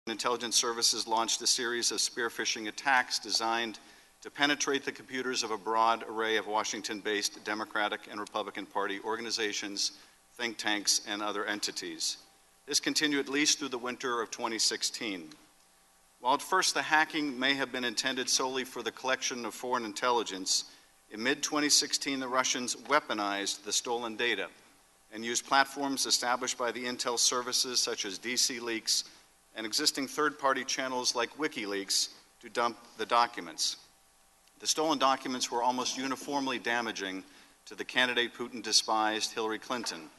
Intelligence services launched a series of spear phishing attacks designed to penetrate the computers of a broad array of Washington-based Democratic and Republican Party organizations, think tanks, and other entities. This continued at least through the winter of 2016. While at first the hacking may have been intended solely for the collection of foreign intelligence, in mid-2016 the Russians weaponized the stolen data and used platforms established by the intel services such as DC Leaks and existing third-party channels like WikiLeaks to dump the documents. The stolen documents were almost uniformly damaging to the candidate Putin despised, Hillary Clinton.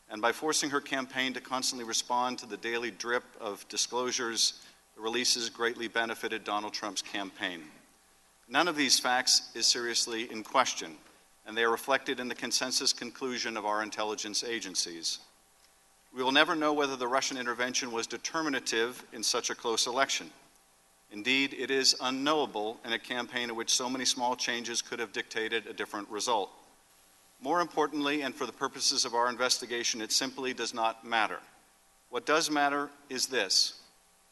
And by forcing her campaign to constantly respond to the daily drip of disclosures, the releases greatly benefited Donald Trump's campaign. None of these facts is seriously in question, and they are reflected in the consensus conclusion of our intelligence agencies. We will never know whether the Russian intervention was determinative in such a close election. Indeed, it is unknowable in a campaign in which so many small changes could have dictated a different result. More importantly, and for the purposes of our investigation, it simply does not matter. What does matter is this: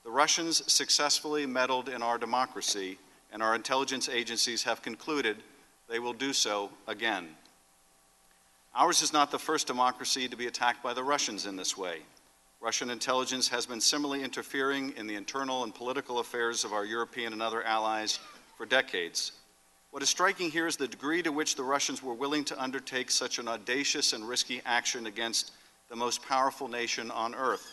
the Russians successfully meddled in our democracy, and our intelligence agencies have concluded they will do so again. Ours is not the first democracy to be attacked by the Russians in this way. Russian intelligence has been similarly interfering in the internal and political affairs of our European and other allies for decades. What is striking here is the degree to which the Russians were willing to undertake such an audacious and risky action against the most powerful nation on earth.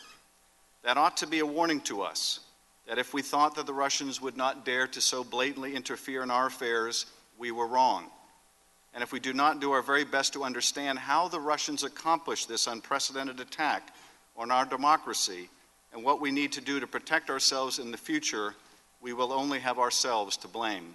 That ought to be a warning to us, that if we thought that the Russians would not dare to so blatantly interfere in our affairs, we were wrong. And if we do not do our very best to understand how the Russians accomplished this unprecedented attack on our democracy and what we need to do to protect ourselves in the future, we will only have ourselves to blame.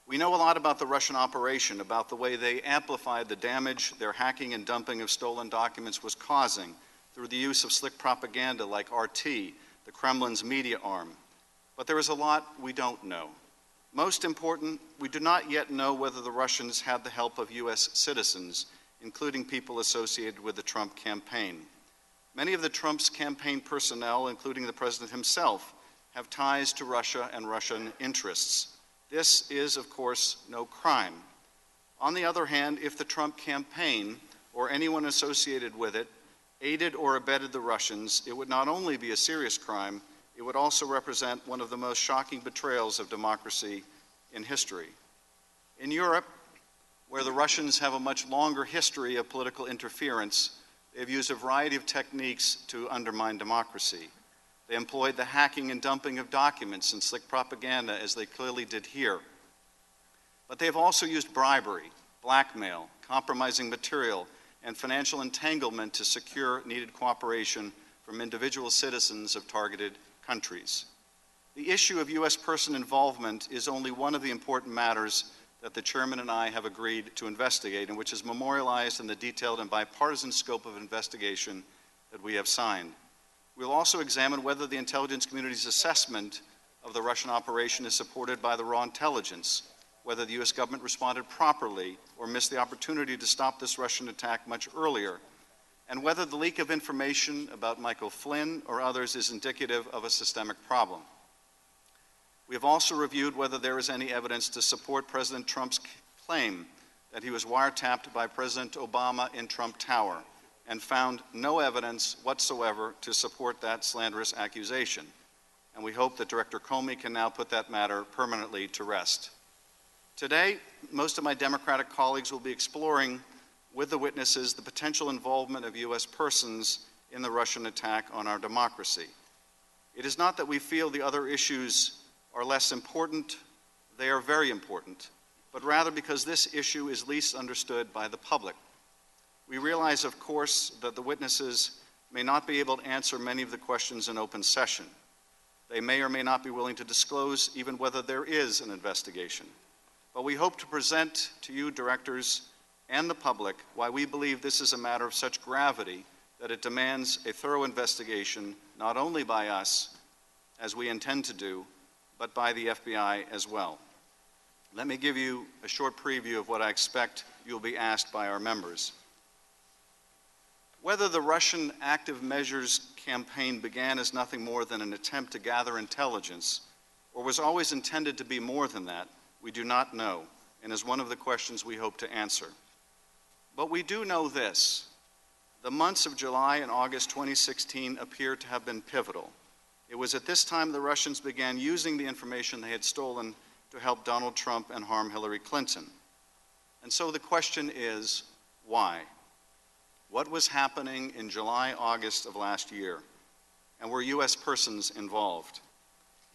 We know a lot about the Russian operation, about the way they amplified the damage their hacking and dumping of stolen documents was causing through the use of slick propaganda like RT, the Kremlin's media arm. But there is a lot we don't know. Most important, we do not yet know whether the Russians had the help of U.S. citizens, including people associated with the Trump campaign. Many of the Trump's campaign personnel, including the president himself, have ties to Russia and Russian interests. This is, of course, no crime. On the other hand, if the Trump campaign, or anyone associated with it, aided or abetted the Russians, it would not only be a serious crime, it would also represent one of the most shocking betrayals of democracy in history. In Europe, where the Russians have a much longer history of political interference, they have used a variety of techniques to undermine democracy. They employed the hacking and dumping of documents and slick propaganda, as they clearly did here. But they have also used bribery, blackmail, compromising material, and financial entanglement to secure needed cooperation from individual citizens of targeted countries. The issue of U.S. person involvement is only one of the important matters that the chairman and I have agreed to investigate, and which is memorialized in the detailed and bipartisan scope of investigation that we have signed. We will also examine whether the intelligence community's assessment of the Russian operation is supported by the raw intelligence, whether the U.S. government responded properly or missed the opportunity to stop this Russian attack much earlier, and whether the leak of information about Michael Flynn or others is indicative of a systemic problem. We have also reviewed whether there is any evidence to support President Trump's claim that he was wiretapped by President Obama in Trump Tower, and found no evidence whatsoever to support that slanderous accusation. And we hope that Director Comey can now put that matter permanently to rest. Today, most of my Democratic colleagues will be exploring with the witnesses the potential involvement of U.S. persons in the Russian attack on our democracy. It is not that we feel the other issues are less important, they are very important, but rather because this issue is least understood by the public. We realize, of course, that the witnesses may not be able to answer many of the questions in open session. They may or may not be willing to disclose even whether there is an investigation. But we hope to present to you, directors, and the public why we believe this is a matter of such gravity that it demands a thorough investigation, not only by us, as we intend to do, but by the FBI as well. Let me give you a short preview of what I expect you will be asked by our members. Whether the Russian active measures campaign began as nothing more than an attempt to gather intelligence, or was always intended to be more than that, we do not know, and is one of the questions we hope to answer. But we do know this: the months of July and August 2016 appear to have been pivotal. It was at this time the Russians began using the information they had stolen to help Donald Trump and harm Hillary Clinton. And so the question is, why? What was happening in July, August of last year? And were U.S. persons involved?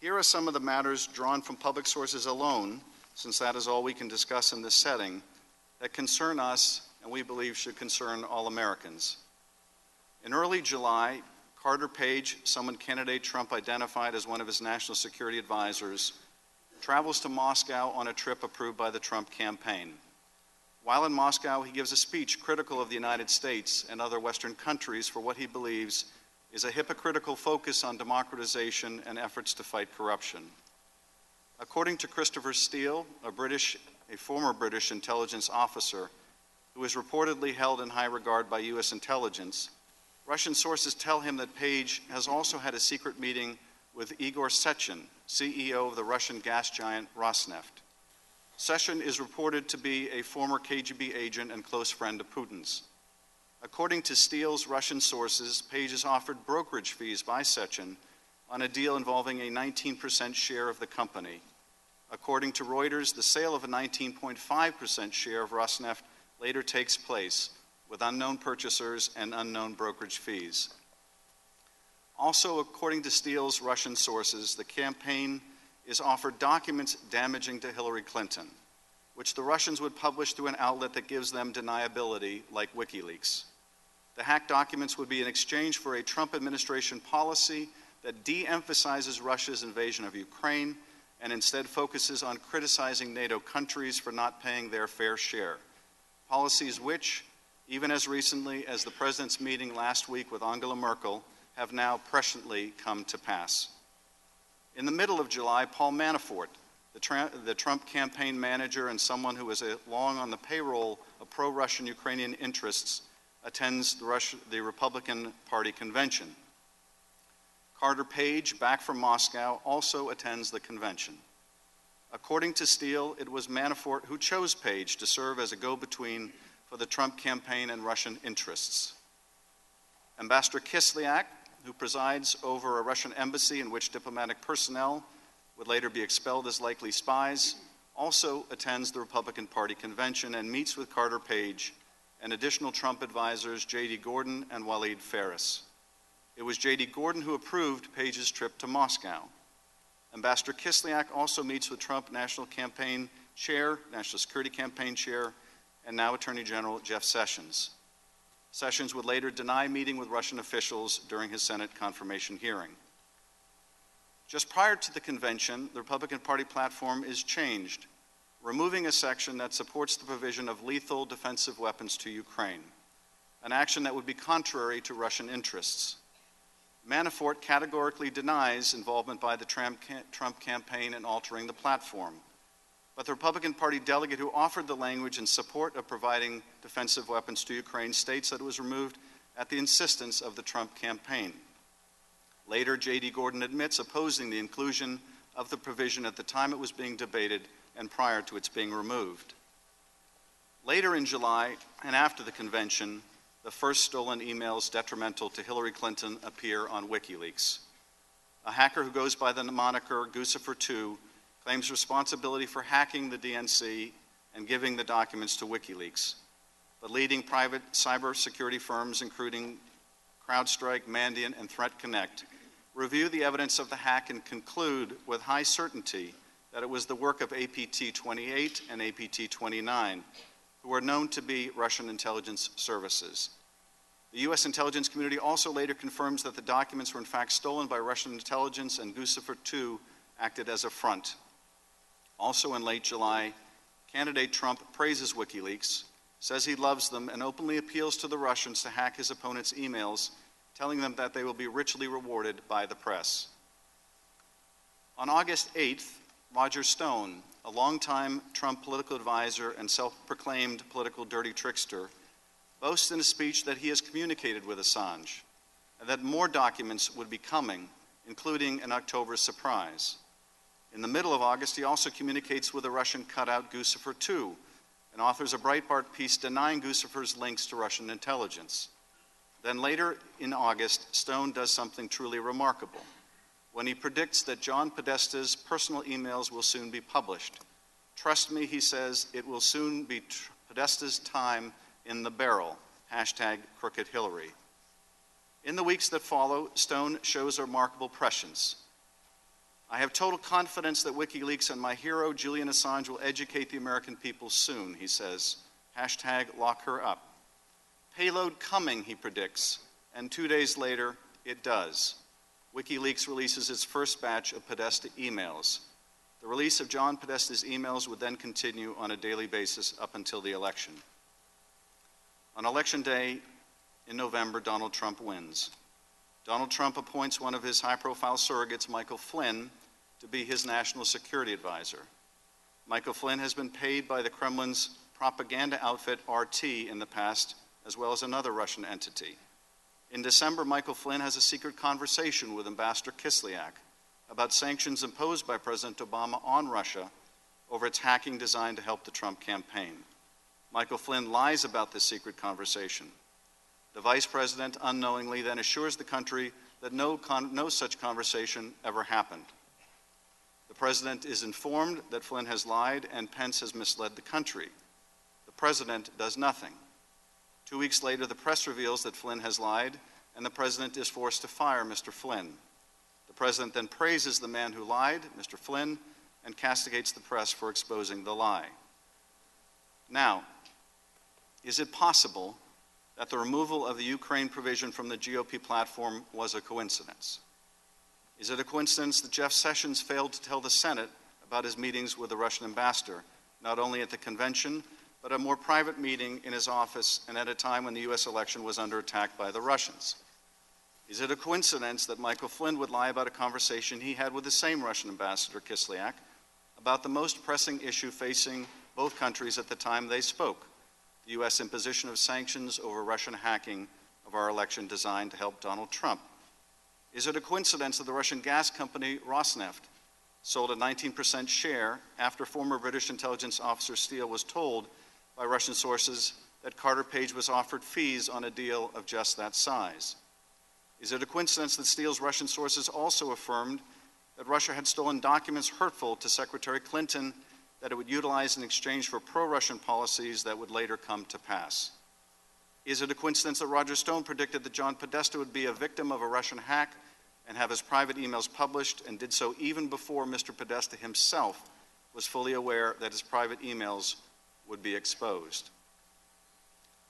Here are some of the matters drawn from public sources alone, since that is all we can discuss in this setting, that concern us and we believe should concern all Americans. In early July, Carter Page, someone candidate Trump identified as one of his national security advisors, travels to Moscow on a trip approved by the Trump campaign. While in Moscow, he gives a speech critical of the United States and other Western countries for what he believes is a hypocritical focus on democratization and efforts to fight corruption. According to Christopher Steele, a former British intelligence officer who is reportedly held in high regard by U.S. intelligence, Russian sources tell him that Page has also had a secret meeting with Igor Sechin, CEO of the Russian gas giant Rosneft. Sechin is reported to be a former KGB agent and close friend of Putin's. According to Steele's Russian sources, Page is offered brokerage fees by Sechin on a deal involving a 19% share of the company. According to Reuters, the sale of a 19.5% share of Rosneft later takes place with unknown purchasers and unknown brokerage fees. Also, according to Steele's Russian sources, the campaign is offered documents damaging to Hillary Clinton, which the Russians would publish through an outlet that gives them deniability, like WikiLeaks. The hacked documents would be in exchange for a Trump administration policy that de-emphasizes Russia's invasion of Ukraine and instead focuses on criticizing NATO countries for not paying their fair share. Policies which, even as recently as the president's meeting last week with Angela Merkel, have now presciently come to pass. In the middle of July, Paul Manafort, the Trump campaign manager and someone who was long on the payroll of pro-Russian Ukrainian interests, attends the Republican Party convention. Carter Page, back from Moscow, also attends the convention. According to Steele, it was Manafort who chose Page to serve as a go-between for the Trump campaign and Russian interests. Ambassador Kislyak, who presides over a Russian embassy in which diplomatic personnel would later be expelled as likely spies, also attends the Republican Party convention and meets with Carter Page and additional Trump advisors J.D. Gordon and Walid Faris. It was J.D. Gordon who approved Page's trip to Moscow. Ambassador Kislyak also meets with Trump National Security Campaign Chair, and now Attorney General Jeff Sessions. Sessions would later deny meeting with Russian officials during his Senate confirmation hearing. Just prior to the convention, the Republican Party platform is changed, removing a section that supports the provision of lethal defensive weapons to Ukraine, an action that would be contrary to Russian interests. Manafort categorically denies involvement by the Trump campaign in altering the platform. But the Republican Party delegate who offered the language in support of providing defensive weapons to Ukraine states that it was removed at the insistence of the Trump campaign. Later, J.D. Gordon admits opposing the inclusion of the provision at the time it was being debated and prior to its being removed. Later in July, and after the convention, the first stolen emails detrimental to Hillary Clinton appear on WikiLeaks. A hacker who goes by the moniker Guccifer2 claims responsibility for hacking the DNC and giving the documents to WikiLeaks. But leading private cybersecurity firms, including CrowdStrike, Mandiant, and ThreatConnect, review the evidence of the hack and conclude with high certainty that it was the work of APT-28 and APT-29, who are known to be Russian intelligence services. The U.S. intelligence community also later confirms that the documents were in fact stolen by Russian intelligence, and Guccifer2 acted as a front. Also in late July, candidate Trump praises WikiLeaks, says he loves them, and openly appeals to the Russians to hack his opponents' emails, telling them that they will be richly rewarded by the press. On August 8th, Roger Stone, a longtime Trump political advisor and self-proclaimed political dirty trickster, boasts in a speech that he has communicated with Assange and that more documents would be coming, including an October surprise. In the middle of August, he also communicates with a Russian cutout Guccifer II and authors a Breitbart piece denying Guccifer's links to Russian intelligence. Then later in August, Stone does something truly remarkable when he predicts that John Podesta's personal emails will soon be published. Trust me, he says, it will soon be Podesta's time in the barrel, #CrookedHillary. In the weeks that follow, Stone shows a remarkable prescience. I have total confidence that WikiLeaks and my hero, Julian Assange, will educate the American people soon, he says, #LockHerUp. Payload coming, he predicts, and 2 days later, it does. WikiLeaks releases its first batch of Podesta emails. The release of John Podesta's emails would then continue on a daily basis up until the election. On Election Day in November, Donald Trump wins. Donald Trump appoints one of his high-profile surrogates, Michael Flynn, to be his national security advisor. Michael Flynn has been paid by the Kremlin's propaganda outfit RT in the past, as well as another Russian entity. In December, Michael Flynn has a secret conversation with Ambassador Kislyak about sanctions imposed by President Obama on Russia over its hacking designed to help the Trump campaign. Michael Flynn lies about this secret conversation. The vice president unknowingly then assures the country that no such conversation ever happened. The president is informed that Flynn has lied and Pence has misled the country. The president does nothing. 2 weeks later, the press reveals that Flynn has lied, and the president is forced to fire Mr. Flynn. The president then praises the man who lied, Mr. Flynn, and castigates the press for exposing the lie. Now, is it possible that the removal of the Ukraine provision from the GOP platform was a coincidence? Is it a coincidence that Jeff Sessions failed to tell the Senate about his meetings with the Russian ambassador, not only at the convention, but a more private meeting in his office and at a time when the U.S. election was under attack by the Russians? Is it a coincidence that Michael Flynn would lie about a conversation he had with the same Russian ambassador, Kislyak, about the most pressing issue facing both countries at the time they spoke, the U.S. imposition of sanctions over Russian hacking of our election designed to help Donald Trump? Is it a coincidence that the Russian gas company Rosneft sold a 19% share after former British intelligence officer Steele was told by Russian sources that Carter Page was offered fees on a deal of just that size? Is it a coincidence that Steele's Russian sources also affirmed that Russia had stolen documents hurtful to Secretary Clinton that it would utilize in exchange for pro-Russian policies that would later come to pass? Is it a coincidence that Roger Stone predicted that John Podesta would be a victim of a Russian hack and have his private emails published, and did so even before Mr. Podesta himself was fully aware that his private emails would be exposed?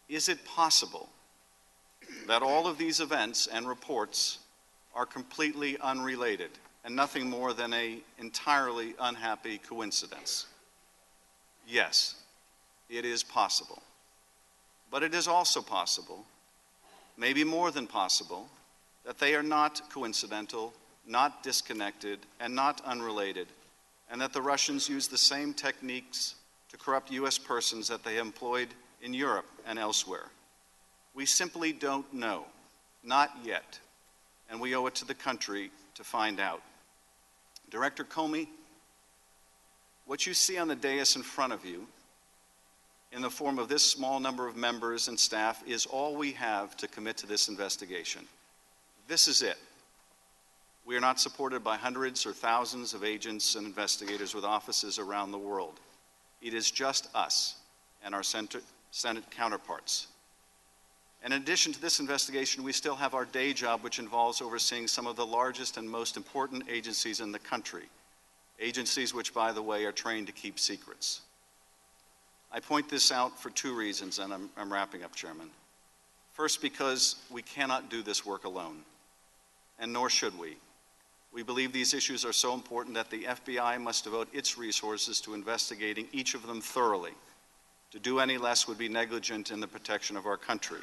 Is it possible that all of these events and reports are completely unrelated and nothing more than an entirely unhappy coincidence? Yes, it is possible. But it is also possible, maybe more than possible, that they are not coincidental, not disconnected, and not unrelated, and that the Russians use the same techniques to corrupt U.S. persons that they employed in Europe and elsewhere. We simply don't know, not yet, and we owe it to the country to find out. Director Comey, what you see on the dais in front of you in the form of this small number of members and staff is all we have to commit to this investigation. This is it. We are not supported by hundreds or thousands of agents and investigators with offices around the world. It is just us and our Senate counterparts. And in addition to this investigation, we still have our day job, which involves overseeing some of the largest and most important agencies in the country, agencies which, by the way, are trained to keep secrets. I point this out for two reasons, and I'm wrapping up, Chairman. First, because we cannot do this work alone, and nor should we. We believe these issues are so important that the FBI must devote its resources to investigating each of them thoroughly. To do any less would be negligent in the protection of our country.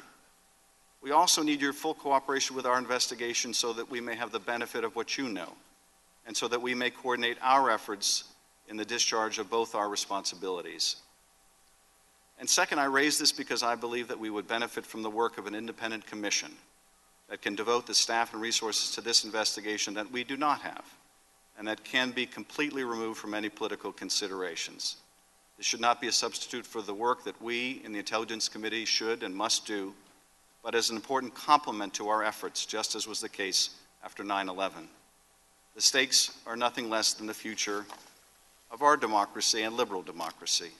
We also need your full cooperation with our investigation so that we may have the benefit of what you know, and so that we may coordinate our efforts in the discharge of both our responsibilities. And second, I raise this because I believe that we would benefit from the work of an independent commission that can devote the staff and resources to this investigation that we do not have, and that can be completely removed from any political considerations. This should not be a substitute for the work that we in the Intelligence Committee should and must do, but as an important complement to our efforts, just as was the case after 9/11. The stakes are nothing less than the future of our democracy and liberal democracy,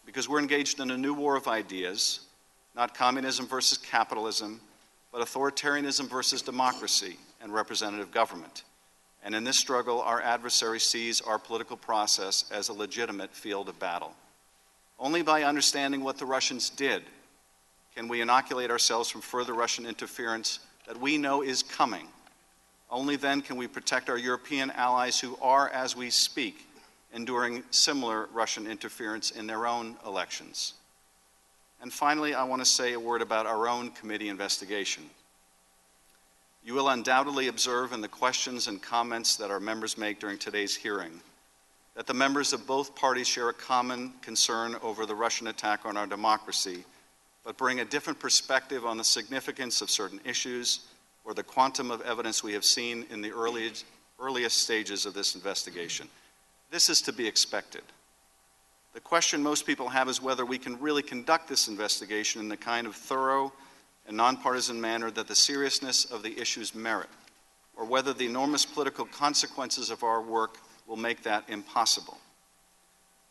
because we're engaged in a new war of ideas, not communism versus capitalism, but authoritarianism versus democracy and representative government. And in this struggle, our adversary sees our political process as a legitimate field of battle. Only by understanding what the Russians did can we inoculate ourselves from further Russian interference that we know is coming. Only then can we protect our European allies who are, as we speak, enduring similar Russian interference in their own elections. And finally, I want to say a word about our own committee investigation. You will undoubtedly observe in the questions and comments that our members make during today's hearing that the members of both parties share a common concern over the Russian attack on our democracy, but bring a different perspective on the significance of certain issues or the quantum of evidence we have seen in the earliest stages of this investigation. This is to be expected. The question most people have is whether we can really conduct this investigation in the kind of thorough and nonpartisan manner that the seriousness of the issues merit, or whether the enormous political consequences of our work will make that impossible.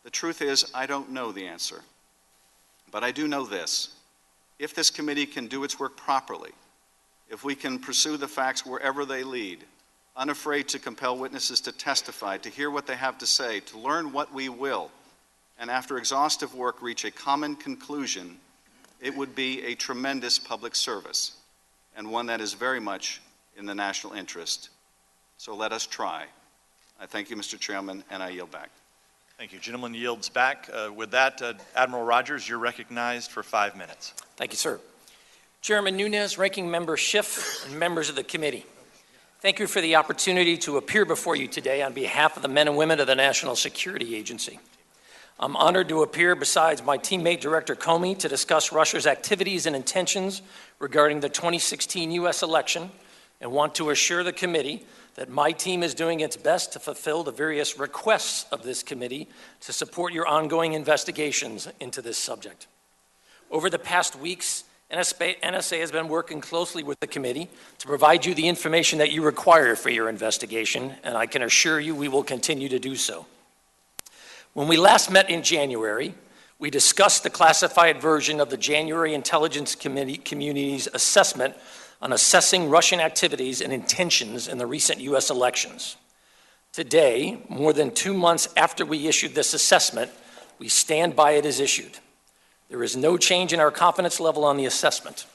The truth is, I don't know the answer, but I do know this. If this committee can do its work properly, if we can pursue the facts wherever they lead, unafraid to compel witnesses to testify, to hear what they have to say, to learn what we will, and after exhaustive work reach a common conclusion, it would be a tremendous public service, and one that is very much in the national interest. So let us try. I thank you, Mr. Chairman, and I yield back. Thank you. Gentleman yields back. With that, Admiral Rogers, you're recognized for 5 minutes. Thank you, sir. Chairman Nunes, Ranking Member Schiff, and members of the committee, thank you for the opportunity to appear before you today on behalf of the men and women of the National Security Agency. I'm honored to appear besides my teammate, Director Comey, to discuss Russia's activities and intentions regarding the 2016 U.S. election, and want to assure the committee that my team is doing its best to fulfill the various requests of this committee to support your ongoing investigations into this subject. Over the past weeks, NSA has been working closely with the committee to provide you the information that you require for your investigation, and I can assure you we will continue to do so. When we last met in January, we discussed the classified version of the January Intelligence Community's assessment on assessing Russian activities and intentions in the recent U.S. elections. Today, more than 2 months after we issued this assessment, we stand by it as issued. There is no change in our confidence level on the assessment.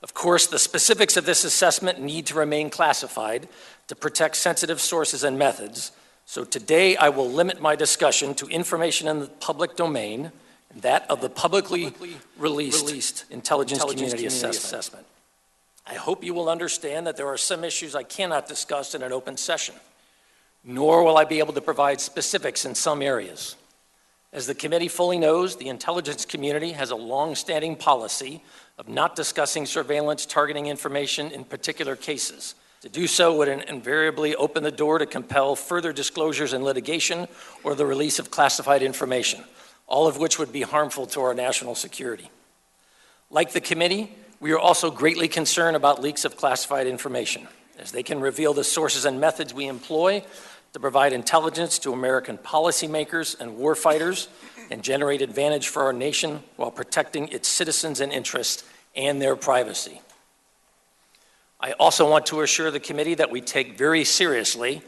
Of course, the specifics of this assessment need to remain classified to protect sensitive sources and methods, so today I will limit my discussion to information in the public domain and that of the publicly released Intelligence Community Assessment. I hope you will understand that there are some issues I cannot discuss in an open session, nor will I be able to provide specifics in some areas. As the committee fully knows, the intelligence community has a long-standing policy of not discussing surveillance targeting information in particular cases. To do so would invariably open the door to compel further disclosures in litigation or the release of classified information, all of which would be harmful to our national security. Like the committee, we are also greatly concerned about leaks of classified information, as they can reveal the sources and methods we employ to provide intelligence to American policymakers and warfighters and generate advantage for our nation while protecting its citizens and interests and their privacy. I also want to assure the committee that we take very seriously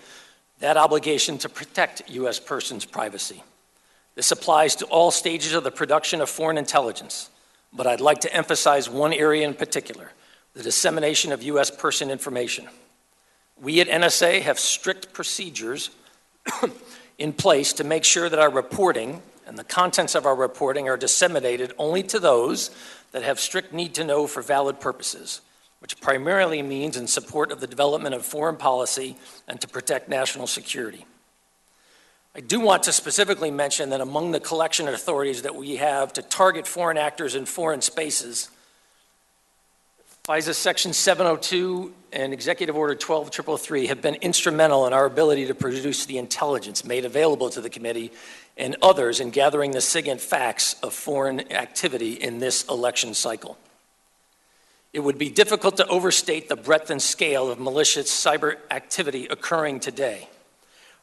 that obligation to protect U.S. persons' privacy. This applies to all stages of the production of foreign intelligence, but I'd like to emphasize one area in particular, the dissemination of U.S. person information. We at NSA have strict procedures in place to make sure that our reporting and the contents of our reporting are disseminated only to those that have strict need to know for valid purposes, which primarily means in support of the development of foreign policy and to protect national security. I do want to specifically mention that among the collection of authorities that we have to target foreign actors in foreign spaces, FISA Section 702 and Executive Order 12333 have been instrumental in our ability to produce the intelligence made available to the committee and others in gathering the SIGINT facts of foreign activity in this election cycle. It would be difficult to overstate the breadth and scale of malicious cyber activity occurring today.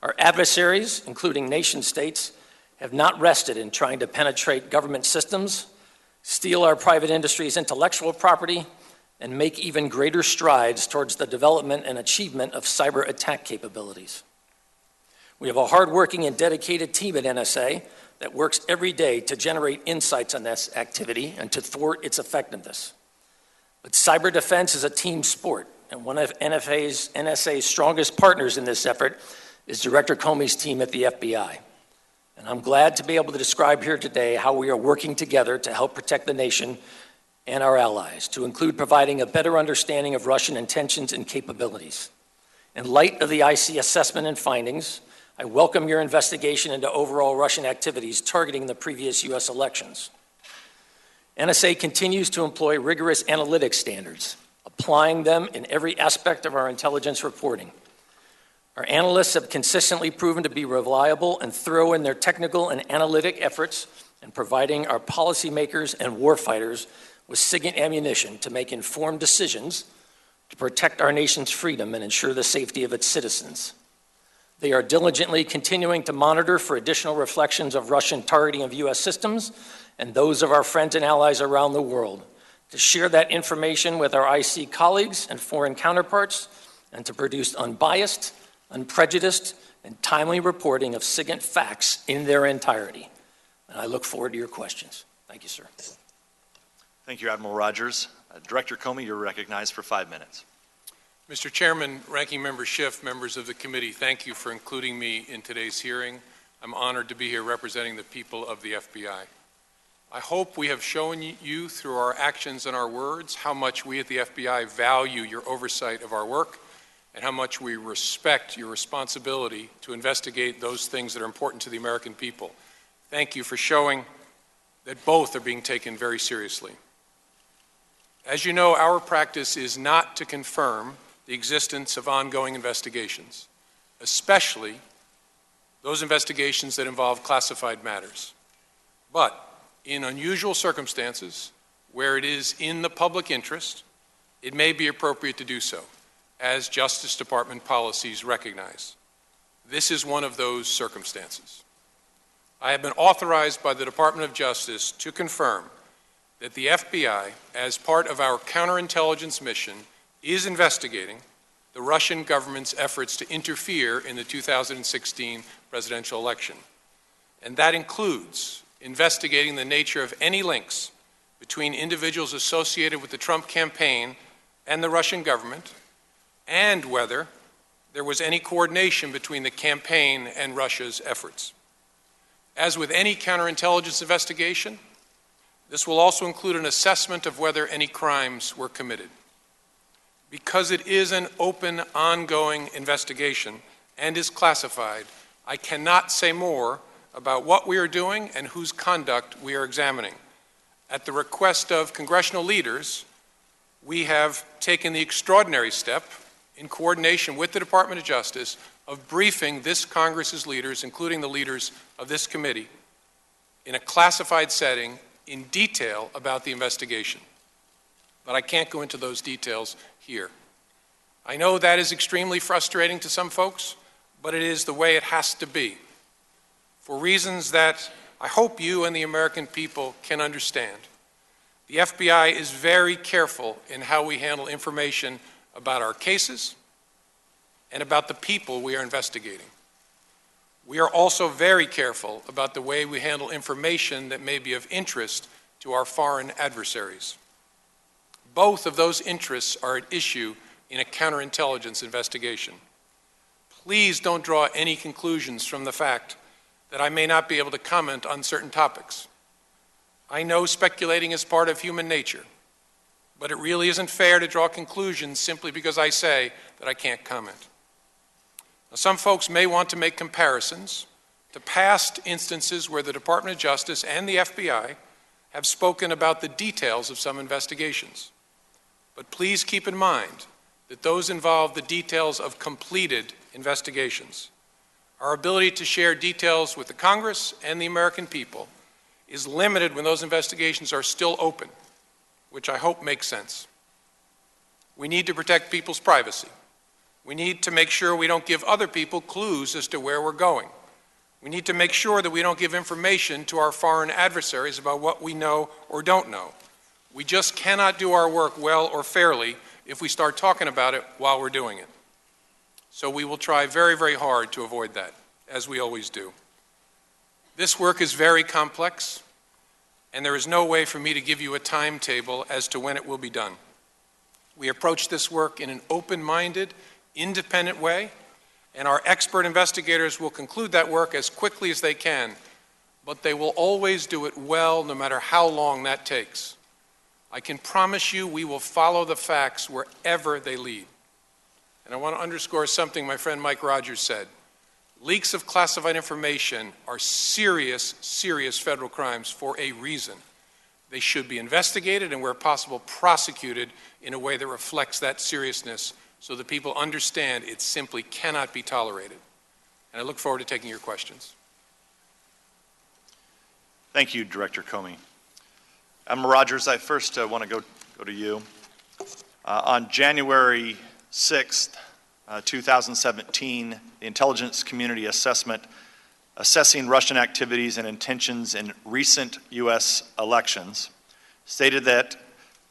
Our adversaries, including nation states, have not rested in trying to penetrate government systems, steal our private industry's intellectual property, and make even greater strides towards the development and achievement of cyber attack capabilities. We have a hardworking and dedicated team at NSA that works every day to generate insights on this activity and to thwart its effectiveness. But cyber defense is a team sport, and one of NSA's strongest partners in this effort is Director Comey's team at the FBI. And I'm glad to be able to describe here today how we are working together to help protect the nation and our allies, to include providing a better understanding of Russian intentions and capabilities. In light of the IC assessment and findings, I welcome your investigation into overall Russian activities targeting the previous U.S. elections. NSA continues to employ rigorous analytics standards, applying them in every aspect of our intelligence reporting. Our analysts have consistently proven to be reliable and thorough in their technical and analytic efforts in providing our policymakers and warfighters with SIGINT ammunition to make informed decisions to protect our nation's freedom and ensure the safety of its citizens. They are diligently continuing to monitor for additional reflections of Russian targeting of U.S. systems and those of our friends and allies around the world, to share that information with our IC colleagues and foreign counterparts, and to produce unbiased, unprejudiced, and timely reporting of SIGINT facts in their entirety. And I look forward to your questions. Thank you, sir. Thank you, Admiral Rogers. Director Comey, you're recognized for 5 minutes. Mr. Chairman, Ranking Member Schiff, members of the committee, thank you for including me in today's hearing. I'm honored to be here representing the people of the FBI. I hope we have shown you through our actions and our words how much we at the FBI value your oversight of our work and how much we respect your responsibility to investigate those things that are important to the American people. Thank you for showing that both are being taken very seriously. As you know, our practice is not to confirm the existence of ongoing investigations, especially those investigations that involve classified matters. But in unusual circumstances, where it is in the public interest, it may be appropriate to do so, as Justice Department policies recognize. This is one of those circumstances. I have been authorized by the Department of Justice to confirm that the FBI, as part of our counterintelligence mission, is investigating the Russian government's efforts to interfere in the 2016 presidential election. And that includes investigating the nature of any links between individuals associated with the Trump campaign and the Russian government, and whether there was any coordination between the campaign and Russia's efforts. As with any counterintelligence investigation, this will also include an assessment of whether any crimes were committed. Because it is an open, ongoing investigation and is classified, I cannot say more about what we are doing and whose conduct we are examining. At the request of congressional leaders, we have taken the extraordinary step, in coordination with the Department of Justice, of briefing this Congress's leaders, including the leaders of this committee, in a classified setting in detail about the investigation. But I can't go into those details here. I know that is extremely frustrating to some folks, but it is the way it has to be, for reasons that I hope you and the American people can understand. The FBI is very careful in how we handle information about our cases and about the people we are investigating. We are also very careful about the way we handle information that may be of interest to our foreign adversaries. Both of those interests are at issue in a counterintelligence investigation. Please don't draw any conclusions from the fact that I may not be able to comment on certain topics. I know speculating is part of human nature, but it really isn't fair to draw conclusions simply because I say that I can't comment. Now, some folks may want to make comparisons to past instances where the Department of Justice and the FBI have spoken about the details of some investigations. But please keep in mind that those involve the details of completed investigations. Our ability to share details with the Congress and the American people is limited when those investigations are still open, which I hope makes sense. We need to protect people's privacy. We need to make sure we don't give other people clues as to where we're going. We need to make sure that we don't give information to our foreign adversaries about what we know or don't know. We just cannot do our work well or fairly if we start talking about it while we're doing it. So we will try very, very hard to avoid that, as we always do. This work is very complex, and there is no way for me to give you a timetable as to when it will be done. We approach this work in an open-minded, independent way, and our expert investigators will conclude that work as quickly as they can, but they will always do it well, no matter how long that takes. I can promise you we will follow the facts wherever they lead. And I want to underscore something my friend Mike Rogers said. Leaks of classified information are serious, serious federal crimes for a reason. They should be investigated and, where possible, prosecuted in a way that reflects that seriousness so that people understand it simply cannot be tolerated. And I look forward to taking your questions. Thank you, Director Comey. Admiral Rogers, I first want to go to you. On January 6th, 2017, the intelligence community assessment assessing Russian activities and intentions in recent U.S. elections stated that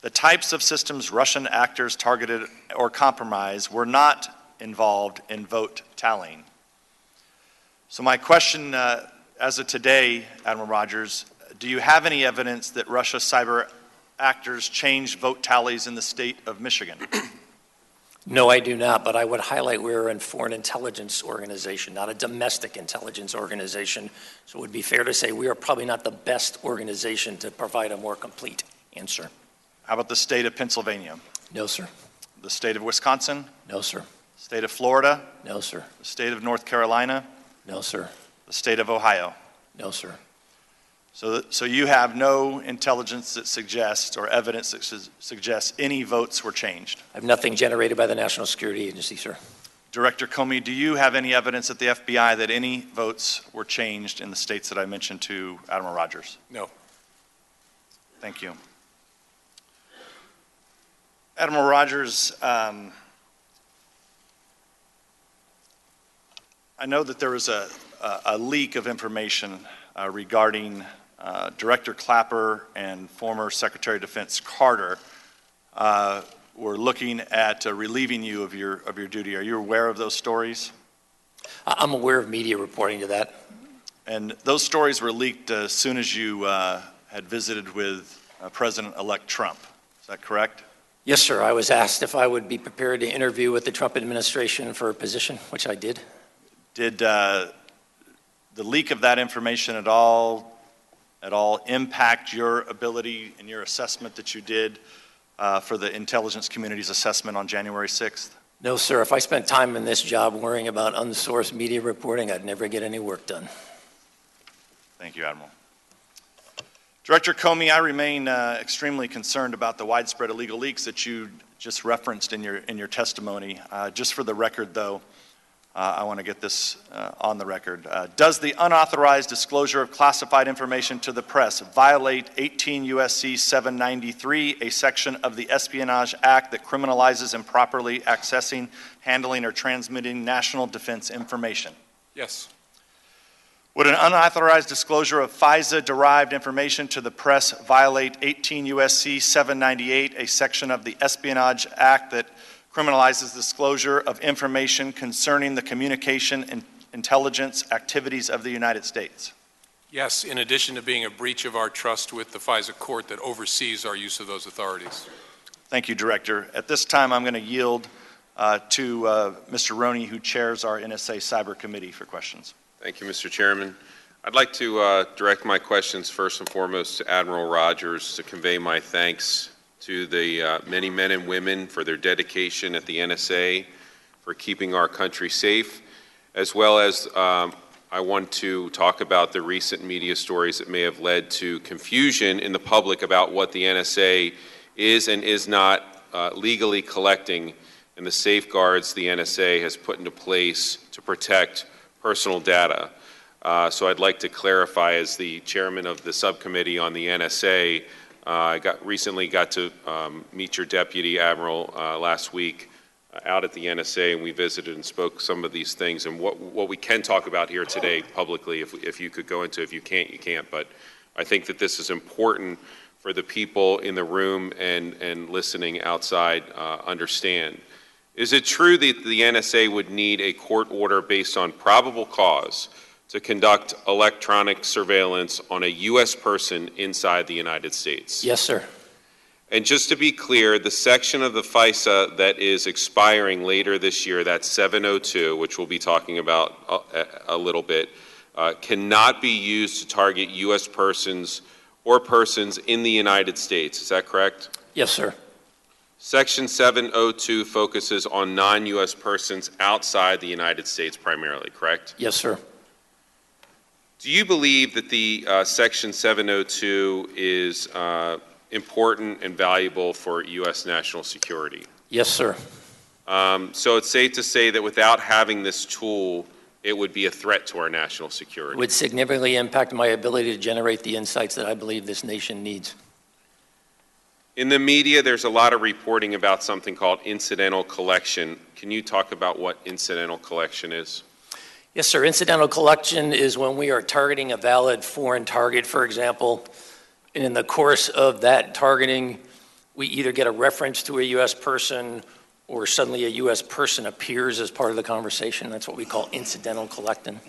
the types of systems Russian actors targeted or compromised were not involved in vote tallying. So my question as of today, Admiral Rogers, do you have any evidence that Russia's cyber actors changed vote tallies in the state of Michigan? No, I do not, but I would highlight we're a foreign intelligence organization, not a domestic intelligence organization. So it would be fair to say we are probably not the best organization to provide a more complete answer. How about the state of Pennsylvania? No, sir. The state of Wisconsin? No, sir. State of Florida? No, sir. The state of North Carolina? No, sir. The state of Ohio? No, sir. So you have no intelligence that suggests or evidence that suggests any votes were changed? I have nothing generated by the National Security Agency, sir. Director Comey, do you have any evidence at the FBI that any votes were changed in the states that I mentioned to Admiral Rogers? No. Thank you. Admiral Rogers, I know that there was a leak of information regarding Director Clapper and former Secretary of Defense Carter were looking at relieving you of your duty. Are you aware of those stories? I'm aware of media reporting to that. And those stories were leaked as soon as you had visited with President-elect Trump. Is that correct? Yes, sir. I was asked if I would be prepared to interview with the Trump administration for a position, which I did. Did the leak of that information at all impact your ability and your assessment that you did for the intelligence community's assessment on January 6th? No, sir. If I spent time in this job worrying about unsourced media reporting, I'd never get any work done. Thank you, Admiral. Director Comey, I remain extremely concerned about the widespread illegal leaks that you just referenced in your testimony. Just for the record, though, I want to get this on the record. Does the unauthorized disclosure of classified information to the press violate 18 U.S.C. 793, a section of the Espionage Act that criminalizes improperly accessing, handling, or transmitting national defense information? Yes. Would an unauthorized disclosure of FISA-derived information to the press violate 18 U.S.C. 798, a section of the Espionage Act that criminalizes disclosure of information concerning the communication and intelligence activities of the United States? Yes, in addition to being a breach of our trust with the FISA court that oversees our use of those authorities. Thank you, Director. At this time, I'm going to yield to Mr. Roney, who chairs our NSA Cyber Committee, for questions. Thank you, Mr. Chairman. I'd like to direct my questions first and foremost to Admiral Rogers to convey my thanks to the many men and women for their dedication at the NSA for keeping our country safe, as well as I want to talk about the recent media stories that may have led to confusion in the public about what the NSA is and is not legally collecting and the safeguards the NSA has put into place to protect personal data. So I'd like to clarify, as the chairman of the subcommittee on the NSA, I recently got to meet your deputy admiral last week out at the NSA, and we visited and spoke some of these things. And what we can talk about here today publicly, if you could go into, if you can't, you can't. But I think that this is important for the people in the room and listening outside understand. Is it true that the NSA would need a court order based on probable cause to conduct electronic surveillance on a U.S. person inside the United States? Yes, sir. And just to be clear, the section of the FISA that is expiring later this year, that's 702, which we'll be talking about a little bit, cannot be used to target U.S. persons or persons in the United States. Is that correct? Yes, sir. Section 702 focuses on non-U.S. persons outside the United States primarily, correct? Yes, sir. Do you believe that the Section 702 is important and valuable for U.S. national security? Yes, sir. So it's safe to say that without having this tool, it would be a threat to our national security. It would significantly impact my ability to generate the insights that I believe this nation needs. In the media, there's a lot of reporting about something called incidental collection. Can you talk about what incidental collection is? Yes, sir. Incidental collection is when we are targeting a valid foreign target, for example, and in the course of that targeting, we either get a reference to a U.S. person or suddenly a U.S. person appears as part of the conversation. That's what we call incidental collecting.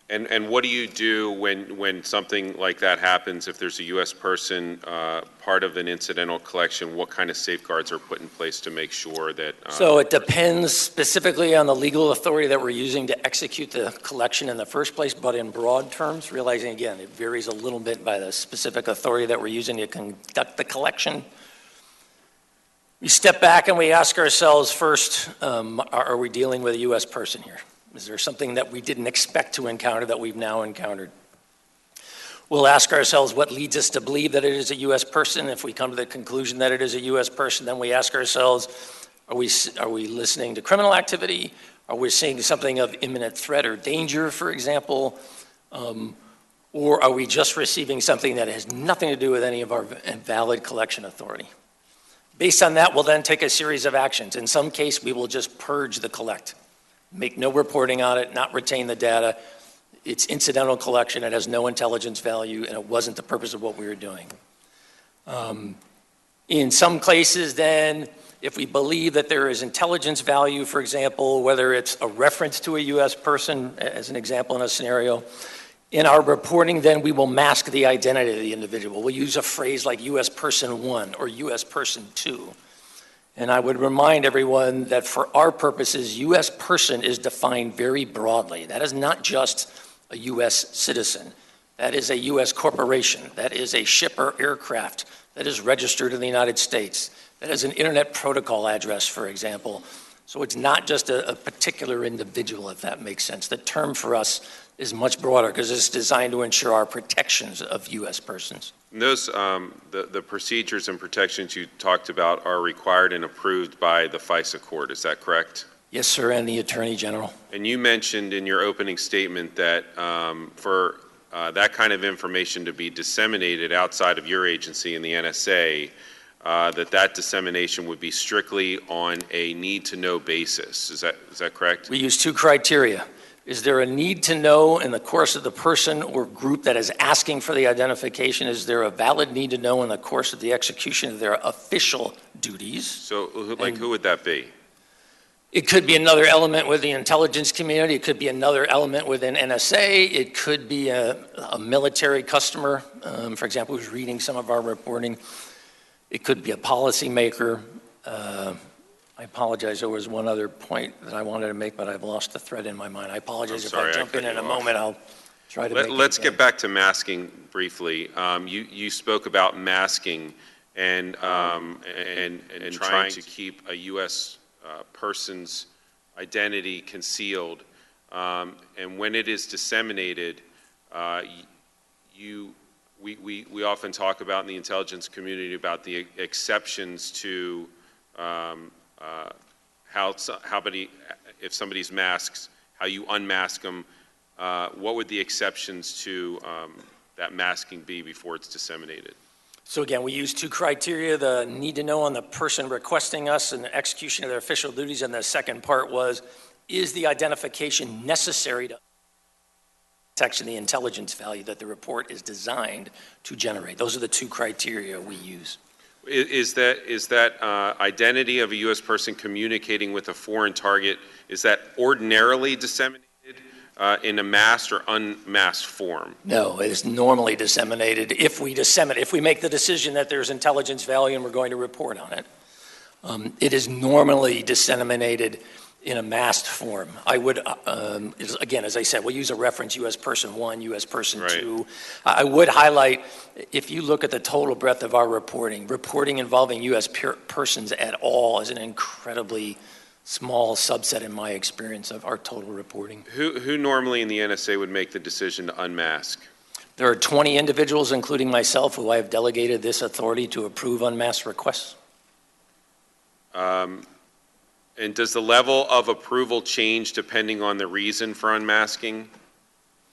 And what do you do when something like that happens? If there's a U.S. person part of an incidental collection, what kind of safeguards are put in place to make sure that? So it depends specifically on the legal authority that we're using to execute the collection in the first place, but in broad terms, realizing again, it varies a little bit by the specific authority that we're using to conduct the collection. We step back and we ask ourselves first, are we dealing with a U.S. person here? Is there something that we didn't expect to encounter that we've now encountered? We'll ask ourselves what leads us to believe that it is a U.S. person. If we come to the conclusion that it is a U.S. person, then we ask ourselves, are we listening to criminal activity? Are we seeing something of imminent threat or danger, for example? Or are we just receiving something that has nothing to do with any of our valid collection authority? Based on that, we'll then take a series of actions. In some case, we will just purge the collect. Make no reporting on it, not retain the data. It's incidental collection, it has no intelligence value, and it wasn't the purpose of what we were doing. In some cases then, if we believe that there is intelligence value, for example, whether it's a reference to a U.S. person, as an example in a scenario, in our reporting then we will mask the identity of the individual. We'll use a phrase like U.S. person 1 or U.S. person 2. And I would remind everyone that for our purposes, U.S. person is defined very broadly. That is not just a U.S. citizen. That is a U.S. corporation. That is a ship or aircraft that is registered in the United States. That is an internet protocol address, for example. So it's not just a particular individual, if that makes sense. The term for us is much broader because it's designed to ensure our protections of U.S. persons. And those, the procedures and protections you talked about are required and approved by the FISA court, is that correct? Yes, sir, and the Attorney General. And you mentioned in your opening statement that for that kind of information to be disseminated outside of your agency and the NSA, that dissemination would be strictly on a need-to-know basis. Is that correct? We use two criteria. Is there a need to know in the course of the person or group that is asking for the identification? Is there a valid need to know in the course of the execution of their official duties? So, who would that be? It could be another element with the intelligence community. It could be another element within NSA. It could be a military customer, for example, who's reading some of our reporting. It could be a policymaker. I apologize, there was one other point that I wanted to make, but I've lost the thread in my mind. I apologize if I jump in a moment. I'll try to make it again. Let's get back to masking briefly. You spoke about masking and trying to keep a U.S. person's identity concealed. and when it is disseminated, we often talk about in the intelligence community about the exceptions to if somebody's masks, how you unmask them. What would the exceptions to that masking be before it's disseminated? So again, we use two criteria: the need to know on the person requesting us and the execution of their official duties, and the second part was, is the identification necessary to protection the intelligence value that the report is designed to generate? Those are the two criteria we use. Is that identity of a U.S. person communicating with a foreign target, is that ordinarily disseminated in a masked or unmasked form? No, it is normally disseminated. If we make the decision that there's intelligence value and we're going to report on it, it is normally disseminated in a masked form. I would, again, as I said, we'll use a reference, U.S. person 1, U.S. person 2. Right. I would highlight, if you look at the total breadth of our reporting involving U.S. persons at all is an incredibly small subset, in my experience, of our total reporting. Who normally in the NSA would make the decision to unmask? There are 20 individuals, including myself, who I have delegated this authority to approve unmasked requests. And does the level of approval change depending on the reason for unmasking?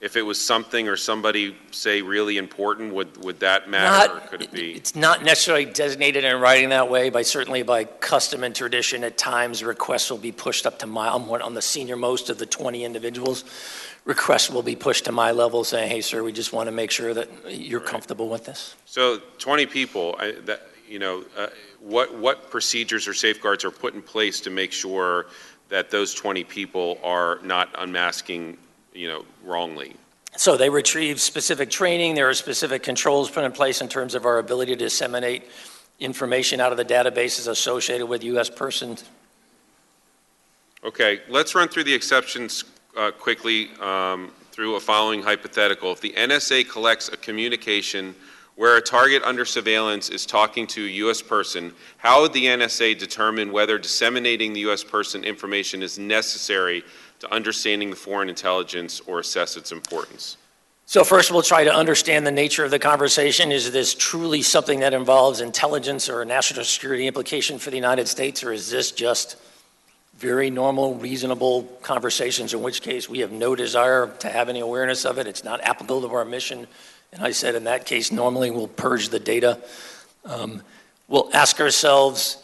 If it was something or somebody, say, really important, would that matter, or could it be? It's not necessarily designated in writing that way, certainly by custom and tradition. At times, requests will be pushed up to on the senior most of the 20 individuals. Requests will be pushed to my level saying, hey, sir, we just want to make sure that you're comfortable with this. So 20 people, what procedures or safeguards are put in place to make sure that those 20 people are not unmasking, wrongly? So they retrieve specific training. There are specific controls put in place in terms of our ability to disseminate information out of the databases associated with U.S. persons. Okay, let's run through the exceptions quickly through a following hypothetical. If the NSA collects a communication where a target under surveillance is talking to a U.S. person, how would the NSA determine whether disseminating the U.S. person information is necessary to understanding the foreign intelligence or assess its importance? So first, we'll try to understand the nature of the conversation. Is this truly something that involves intelligence or a national security implication for the United States, or is this just very normal, reasonable conversations, in which case we have no desire to have any awareness of it? It's not applicable to our mission. And I said, in that case, normally we'll purge the data. We'll ask ourselves,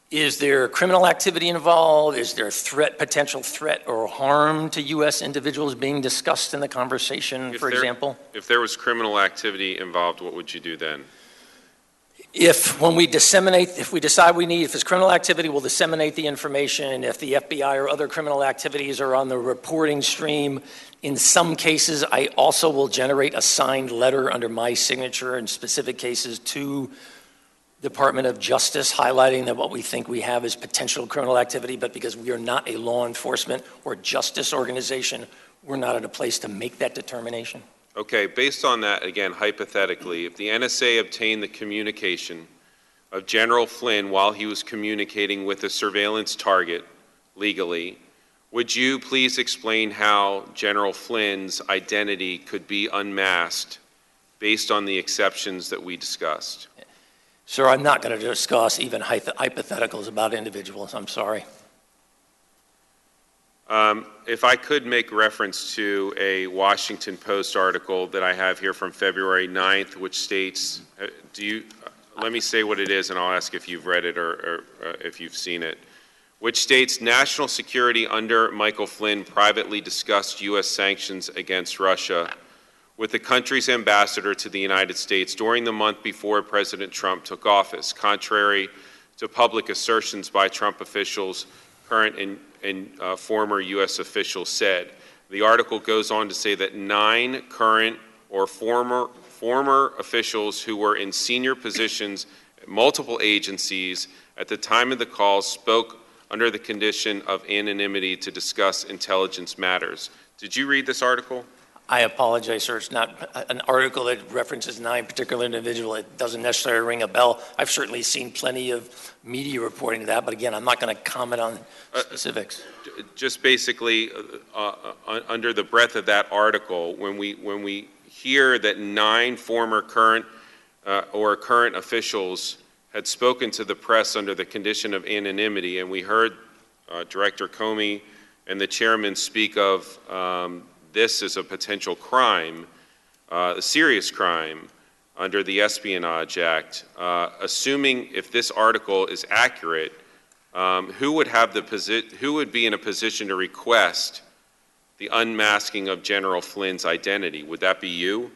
is there criminal activity involved? Is there potential threat or harm to U.S. individuals being discussed in the conversation, for example? If there was criminal activity involved, what would you do then? If it's criminal activity, we'll disseminate the information. If the FBI or other criminal activities are on the reporting stream, in some cases, I also will generate a signed letter under my signature in specific cases to Department of Justice, highlighting that what we think we have is potential criminal activity, but because we are not a law enforcement or justice organization, we're not at a place to make that determination. Okay, based on that, again, hypothetically, if the NSA obtained the communication of General Flynn while he was communicating with a surveillance target legally, would you please explain how General Flynn's identity could be unmasked based on the exceptions that we discussed? Sir, I'm not going to discuss even hypotheticals about individuals. I'm sorry. If I could make reference to a Washington Post article that I have here from February 9th, which states, let me say what it is and I'll ask if you've read it or if you've seen it, which states national security under Michael Flynn privately discussed U.S. sanctions against Russia with the country's ambassador to the United States during the month before President Trump took office, contrary to public assertions by Trump officials, current and former U.S. officials said. The article goes on to say that 9 current or former officials who were in senior positions at multiple agencies at the time of the call spoke under the condition of anonymity to discuss intelligence matters. Did you read this article? I apologize, sir. It's not an article that references 9 particular individuals. It doesn't necessarily ring a bell. I've certainly seen plenty of media reporting to that, but again, I'm not going to comment on specifics. Just basically, under the breadth of that article, when we hear that 9 former current or current officials had spoken to the press under the condition of anonymity, and we heard Director Comey and the chairman speak of this as a potential crime, a serious crime under the Espionage Act. Assuming if this article is accurate, who would be in a position to request the unmasking of General Flynn's identity? Would that be you?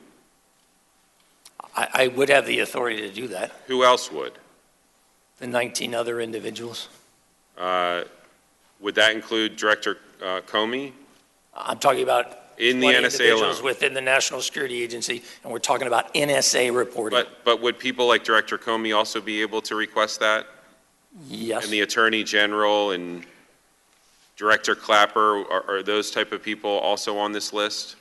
I would have the authority to do that. Who else would? The 19 other individuals. Would that include Director Comey? I'm talking about in the NSA individuals alone? Within the National Security Agency, and we're talking about NSA reporting. But would people like Director Comey also be able to request that? Yes. And the Attorney General and Director Clapper, are those type of people also on this list?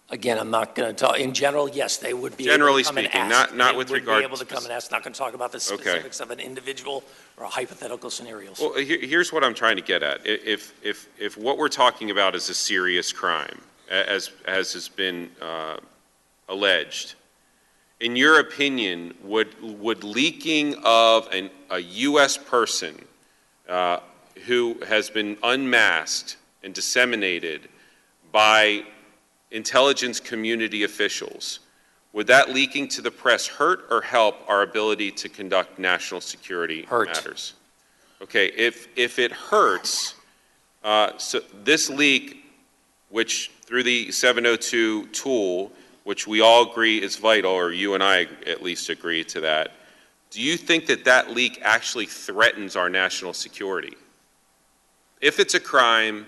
Again, I'm not going to talk. In general, yes, they would be Generally able to come speaking, and ask. not with regard. regard Be able to come and ask. Not going to talk about the specifics of an individual or hypothetical scenarios. Well, here's what I'm trying to get at. If what we're talking about is a serious crime, as has been alleged, in your opinion, would leaking of a U.S. person who has been unmasked and disseminated by intelligence community officials, would that leaking to the press hurt or help our ability to conduct national security matters? Okay, if it hurts, so this leak, which through the 702 tool, which we all agree is vital, or you and I at least agree to that, do you think that that leak actually threatens our national security? If it's a crime,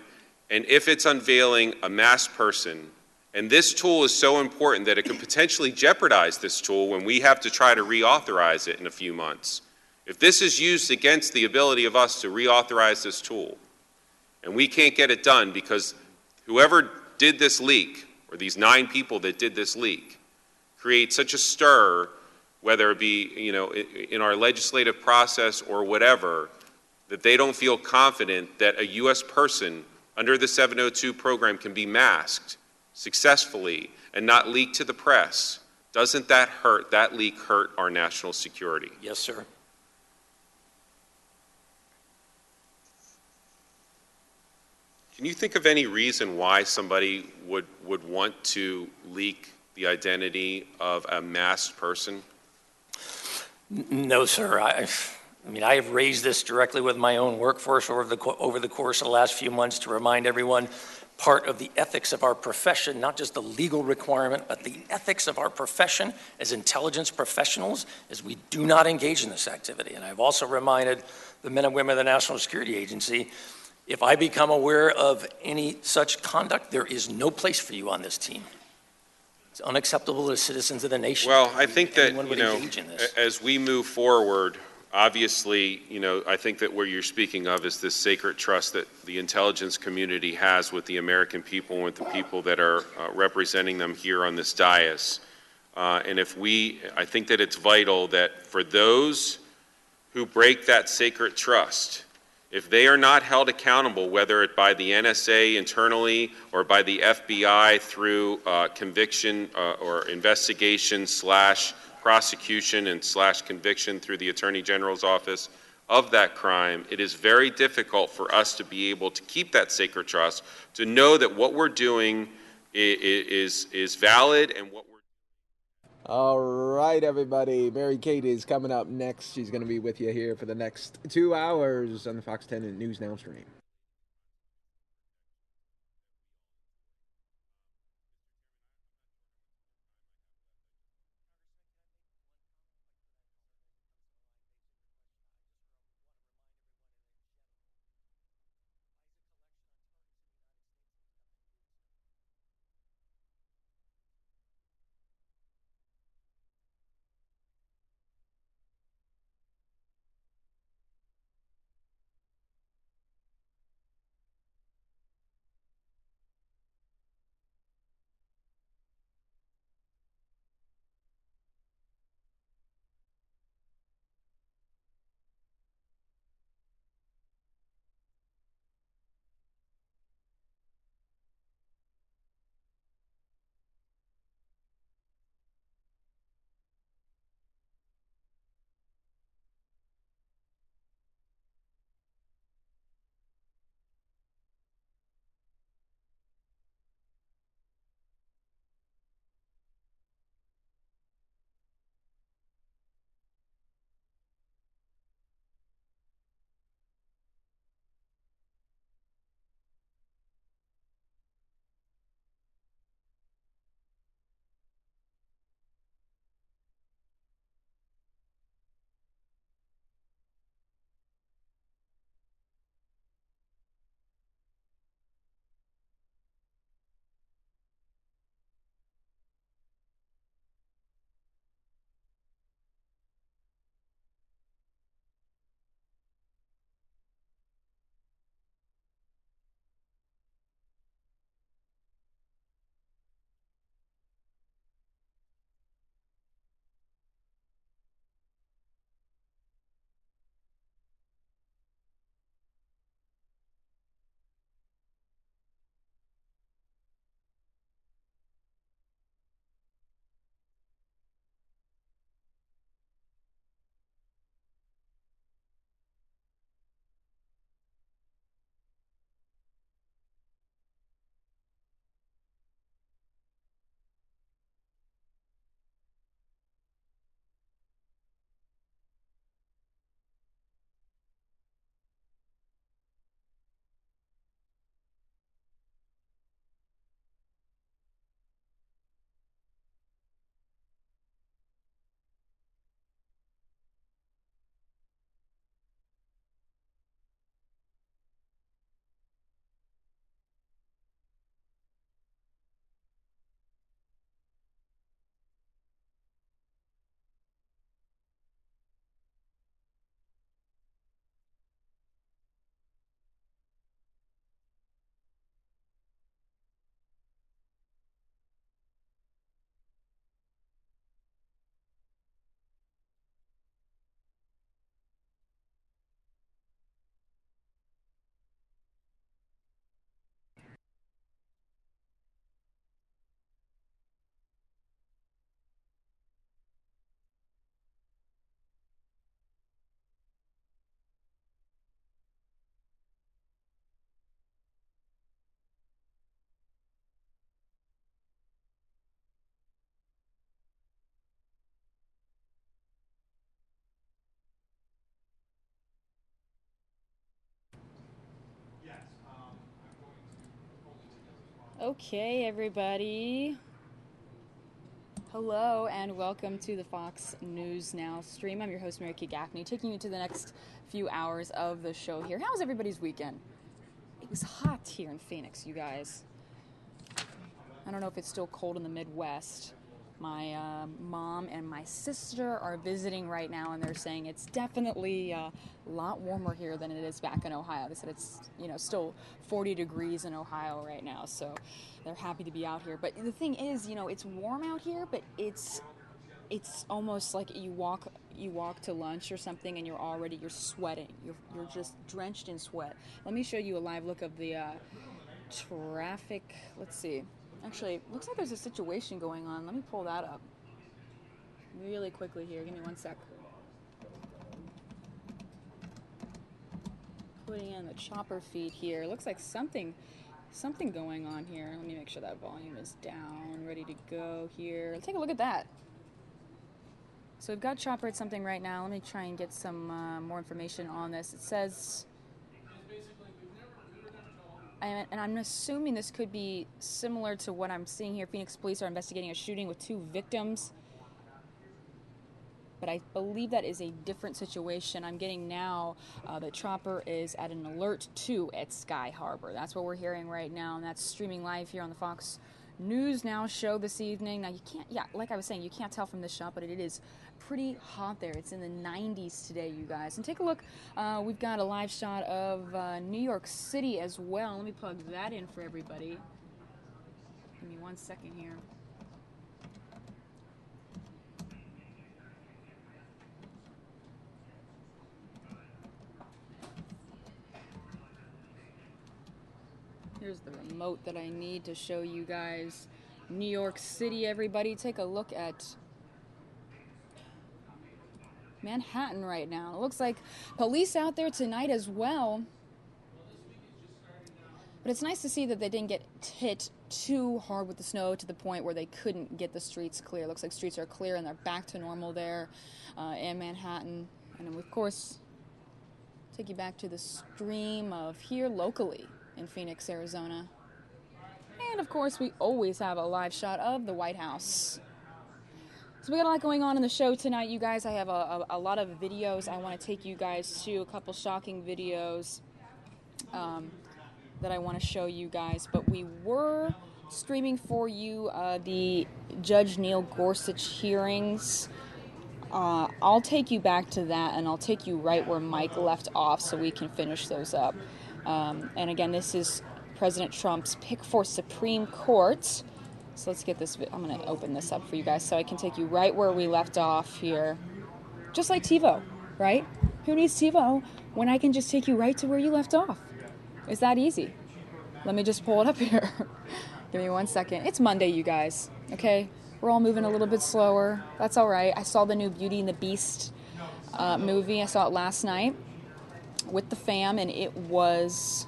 and if it's unveiling a masked person, and this tool is so important that it could potentially jeopardize this tool when we have to try to reauthorize it in a few months. If this is used against the ability of us to reauthorize this tool, and we can't get it done because whoever did this leak, or these 9 people that did this leak, create such a stir, whether it be in our legislative process or whatever, that they don't feel confident that a U.S. person under the 702 program can be masked successfully and not leaked to the press, doesn't that leak hurt our national security? Yes, sir. Can you think of any reason why somebody would want to leak the identity of a masked person? No, sir. I mean, I have raised this directly with my own workforce over the course of the last few months to remind everyone part of the ethics of our profession, not just the legal requirement, but the ethics of our profession as intelligence professionals, is we do not engage in this activity. And I've also reminded the men and women of the National Security Agency, if I become aware of any such conduct, there is no place for you on this team. It's unacceptable to citizens of the nation. Well, I think that, as we move forward, obviously, I think that what you're speaking of is this sacred trust that the intelligence community has with the American people and with the people that are representing them here on this dais. And I think that it's vital that for those who break that sacred trust, if they are not held accountable, whether it by the NSA internally or by the FBI through conviction or investigation / prosecution and / conviction through the Attorney General's office of that crime, it is very difficult for us to be able to keep that sacred trust, to know that what we're doing is valid and what we're. All right, everybody. Mary Kate is coming up next. She's going to be with you here for the next 2 hours on the Fox 10 News Now stream. Okay, everybody. Hello and welcome to the Fox News Now stream. I'm your host, Mary Kay Gaffney, taking you to the next few hours of the show here. How was everybody's weekend? It was hot here in Phoenix, you guys. I don't know if it's still cold in the Midwest. My mom and my sister are visiting right now, and they're saying it's definitely a lot warmer here than it is back in Ohio. They said it's, still 40 degrees in Ohio right now, so they're happy to be out here. But the thing is, it's warm out here, but it's almost like you walk to lunch or something, and you're sweating. You're just drenched in sweat. Let me show you a live look of the traffic. Let's see. Actually, looks like there's a situation going on. Let me pull that up really quickly here. Give me one sec. Putting in the chopper feed here. Looks like something going on here. Let me make sure that volume is down, ready to go here. Let's take a look at that. So we've got chopper at something right now. Let me try and get some more information on this. It says... And I'm assuming this could be similar to what I'm seeing here. Phoenix police are investigating a shooting with 2 victims. But I believe that is a different situation. I'm getting now the chopper is at an alert 2 at Sky Harbor. That's what we're hearing right now, and that's streaming live here on the Fox News Now show this evening. Now, like I was saying, you can't tell from this shot, but it is pretty hot there. It's in the 90s today, you guys. And take a look. We've got a live shot of New York City as well. Let me plug that in for everybody. Give me one second here. Here's the remote that I need to show you guys. New York City, everybody. Take a look at Manhattan right now. It looks like police out there tonight as well. But it's nice to see that they didn't get hit too hard with the snow to the point where they couldn't get the streets clear. It looks like streets are clear and they're back to normal there in Manhattan. And then, of course, take you back to the stream of here locally in Phoenix, Arizona. And, of course, we always have a live shot of the White House. So we got a lot going on in the show tonight, you guys. I have a lot of videos I want to take you guys to, a couple shocking videos that I want to show you guys. But we were streaming for you the Judge Neil Gorsuch hearings. I'll take you back to that, and I'll take you right where Mike left off so we can finish those up. And again, this is President Trump's pick for Supreme Court. So let's get this. I'm going to open this up for you guys so I can take you right where we left off here. Just like TiVo, right? Who needs TiVo when I can just take you right to where you left off? It's that easy. Let me just pull it up here. Give me one second. It's Monday, you guys, okay? We're all moving a little bit slower. That's all right. I saw the new Beauty and the Beast movie. I saw it last night with the fam, and it was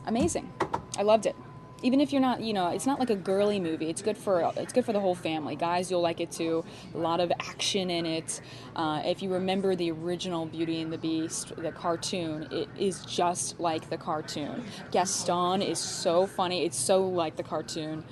amazing. I loved it. Even if you're not, it's not like a girly movie. It's good for the whole family. Guys, you'll like it too. A lot of action in it. If you remember the original Beauty and the Beast, the cartoon, it is just like the cartoon. Gaston is so funny. It's so like the cartoon.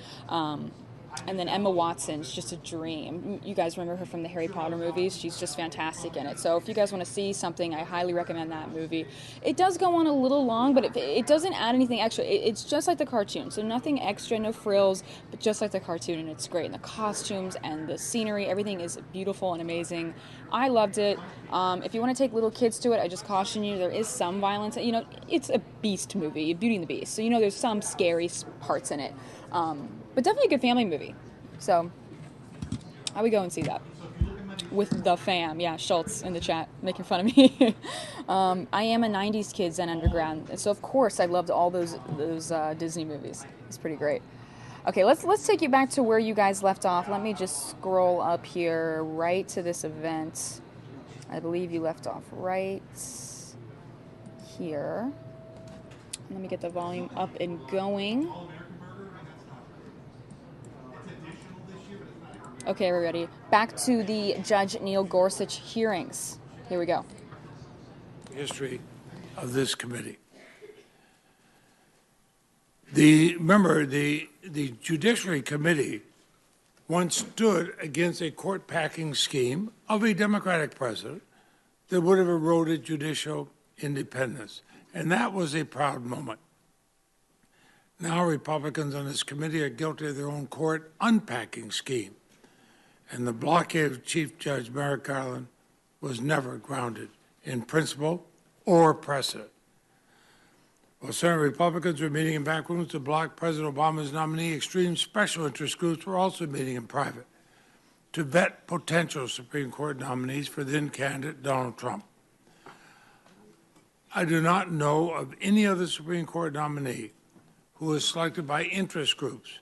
And then Emma Watson's just a dream. You guys remember her from the Harry Potter movies? She's just fantastic in it. So if you guys want to see something, I highly recommend that movie. It does go on a little long, but it doesn't add anything extra. It's just like the cartoon. So nothing extra, no frills, but just like the cartoon, and it's great. And the costumes and the scenery, everything is beautiful and amazing. I loved it. If you want to take little kids to it, I just caution you, there is some violence. It's a Beast movie, Beauty and the Beast. So there's some scary parts in it. But definitely a good family movie. So, I would go and see that with the fam. Yeah, Schultz in the chat making fun of me. I am a 90s kid Zen undergrad, so of course I loved all those Disney movies. It's pretty great. Okay, let's take you back to where you guys left off. Let me just scroll up here right to this event. I believe you left off right here. Let me get the volume up and going. Okay, everybody, back to the Judge Neil Gorsuch hearings. Here we go. History of this committee. Remember, the Judiciary Committee once stood against a court-packing scheme of a Democratic president that would have eroded judicial independence. And that was a proud moment. Now Republicans on this committee are guilty of their own court unpacking scheme. And the blockade of Chief Judge Merrick Garland was never grounded in principle or precedent. While Senate Republicans were meeting in back rooms to block President Obama's nominee, extreme special interest groups were also meeting in private to vet potential Supreme Court nominees for then candidate Donald Trump. I do not know of any other Supreme Court nominee who was selected by interest groups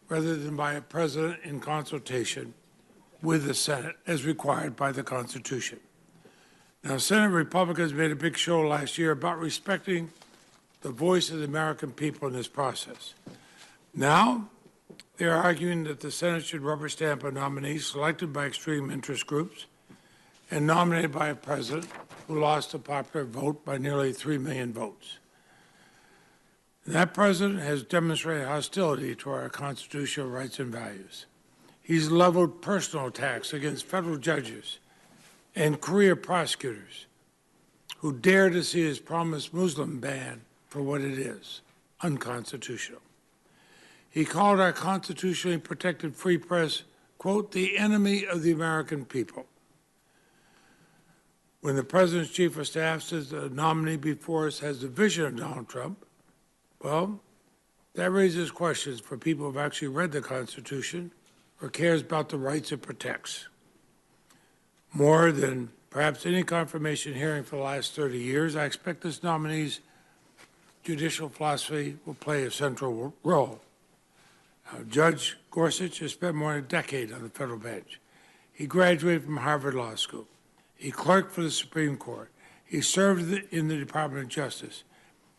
rather than by a president in consultation with the Senate as required by the Constitution. Now, Senate Republicans made a big show last year about respecting the voice of the American people in this process. Now, they're arguing that the Senate should rubber stamp a nominee selected by extreme interest groups and nominated by a president who lost a popular vote by nearly 3 million votes. And that president has demonstrated hostility to our constitutional rights and values. He's leveled personal attacks against federal judges and career prosecutors who dare to see his promised Muslim ban for what it is, unconstitutional. He called our constitutionally protected free press, quote, the enemy of the American people. When the president's chief of staff says the nominee before us has the vision of Donald Trump, well, that raises questions for people who have actually read the Constitution or cares about the rights it protects. More than perhaps any confirmation hearing for the last 30 years, I expect this nominee's judicial philosophy will play a central role. Judge Gorsuch has spent more than a decade on the federal bench. He graduated from Harvard Law School. He clerked for the Supreme Court. He served in the Department of Justice.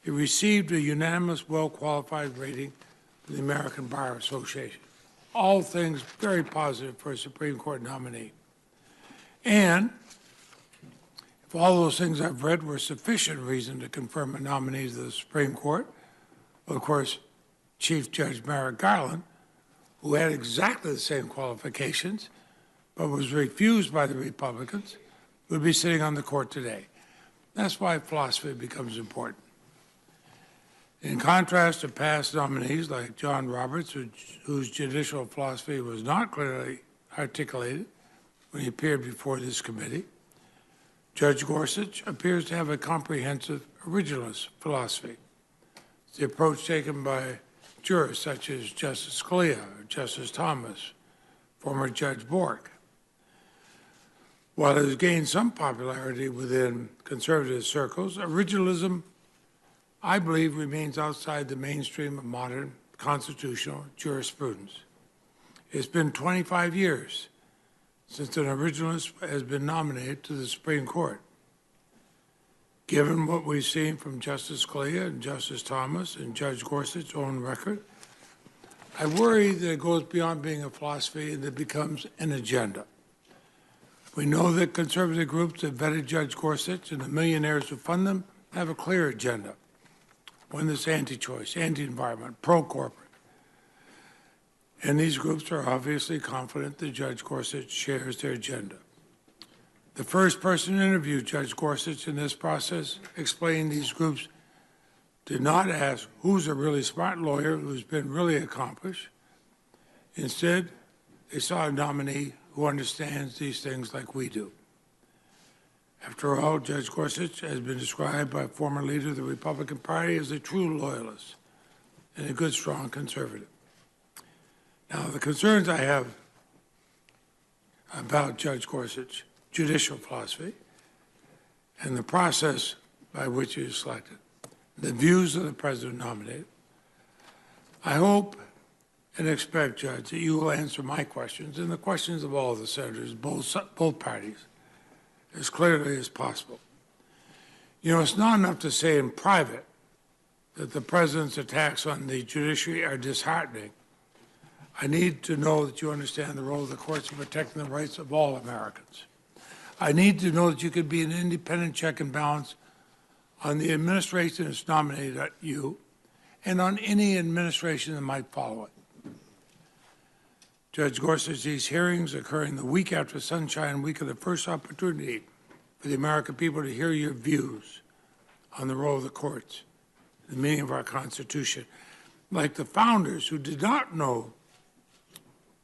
He received a unanimous, well-qualified rating from the American Bar Association. All things very positive for a Supreme Court nominee. And if all those things I've read were sufficient reason to confirm a nominee to the Supreme Court, well, of course, Chief Judge Merrick Garland, who had exactly the same qualifications, but was refused by the Republicans, would be sitting on the court today. That's why philosophy becomes important. In contrast to past nominees like John Roberts, whose judicial philosophy was not clearly articulated when he appeared before this committee, Judge Gorsuch appears to have a comprehensive originalist philosophy. It's the approach taken by jurists such as Justice Scalia, or Justice Thomas, former Judge Bork. While it has gained some popularity within conservative circles, originalism, I believe, remains outside the mainstream of modern constitutional jurisprudence. It's been 25 years since an originalist has been nominated to the Supreme Court. Given what we've seen from Justice Scalia and Justice Thomas and Judge Gorsuch's own record, I worry that it goes beyond being a philosophy and it becomes an agenda. We know that conservative groups that vetted Judge Gorsuch and the millionaires who fund them have a clear agenda. One that's anti-choice, anti-environment, pro-corporate. And these groups are obviously confident that Judge Gorsuch shares their agenda. The first person to interview Judge Gorsuch in this process explained these groups did not ask who's a really smart lawyer who's been really accomplished. Instead, they saw a nominee who understands these things like we do. After all, Judge Gorsuch has been described by a former leader of the Republican Party as a true loyalist and a good, strong conservative. Now, the concerns I have about Judge Gorsuch's judicial philosophy and the process by which he is selected, the views of the president nominated, I hope and expect, Judge, that you will answer my questions and the questions of all the senators, both parties, as clearly as possible. You know, it's not enough to say in private that the president's attacks on the judiciary are disheartening. I need to know that you understand the role of the courts in protecting the rights of all Americans. I need to know that you can be an independent check and balance on the administration that's nominated you and on any administration that might follow it. Judge Gorsuch's hearings occurring the week after Sunshine Week are the first opportunity for the American people to hear your views on the role of the courts, the meaning of our Constitution. Like the founders who did not know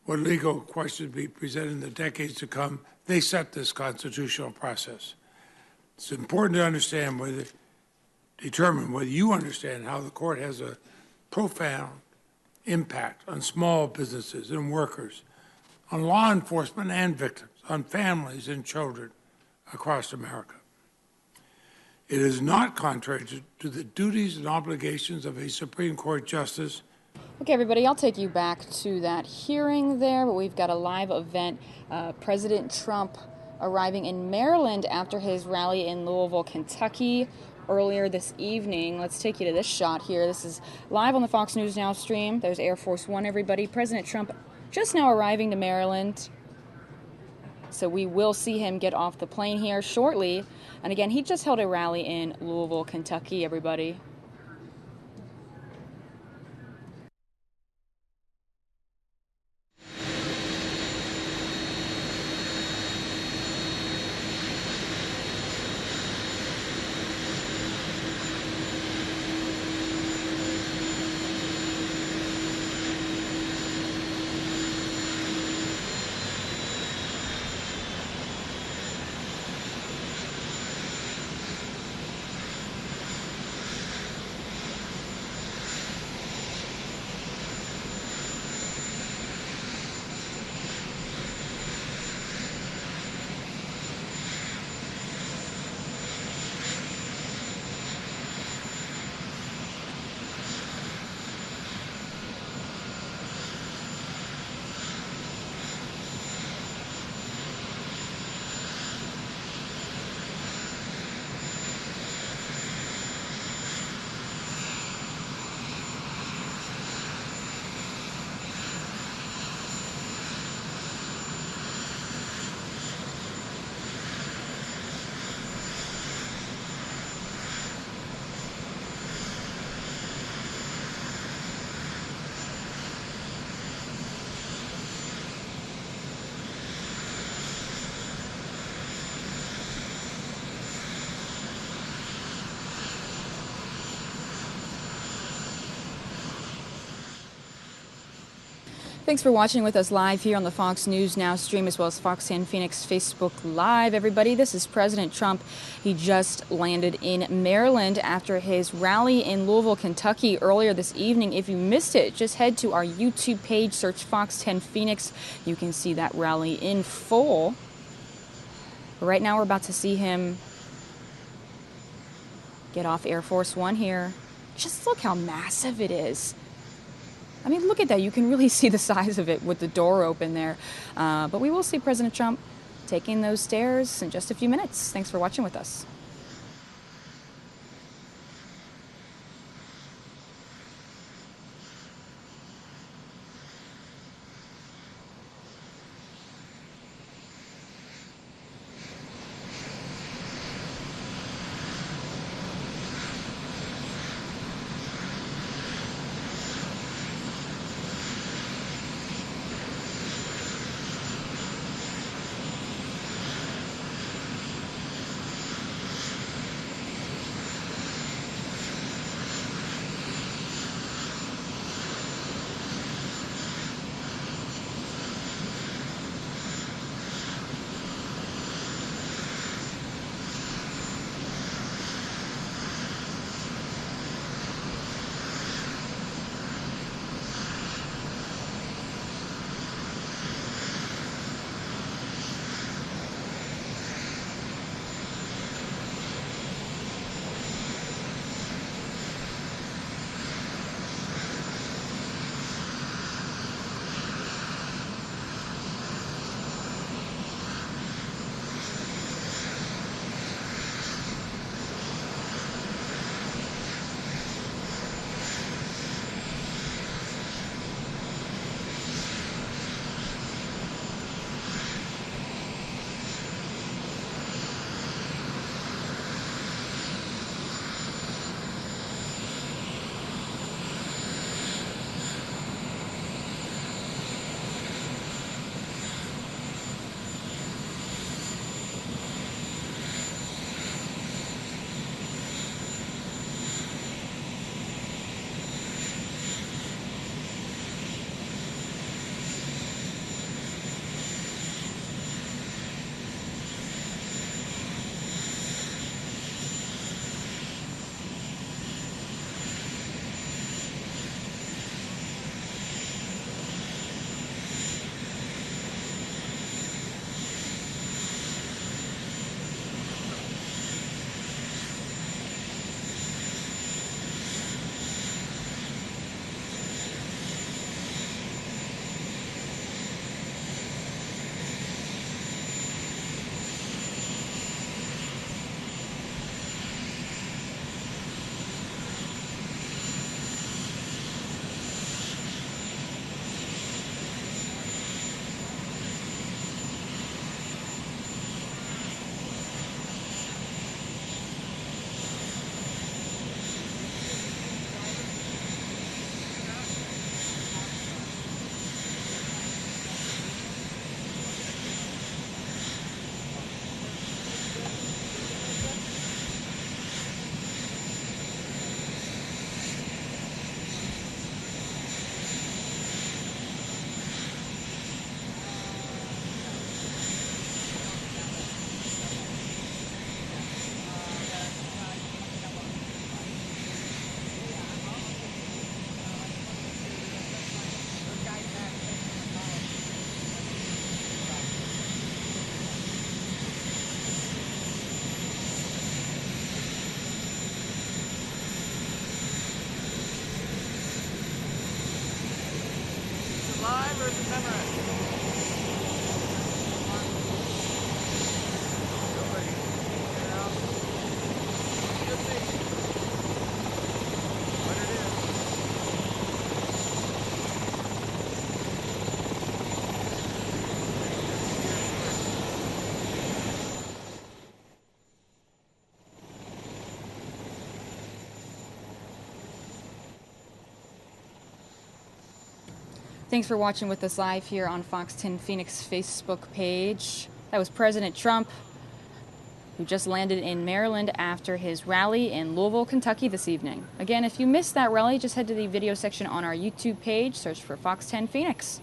what legal questions would be presented in the decades to come, they set this constitutional process. It's important to determine whether you understand how the court has a profound impact on small businesses and workers, on law enforcement and victims, on families and children across America. It is not contrary to the duties and obligations of a Supreme Court justice. Okay, everybody, I'll take you back to that hearing there, but we've got a live event. President Trump arriving in Maryland after his rally in Louisville, Kentucky earlier this evening. Let's take you to this shot here. This is live on the Fox News Now stream. There's Air Force One, everybody. President Trump just now arriving to Maryland. So we will see him get off the plane here shortly. And again, he just held a rally in Louisville, Kentucky, everybody. Thanks for watching with us live here on the Fox News Now stream, as well as Fox 10 Phoenix Facebook Live. Everybody, this is President Trump. He just landed in Maryland after his rally in Louisville, Kentucky earlier this evening. If you missed it, just head to our YouTube page, search Fox 10 Phoenix. You can see that rally in full. But right now we're about to see him get off Air Force One here. Just look how massive it is. I mean, look at that. You can really see the size of it with the door open there. But we will see President Trump taking those stairs in just a few minutes. Thanks for watching with us. Live versus Emirates. Thanks for watching with us live here on Fox 10 Phoenix Facebook page. That was President Trump, who just landed in Maryland after his rally in Louisville, Kentucky this evening. Again, if you missed that rally, just head to the video section on our YouTube page, search for Fox 10 Phoenix.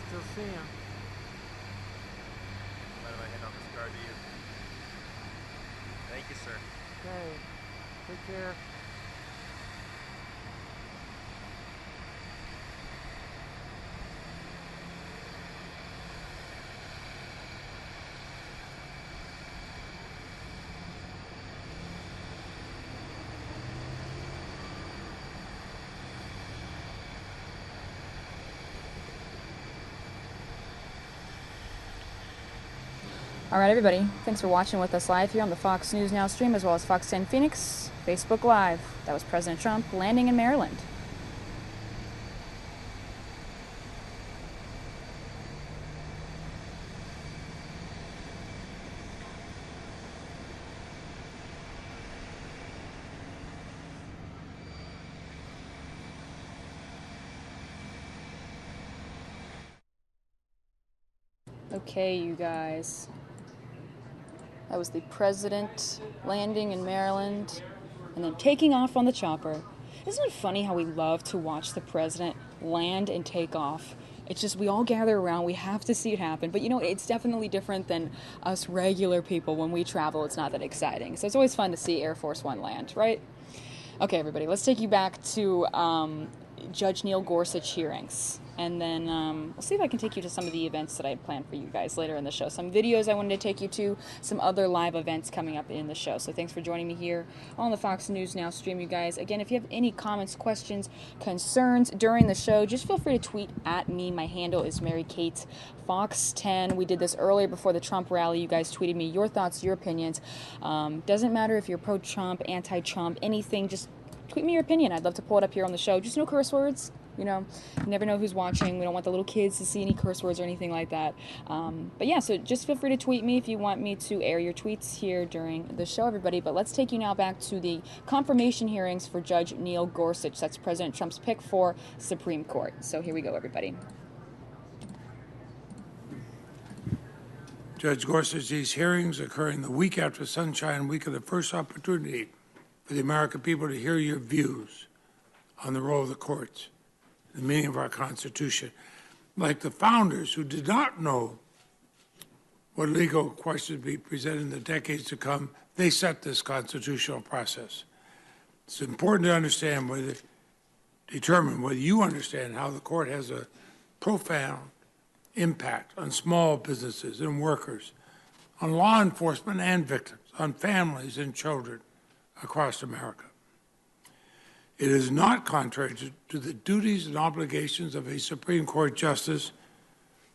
Still see him. Mind if I hand off this card to you? Thank you, sir. Okay. Take care. All right, everybody. Thanks for watching with us live here on the Fox News Now stream, as well as Fox 10 Phoenix, Facebook Live. That was President Trump landing in Maryland. Okay, you guys. That was the president landing in Maryland and then taking off on the chopper. Isn't it funny how we love to watch the president land and take off? It's just we all gather around, we have to see it happen. But you know, it's definitely different than us regular people. When we travel, it's not that exciting. So it's always fun to see Air Force One land, right? Okay, everybody, let's take you back to Judge Neil Gorsuch hearings. And then we'll see if I can take you to some of the events that I had planned for you guys later in the show. Some videos I wanted to take you to, some other live events coming up in the show. So thanks for joining me here on the Fox News Now stream, you guys. Again, if you have any comments, questions, concerns during the show, just feel free to tweet at me. My handle is Mary Kate Fox 10. We did this earlier before the Trump rally. You guys tweeted me your thoughts, your opinions. Doesn't matter if you're pro-Trump, anti-Trump, anything, just tweet me your opinion. I'd love to pull it up here on the show. Just no curse words. You know, you never know who's watching. We don't want the little kids to see any curse words or anything like that. But yeah, so just feel free to tweet me if you want me to air your tweets here during the show, everybody. But let's take you now back to the confirmation hearings for Judge Neil Gorsuch. That's President Trump's pick for Supreme Court. So here we go, everybody. Judge Gorsuch, these hearings occurring the week after Sunshine Week are the first opportunity for the American people to hear your views on the role of the courts, the meaning of our Constitution. Like the founders who did not know what legal questions would be presented in the decades to come, they set this constitutional process. It's important to determine whether you understand how the court has a profound impact on small businesses and workers, on law enforcement and victims, on families and children across America. It is not contrary to the duties and obligations of a Supreme Court justice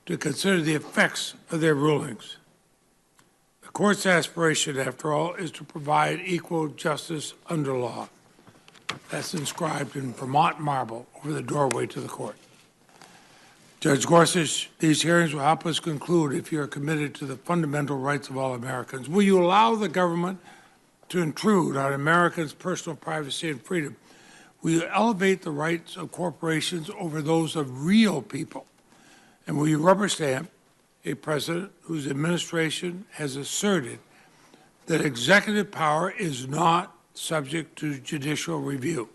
to consider the effects of their rulings. The court's aspiration, after all, is to provide equal justice under law. That's inscribed in Vermont marble over the doorway to the court. Judge Gorsuch, these hearings will help us conclude if you are committed to the fundamental rights of all Americans. Will you allow the government to intrude on Americans' personal privacy and freedom? Will you elevate the rights of corporations over those of real people? And will you rubber stamp a president whose administration has asserted that executive power is not subject to judicial review?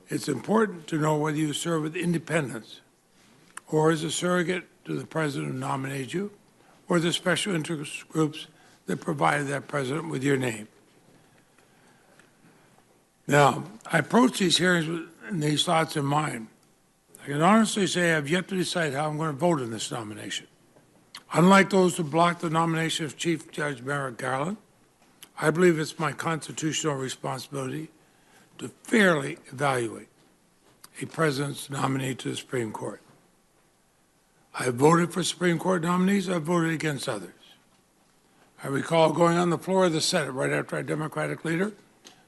It's important to know whether you serve with independence or as a surrogate to the president who nominated you, or the special interest groups that provided that president with your name. Now, I approach these hearings with these thoughts in mind. I can honestly say I've yet to decide how I'm going to vote in this nomination. Unlike those who blocked the nomination of Chief Judge Merrick Garland, I believe it's my constitutional responsibility to fairly evaluate a president's nominee to the Supreme Court. I have voted for Supreme Court nominees. I've voted against others. I recall going on the floor of the Senate right after our Democratic leader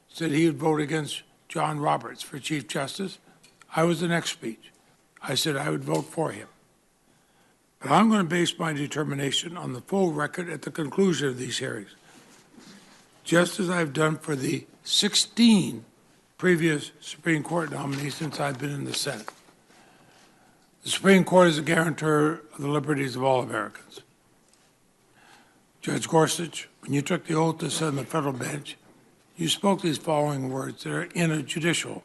said he would vote against John Roberts for Chief Justice. I was the next speech. I said I would vote for him. But I'm going to base my determination on the full record at the conclusion of these hearings, just as I've done for the 16 previous Supreme Court nominees since I've been in the Senate. The Supreme Court is a guarantor of the liberties of all Americans. Judge Gorsuch, when you took the oath to sit on the federal bench, you spoke these following words that are in a judicial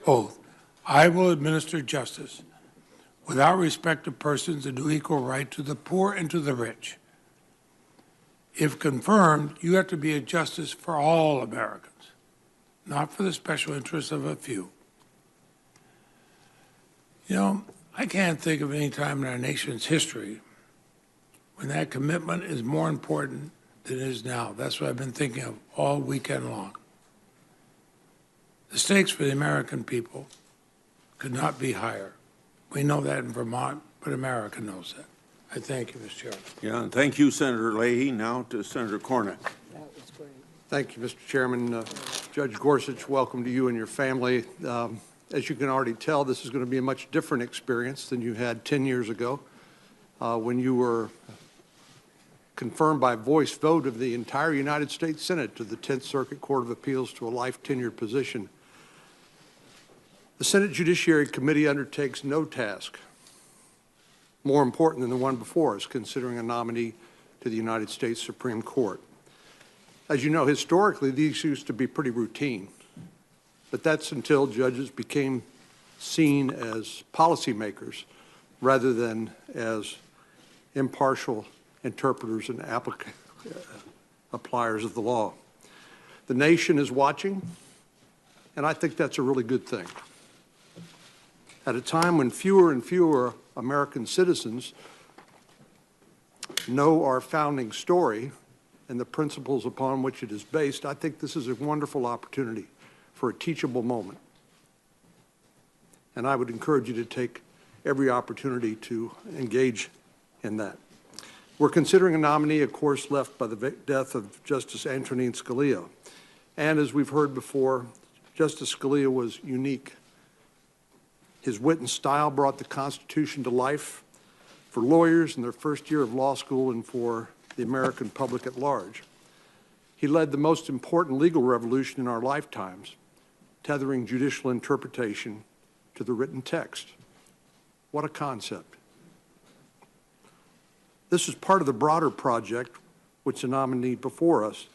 oath. I will administer justice without respect of persons and do equal right to the poor and to the rich. If confirmed, you have to be a justice for all Americans, not for the special interests of a few. You know, I can't think of any time in our nation's history when that commitment is more important than it is now. That's what I've been thinking of all weekend long. The stakes for the American people could not be higher. We know that in Vermont, but America knows that. I thank you, Mr. Chairman. Yeah, and thank you, Senator Leahy. Now to Senator Cornyn. That was great. Thank you, Mr. Chairman. Judge Gorsuch, welcome to you and your family. As you can already tell, this is going to be a much different experience than you had 10 years ago when you were confirmed by voice vote of the entire United States Senate to the 10th Circuit Court of Appeals to a life tenured position. The Senate Judiciary Committee undertakes no task more important than the one before us, considering a nominee to the United States Supreme Court. As you know, historically, these used to be pretty routine, but that's until judges became seen as policymakers rather than as impartial interpreters and appliers of the law. The nation is watching, and I think that's a really good thing. At a time when fewer and fewer American citizens know our founding story and the principles upon which it is based, I think this is a wonderful opportunity for a teachable moment. And I would encourage you to take every opportunity to engage in that. We're considering a nominee, of course, left by the death of Justice Antonin Scalia. And as we've heard before, Justice Scalia was unique. His wit and style brought the Constitution to life for lawyers in their first year of law school and for the American public at large. He led the most important legal revolution in our lifetimes, tethering judicial interpretation to the written text. What a concept. This is part of the broader project which the nominee before us,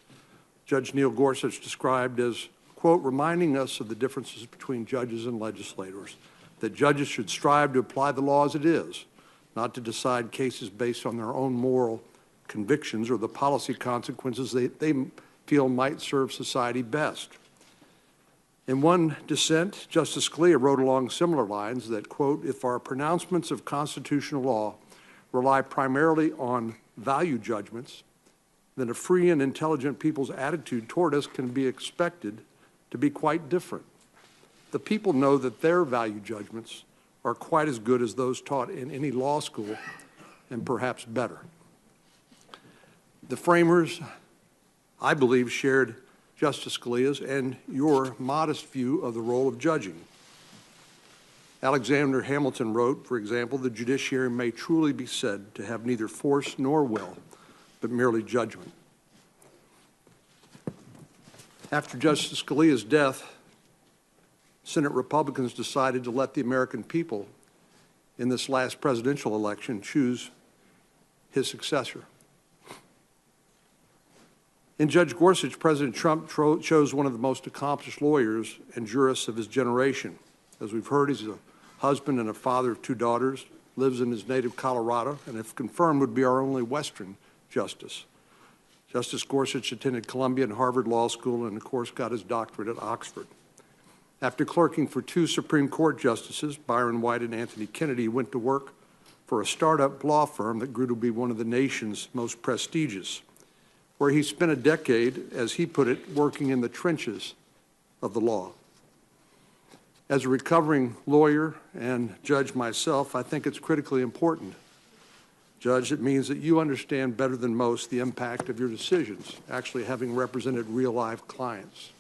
Judge Neil Gorsuch, described as, quote, reminding us of the differences between judges and legislators, that judges should strive to apply the law as it is, not to decide cases based on their own moral convictions or the policy consequences they feel might serve society best. In one dissent, Justice Scalia wrote along similar lines that, quote, if our pronouncements of constitutional law rely primarily on value judgments, then a free and intelligent people's attitude toward us can be expected to be quite different. The people know that their value judgments are quite as good as those taught in any law school, and perhaps better. The framers, I believe, shared Justice Scalia's and your modest view of the role of judging. Alexander Hamilton wrote, for example, the judiciary may truly be said to have neither force nor will, but merely judgment. After Justice Scalia's death, Senate Republicans decided to let the American people in this last presidential election choose his successor. In Judge Gorsuch, President Trump chose one of the most accomplished lawyers and jurists of his generation. As we've heard, he's a husband and a father of 2 daughters, lives in his native Colorado, and if confirmed would be our only Western justice. Justice Gorsuch attended Columbia and Harvard Law School and, of course, got his doctorate at Oxford. After clerking for 2 Supreme Court justices, Byron White and Anthony Kennedy, he went to work for a startup law firm that grew to be one of the nation's most prestigious, where he spent a decade, as he put it, working in the trenches of the law. As a recovering lawyer and judge myself, I think it's critically important. Judge, it means that you understand better than most the impact of your decisions, actually having represented real life clients.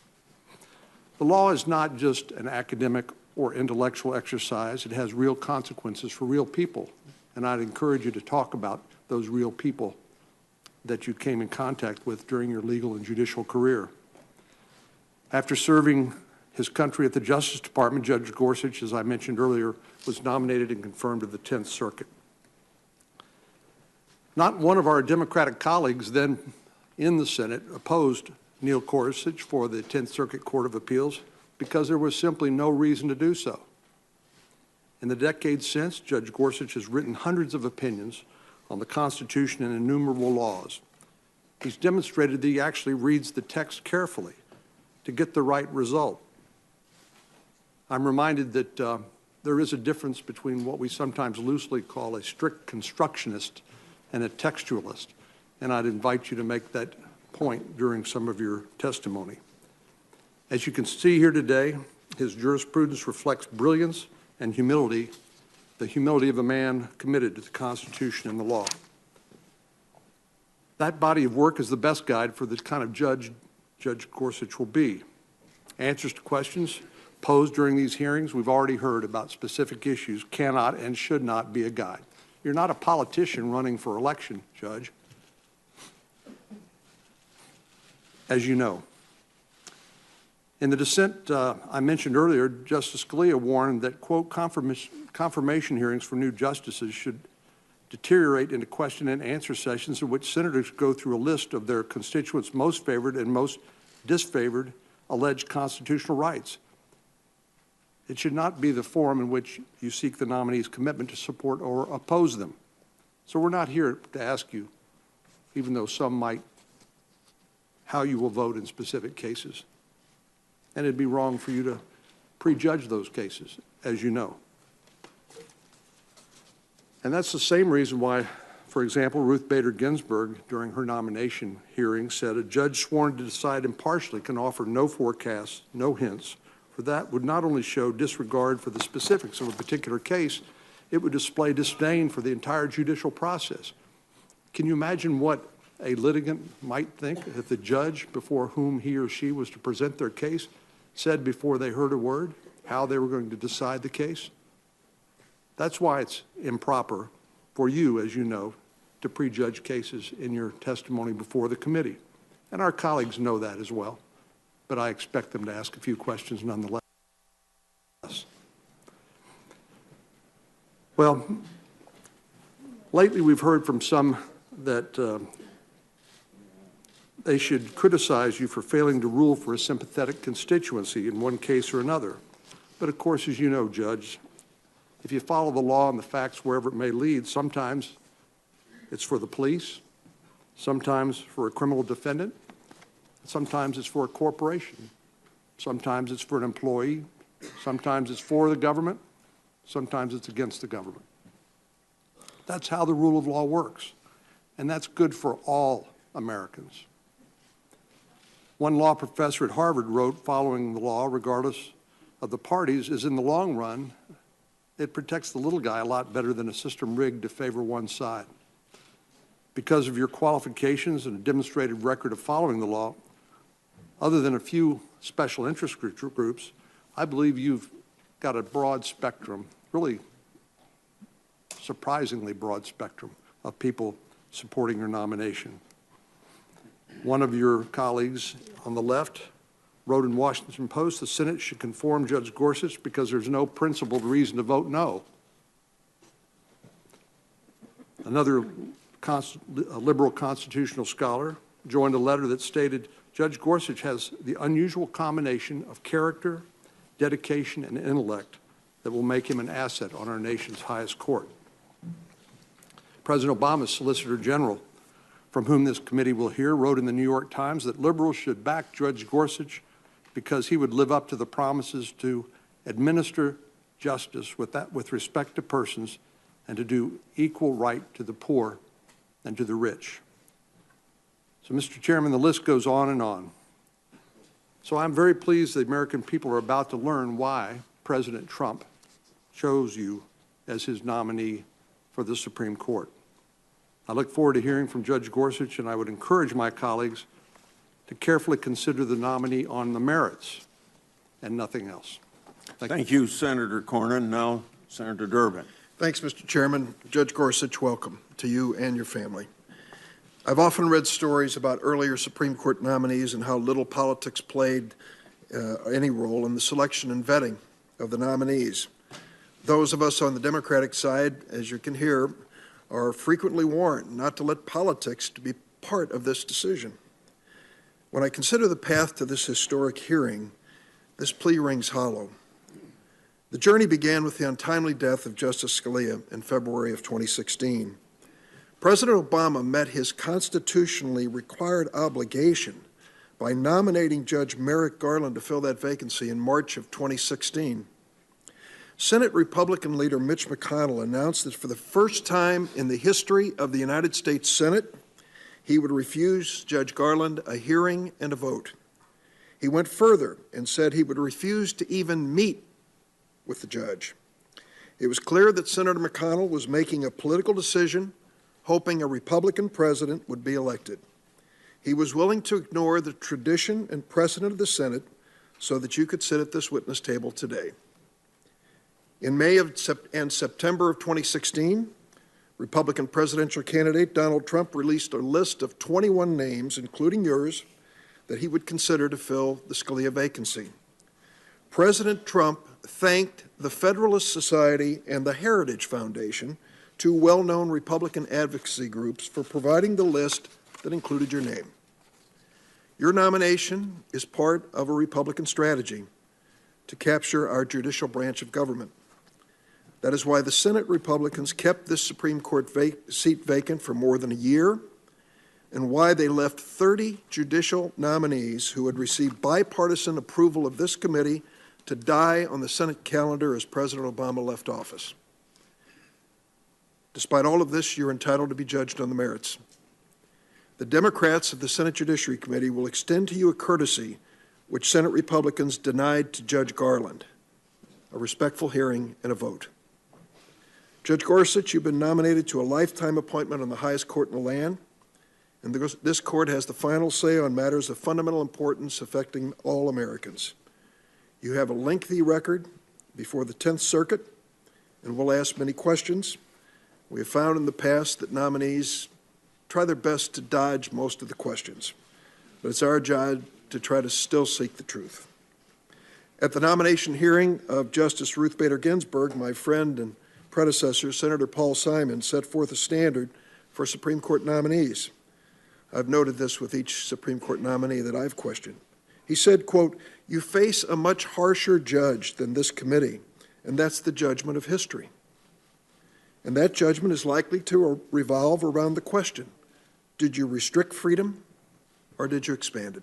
The law is not just an academic or intellectual exercise. It has real consequences for real people. And I'd encourage you to talk about those real people that you came in contact with during your legal and judicial career. After serving his country at the Justice Department, Judge Gorsuch, as I mentioned earlier, was nominated and confirmed to the 10th Circuit. Not one of our Democratic colleagues then in the Senate opposed Neil Gorsuch for the 10th Circuit Court of Appeals because there was simply no reason to do so. In the decades since, Judge Gorsuch has written hundreds of opinions on the Constitution and innumerable laws. He's demonstrated that he actually reads the text carefully to get the right result. I'm reminded that there is a difference between what we sometimes loosely call a strict constructionist and a textualist, and I'd invite you to make that point during some of your testimony. As you can see here today, his jurisprudence reflects brilliance and humility, the humility of a man committed to the Constitution and the law. That body of work is the best guide for the kind of judge Judge Gorsuch will be. Answers to questions posed during these hearings we've already heard about specific issues cannot and should not be a guide. You're not a politician running for election, Judge, as you know. In the dissent I mentioned earlier, Justice Scalia warned that, quote, confirmation hearings for new justices should deteriorate into question and answer sessions in which senators go through a list of their constituents' most favored and most disfavored alleged constitutional rights. It should not be the forum in which you seek the nominee's commitment to support or oppose them. So we're not here to ask you, even though some might, how you will vote in specific cases. And it'd be wrong for you to prejudge those cases, as you know. And that's the same reason why, for example, Ruth Bader Ginsburg, during her nomination hearing, said a judge sworn to decide impartially can offer no forecasts, no hints, for that would not only show disregard for the specifics of a particular case, it would display disdain for the entire judicial process. Can you imagine what a litigant might think if the judge before whom he or she was to present their case said before they heard a word how they were going to decide the case? That's why it's improper for you, as you know, to prejudge cases in your testimony before the committee. And our colleagues know that as well, but I expect them to ask a few questions nonetheless. Well, lately we've heard from some that they should criticize you for failing to rule for a sympathetic constituency in one case or another. But of course, as you know, Judge, if you follow the law and the facts wherever it may lead, sometimes it's for the police, sometimes for a criminal defendant, sometimes it's for a corporation, sometimes it's for an employee, sometimes it's for the government, sometimes it's against the government. That's how the rule of law works, and that's good for all Americans. One law professor at Harvard wrote, following the law, regardless of the parties, is in the long run, it protects the little guy a lot better than a system rigged to favor one side. Because of your qualifications and a demonstrated record of following the law, other than a few special interest groups, I believe you've got a broad spectrum, really surprisingly broad spectrum of people supporting your nomination. One of your colleagues on the left wrote in Washington Post, the Senate should conform Judge Gorsuch because there's no principled reason to vote no. Another liberal constitutional scholar joined a letter that stated, Judge Gorsuch has the unusual combination of character, dedication, and intellect that will make him an asset on our nation's highest court. President Obama's Solicitor General, from whom this committee will hear, wrote in the New York Times that liberals should back Judge Gorsuch because he would live up to the promises to administer justice with respect to persons and to do equal right to the poor and to the rich. So, Mr. Chairman, the list goes on and on. So I'm very pleased the American people are about to learn why President Trump chose you as his nominee for the Supreme Court. I look forward to hearing from Judge Gorsuch, and I would encourage my colleagues to carefully consider the nominee on the merits and nothing else. Thank you, Senator Cornyn. Now, Senator Durbin. Thanks, Mr. Chairman. Judge Gorsuch, welcome to you and your family. I've often read stories about earlier Supreme Court nominees and how little politics played any role in the selection and vetting of the nominees. Those of us on the Democratic side, as you can hear, are frequently warned not to let politics to be part of this decision. When I consider the path to this historic hearing, this plea rings hollow. The journey began with the untimely death of Justice Scalia in February of 2016. President Obama met his constitutionally required obligation by nominating Judge Merrick Garland to fill that vacancy in March of 2016. Senate Republican leader Mitch McConnell announced that for the first time in the history of the United States Senate, he would refuse Judge Garland a hearing and a vote. He went further and said he would refuse to even meet with the judge. It was clear that Senator McConnell was making a political decision, hoping a Republican president would be elected. He was willing to ignore the tradition and precedent of the Senate so that you could sit at this witness table today. In May and September of 2016, Republican presidential candidate Donald Trump released a list of 21 names, including yours, that he would consider to fill the Scalia vacancy. President Trump thanked the Federalist Society and the Heritage Foundation two well-known Republican advocacy groups for providing the list that included your name. Your nomination is part of a Republican strategy to capture our judicial branch of government. That is why the Senate Republicans kept this Supreme Court seat vacant for more than a year, and why they left 30 judicial nominees who had received bipartisan approval of this committee to die on the Senate calendar as President Obama left office. Despite all of this, you're entitled to be judged on the merits. The Democrats of the Senate Judiciary Committee will extend to you a courtesy which Senate Republicans denied to Judge Garland, a respectful hearing and a vote. Judge Gorsuch, you've been nominated to a lifetime appointment on the highest court in the land, and this court has the final say on matters of fundamental importance affecting all Americans. You have a lengthy record before the 10th Circuit and will ask many questions. We have found in the past that nominees try their best to dodge most of the questions, but it's our job to try to still seek the truth. At the nomination hearing of Justice Ruth Bader Ginsburg, my friend and predecessor, Senator Paul Simon, set forth a standard for Supreme Court nominees. I've noted this with each Supreme Court nominee that I've questioned. He said, quote, "You face a much harsher judge than this committee, and that's the judgment of history. And that judgment is likely to revolve around the question, did you restrict freedom or did you expand it?"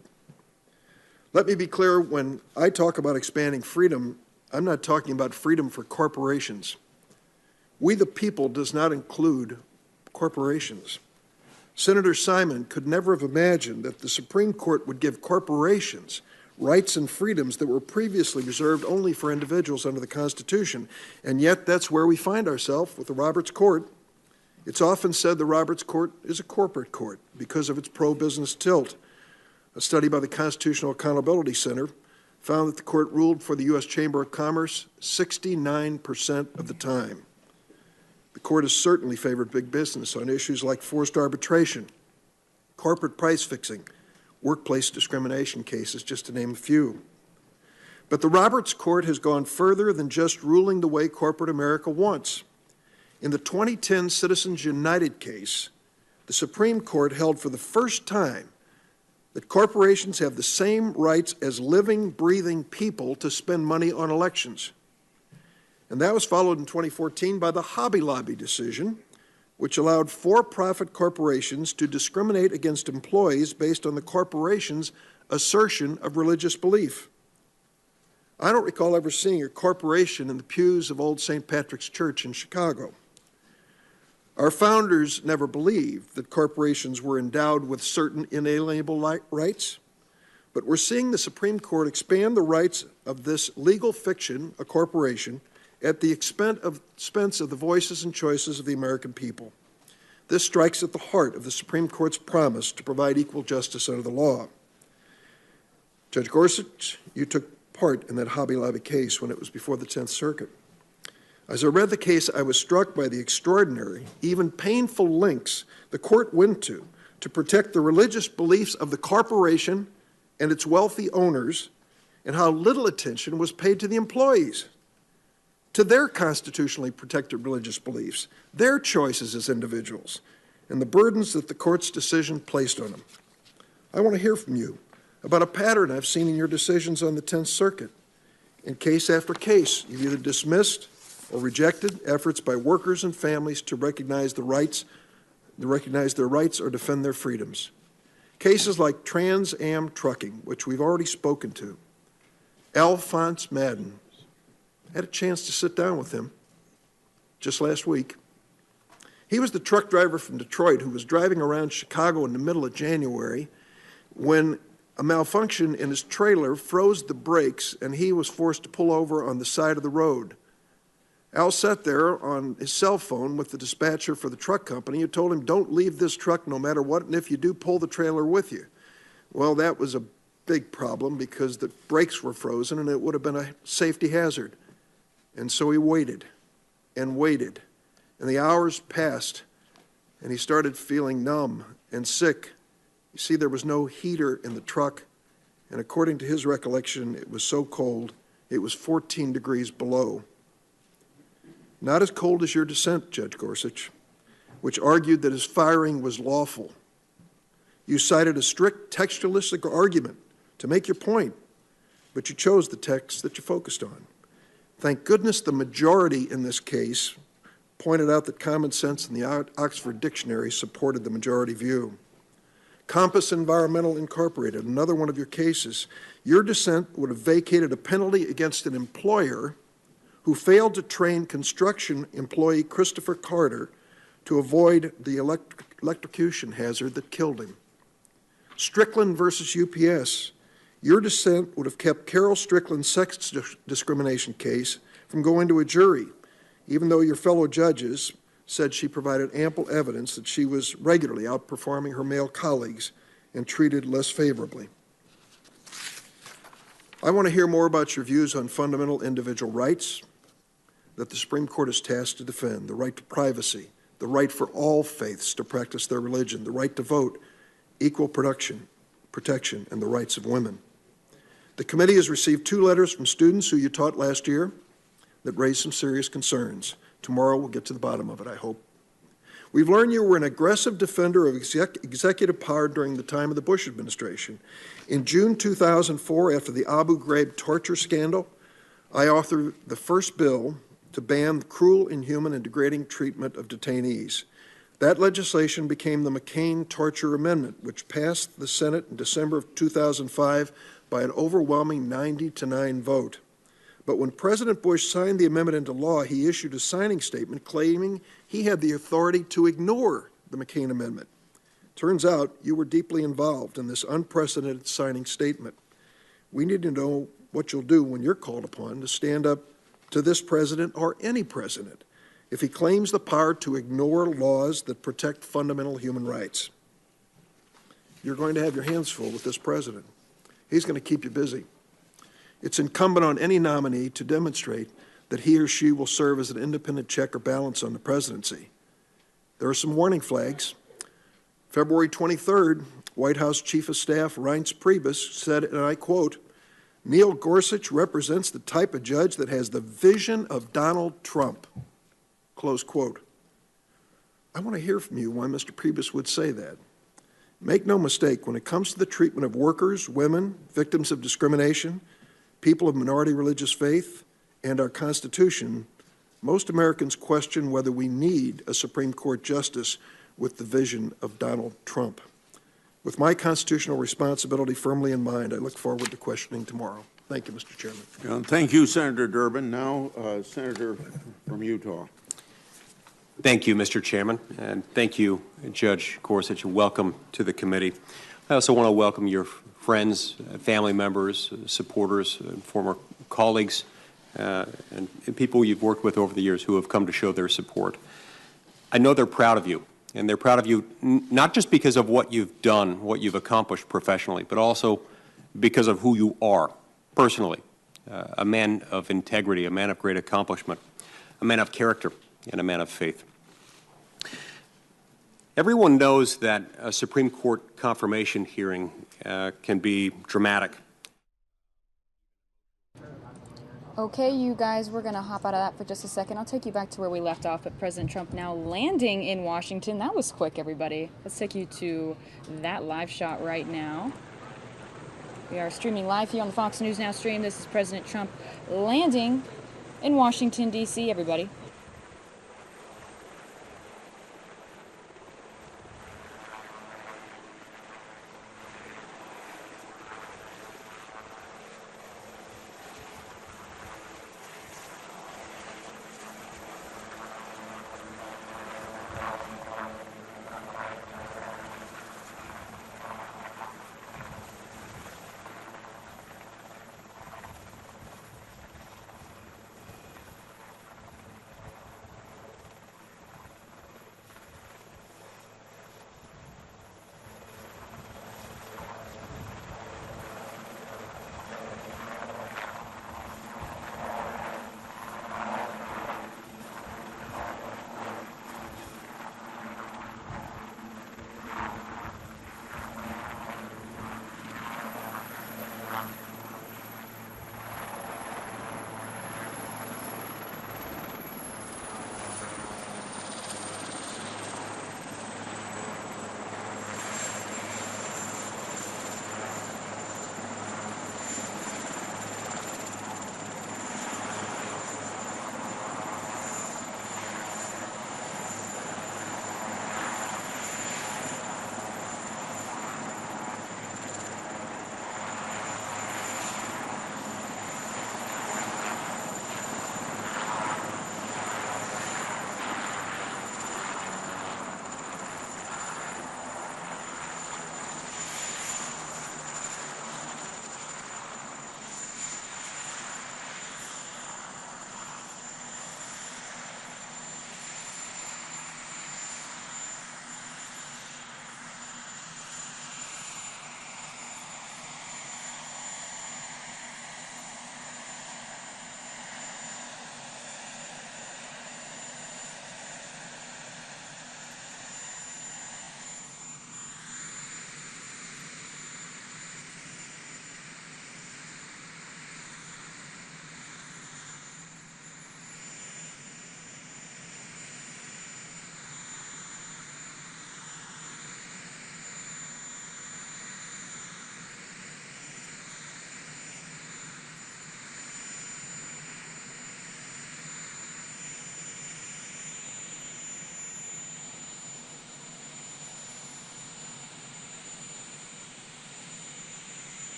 Let me be clear, when I talk about expanding freedom, I'm not talking about freedom for corporations. We the people does not include corporations. Senator Simon could never have imagined that the Supreme Court would give corporations rights and freedoms that were previously reserved only for individuals under the Constitution. And yet that's where we find ourselves with the Roberts Court. It's often said the Roberts Court is a corporate court because of its pro-business tilt. A study by the Constitutional Accountability Center found that the court ruled for the U.S. Chamber of Commerce 69% of the time. The court has certainly favored big business on issues like forced arbitration, corporate price fixing, workplace discrimination cases, just to name a few. But the Roberts Court has gone further than just ruling the way corporate America wants. In the 2010 Citizens United case, the Supreme Court held for the first time that corporations have the same rights as living, breathing people to spend money on elections. And that was followed in 2014 by the Hobby Lobby decision, which allowed for-profit corporations to discriminate against employees based on the corporation's assertion of religious belief. I don't recall ever seeing a corporation in the pews of Old St. Patrick's Church in Chicago. Our founders never believed that corporations were endowed with certain inalienable rights, but we're seeing the Supreme Court expand the rights of this legal fiction, a corporation, at the expense of the voices and choices of the American people. This strikes at the heart of the Supreme Court's promise to provide equal justice under the law. Judge Gorsuch, you took part in that Hobby Lobby case when it was before the 10th Circuit. As I read the case, I was struck by the extraordinary, even painful lengths the court went to protect the religious beliefs of the corporation and its wealthy owners, and how little attention was paid to the employees, to their constitutionally protected religious beliefs, their choices as individuals, and the burdens that the court's decision placed on them. I want to hear from you about a pattern I've seen in your decisions on the 10th Circuit. In case after case, you've either dismissed or rejected efforts by workers and families to recognize their rights or defend their freedoms. Cases like Trans Am Trucking, which we've already spoken to. Alphonse Madden. I had a chance to sit down with him just last week. He was the truck driver from Detroit who was driving around Chicago in the middle of January when a malfunction in his trailer froze the brakes and he was forced to pull over on the side of the road. Al sat there on his cell phone with the dispatcher for the truck company who told him, "Don't leave this truck no matter what, and if you do, pull the trailer with you." Well, that was a big problem because the brakes were frozen and it would have been a safety hazard. And so he waited and waited, and the hours passed, and he started feeling numb and sick. You see, there was no heater in the truck, and according to his recollection, it was so cold, it was 14 degrees below. not as cold as your dissent, Judge Gorsuch, which argued that his firing was lawful. You cited a strict textualistic argument to make your point, but you chose the text that you focused on. Thank goodness the majority in this case pointed out that common sense in the Oxford Dictionary supported the majority view. Compass Environmental Incorporated, another one of your cases, your dissent would have vacated a penalty against an employer who failed to train construction employee Christopher Carter to avoid the electrocution hazard that killed him. Strickland versus UPS, your dissent would have kept Carol Strickland's sex discrimination case from going to a jury, even though your fellow judges said she provided ample evidence that she was regularly outperforming her male colleagues and treated less favorably. I want to hear more about your views on fundamental individual rights that the Supreme Court is tasked to defend: the right to privacy, the right for all faiths to practice their religion, the right to vote, equal protection, and the rights of women. The committee has received 2 letters from students who you taught last year that raise some serious concerns. Tomorrow we'll get to the bottom of it, I hope. We've learned you were an aggressive defender of executive power during the time of the Bush administration. In June 2004, after the Abu Ghraib torture scandal, I authored the first bill to ban the cruel, inhuman, and degrading treatment of detainees. That legislation became the McCain Torture Amendment, which passed the Senate in December of 2005 by an overwhelming 90-9 vote. But when President Bush signed the amendment into law, he issued a signing statement claiming he had the authority to ignore the McCain Amendment. Turns out you were deeply involved in this unprecedented signing statement. We need to know what you'll do when you're called upon to stand up to this president or any president if he claims the power to ignore laws that protect fundamental human rights. You're going to have your hands full with this president. He's going to keep you busy. It's incumbent on any nominee to demonstrate that he or she will serve as an independent check or balance on the presidency. There are some warning flags. February 23rd, White House Chief of Staff Reince Priebus said, and I quote, "Neil Gorsuch represents the type of judge that has the vision of Donald Trump." Close quote. I want to hear from you why Mr. Priebus would say that. Make no mistake, when it comes to the treatment of workers, women, victims of discrimination, people of minority religious faith, and our Constitution, most Americans question whether we need a Supreme Court justice with the vision of Donald Trump. With my constitutional responsibility firmly in mind, I look forward to questioning tomorrow. Thank you, Mr. Chairman. Thank you, Senator Durbin. Now, Senator from Utah. Thank you, Mr. Chairman, and thank you, Judge Gorsuch, and welcome to the committee. I also want to welcome your friends, family members, supporters, former colleagues, and people you've worked with over the years who have come to show their support. I know they're proud of you, and they're proud of you not just because of what you've done, what you've accomplished professionally, but also because of who you are personally, a man of integrity, a man of great accomplishment, a man of character, and a man of faith. Everyone knows that a Supreme Court confirmation hearing can be dramatic. Okay, you guys, we're going to hop out of that for just a second. I'll take you back to where we left off with President Trump now landing in Washington. That was quick, everybody. Let's take you to that live shot right now. We are streaming live here on the Fox News Now stream. This is President Trump landing in Washington, D.C., everybody.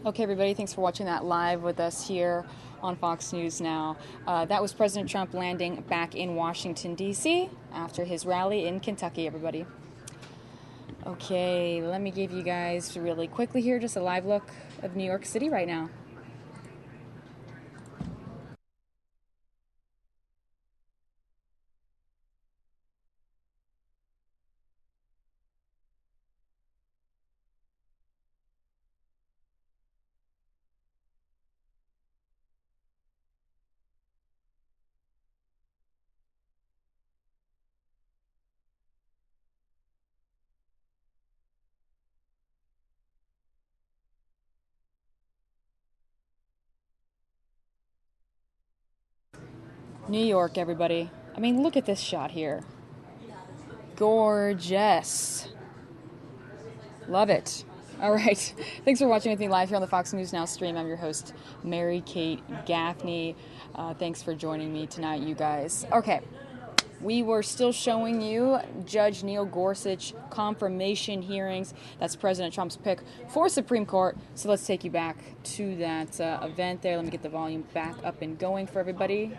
Okay, everybody, thanks for watching that live with us here on Fox News Now. That was President Trump landing back in Washington, D.C. after his rally in Kentucky, everybody. Okay, let me give you guys really quickly here just a live look of New York City right now. New York, everybody. I mean, look at this shot here. Gorgeous. Love it. All right. Thanks for watching with me live here on the Fox News Now stream. I'm your host, Mary Kate Gaffney. Thanks for joining me tonight, you guys. Okay. We were still showing you Judge Neil Gorsuch confirmation hearings. That's President Trump's pick for Supreme Court. So let's take you back to that event there. Let me get the volume back up and going for everybody.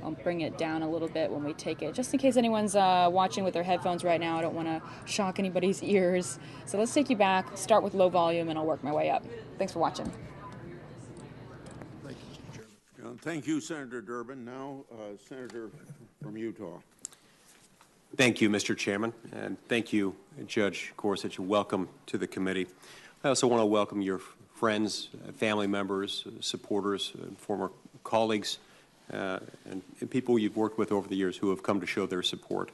I'll bring it down a little bit when we take it, just in case anyone's watching with their headphones right now. I don't want to shock anybody's ears. So let's take you back, start with low volume, and I'll work my way up. Thanks for watching. Thank you, Mr. Chairman. Thank you, Senator Durbin. Now, Senator from Utah. Thank you, Mr. Chairman, and thank you, Judge Gorsuch. Welcome to the committee. I also want to welcome your friends, family members, supporters, former colleagues, and people you've worked with over the years who have come to show their support.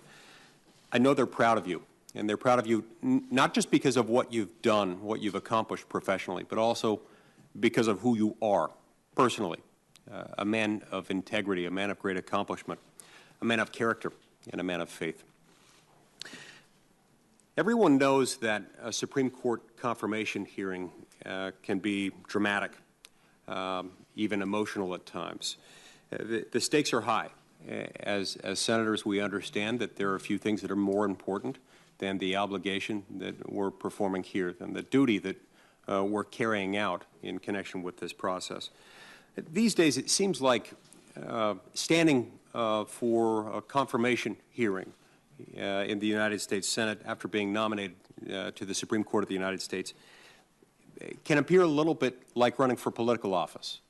I know they're proud of you, and they're proud of you not just because of what you've done, what you've accomplished professionally, but also because of who you are personally, a man of integrity, a man of great accomplishment, a man of character, and a man of faith. Everyone knows that a Supreme Court confirmation hearing can be dramatic, even emotional at times. The stakes are high. As senators, we understand that there are a few things that are more important than the obligation that we're performing here, than the duty that we're carrying out in connection with this process. These days, it seems like standing for a confirmation hearing in the United States Senate after being nominated to the Supreme Court of the United States can appear a little bit like running for political office.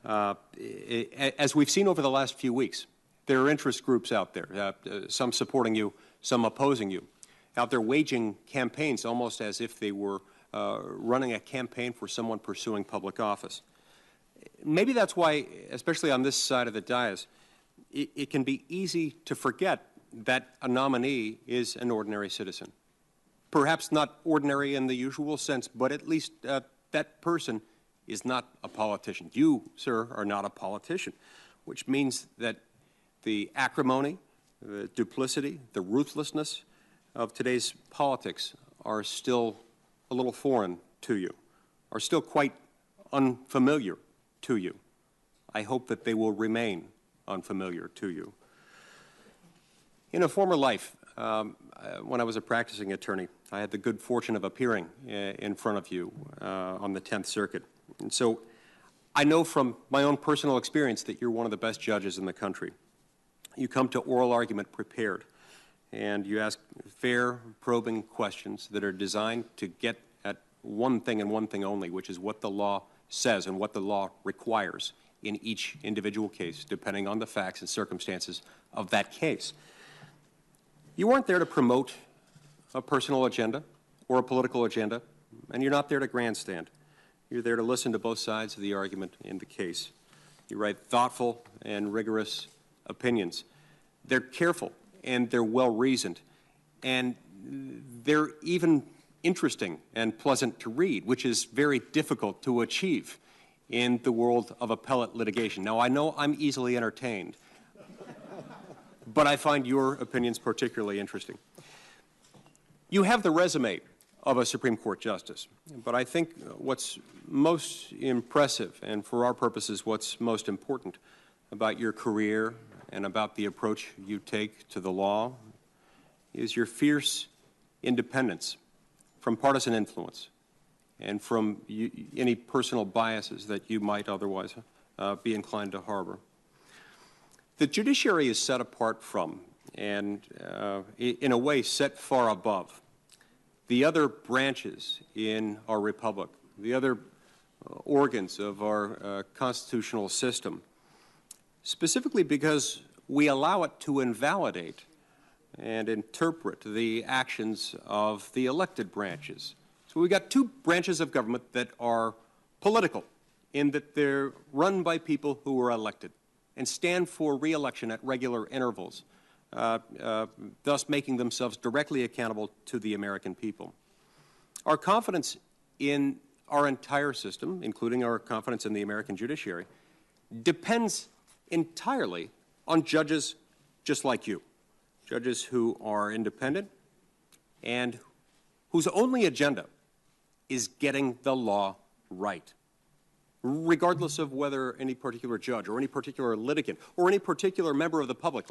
As we've seen over the last few weeks, there are interest groups out there, some supporting you, some opposing you, out there waging campaigns almost as if they were running a campaign for someone pursuing public office. Maybe that's why, especially on this side of the dais, it can be easy to forget that a nominee is an ordinary citizen. Perhaps not ordinary in the usual sense, but at least that person is not a politician. You, sir, are not a politician, which means that the acrimony, the duplicity, the ruthlessness of today's politics are still a little foreign to you, are still quite unfamiliar to you. I hope that they will remain unfamiliar to you. In a former life, when I was a practicing attorney, I had the good fortune of appearing in front of you on the 10th Circuit. And so I know from my own personal experience that you're one of the best judges in the country. You come to oral argument prepared, and you ask fair, probing questions that are designed to get at one thing and one thing only, which is what the law says and what the law requires in each individual case, depending on the facts and circumstances of that case. You aren't there to promote a personal agenda or a political agenda, and you're not there to grandstand. You're there to listen to both sides of the argument in the case. You write thoughtful and rigorous opinions. They're careful and they're well-reasoned, and they're even interesting and pleasant to read, which is very difficult to achieve in the world of appellate litigation. Now, I know I'm easily entertained, but I find your opinions particularly interesting. You have the resume of a Supreme Court justice, but I think what's most impressive, and for our purposes what's most important about your career and about the approach you take to the law, is your fierce independence from partisan influence and from any personal biases that you might otherwise be inclined to harbor. The judiciary is set apart from and, in a way, set far above the other branches in our republic, the other organs of our constitutional system, specifically because we allow it to invalidate and interpret the actions of the elected branches. So we've got two branches of government that are political in that they're run by people who are elected and stand for re-election at regular intervals, thus making themselves directly accountable to the American people. Our confidence in our entire system, including our confidence in the American judiciary, depends entirely on judges just like you, judges who are independent and whose only agenda is getting the law right, regardless of whether any particular judge or any particular litigant or any particular member of the public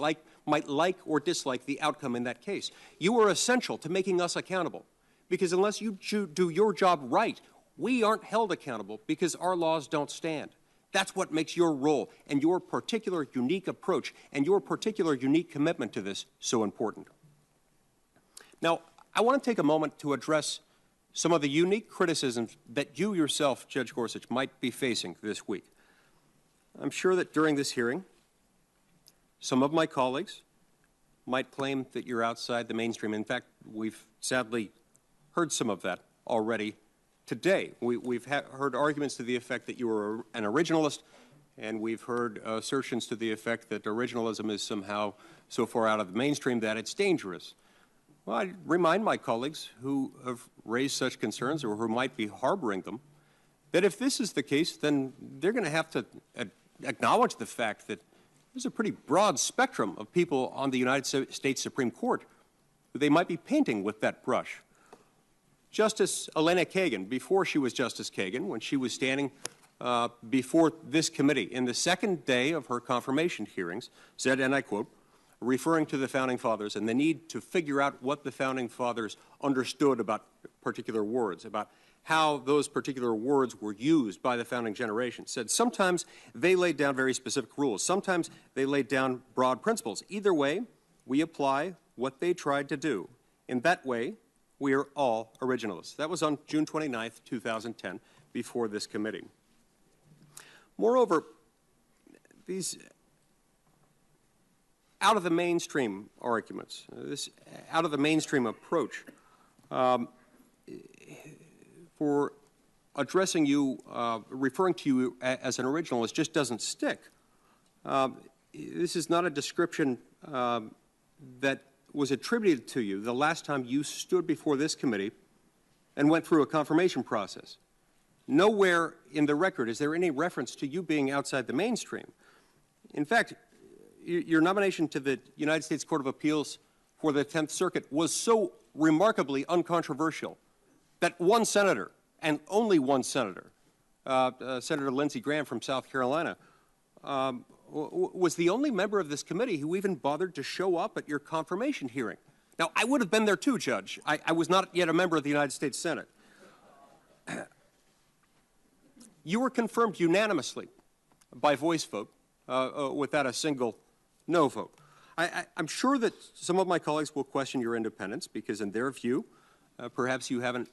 might like or dislike the outcome in that case. You are essential to making us accountable, because unless you do your job right, we aren't held accountable because our laws don't stand. That's what makes your role and your particular unique approach and your particular unique commitment to this so important. Now, I want to take a moment to address some of the unique criticisms that you yourself, Judge Gorsuch, might be facing this week. I'm sure that during this hearing, some of my colleagues might claim that you're outside the mainstream. In fact, we've sadly heard some of that already today. We've heard arguments to the effect that you were an originalist, and we've heard assertions to the effect that originalism is somehow so far out of the mainstream that it's dangerous. Well, I remind my colleagues who have raised such concerns or who might be harboring them that if this is the case, then they're going to have to acknowledge the fact that there's a pretty broad spectrum of people on the United States Supreme Court who they might be painting with that brush. Justice Elena Kagan, before she was Justice Kagan, when she was standing before this committee in the second day of her confirmation hearings, said, and I quote, referring to the Founding Fathers and the need to figure out what the Founding Fathers understood about particular words, about how those particular words were used by the founding generation, said sometimes they laid down very specific rules, sometimes they laid down broad principles. Either way, we apply what they tried to do. In that way, we are all originalists. That was on June 29th, 2010, before this committee. Moreover, these out-of-the-mainstream arguments, this out-of-the-mainstream approach for addressing you, referring to you as an originalist just doesn't stick. This is not a description that was attributed to you the last time you stood before this committee and went through a confirmation process. Nowhere in the record is there any reference to you being outside the mainstream. In fact, your nomination to the United States Court of Appeals for the 10th Circuit was so remarkably uncontroversial that one senator, and only one senator, Senator Lindsey Graham from South Carolina, was the only member of this committee who even bothered to show up at your confirmation hearing. Now, I would have been there too, Judge. I was not yet a member of the United States Senate. You were confirmed unanimously by voice vote without a single no vote. I'm sure that some of my colleagues will question your independence because in their view, perhaps you haven't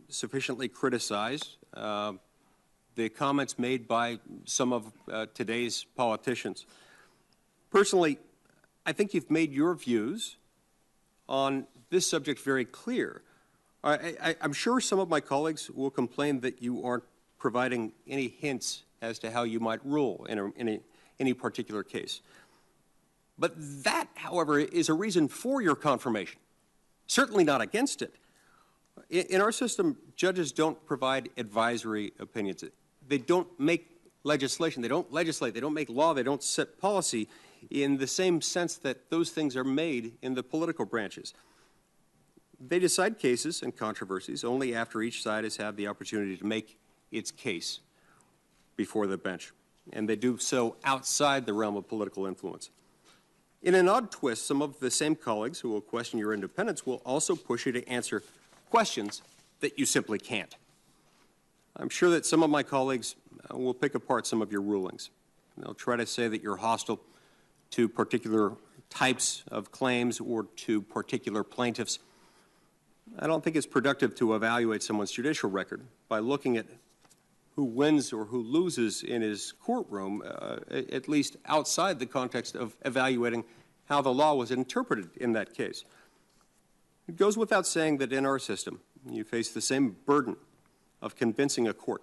sufficiently criticized the comments made by some of today's politicians. Personally, I think you've made your views on this subject very clear. I'm sure some of my colleagues will complain that you aren't providing any hints as to how you might rule in any particular case. But that, however, is a reason for your confirmation, certainly not against it. In our system, judges don't provide advisory opinions. They don't make legislation. They don't legislate. They don't make law. They don't set policy in the same sense that those things are made in the political branches. They decide cases and controversies only after each side has had the opportunity to make its case before the bench, and they do so outside the realm of political influence. In an odd twist, some of the same colleagues who will question your independence will also push you to answer questions that you simply can't. I'm sure that some of my colleagues will pick apart some of your rulings. They'll try to say that you're hostile to particular types of claims or to particular plaintiffs. I don't think it's productive to evaluate someone's judicial record by looking at who wins or who loses in his courtroom, at least outside the context of evaluating how the law was interpreted in that case. It goes without saying that in our system, you face the same burden of convincing a court,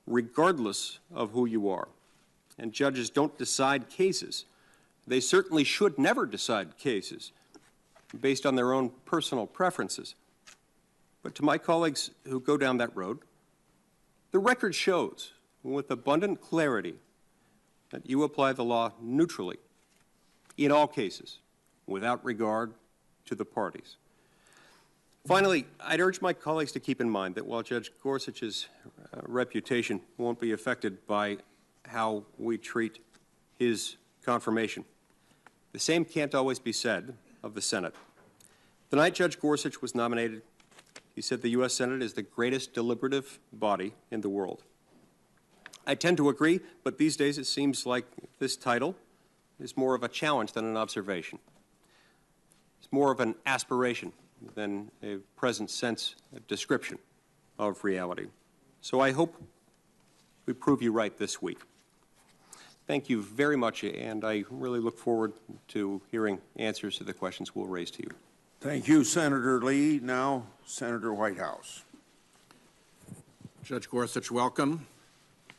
regardless of who you are. And judges don't decide cases. They certainly should never decide cases based on their own personal preferences. But to my colleagues who go down that road, the record shows with abundant clarity that you apply the law neutrally in all cases, without regard to the parties. Finally, I'd urge my colleagues to keep in mind that while Judge Gorsuch's reputation won't be affected by how we treat his confirmation, the same can't always be said of the Senate. The night Judge Gorsuch was nominated, he said the U.S. Senate is the greatest deliberative body in the world. I tend to agree, but these days it seems like this title is more of a challenge than an observation. It's more of an aspiration than a present sense of description of reality. So I hope we prove you right this week. Thank you very much, and I really look forward to hearing answers to the questions we'll raise to you. Thank you, Senator Lee. Now, Senator Whitehouse. Judge Gorsuch, welcome.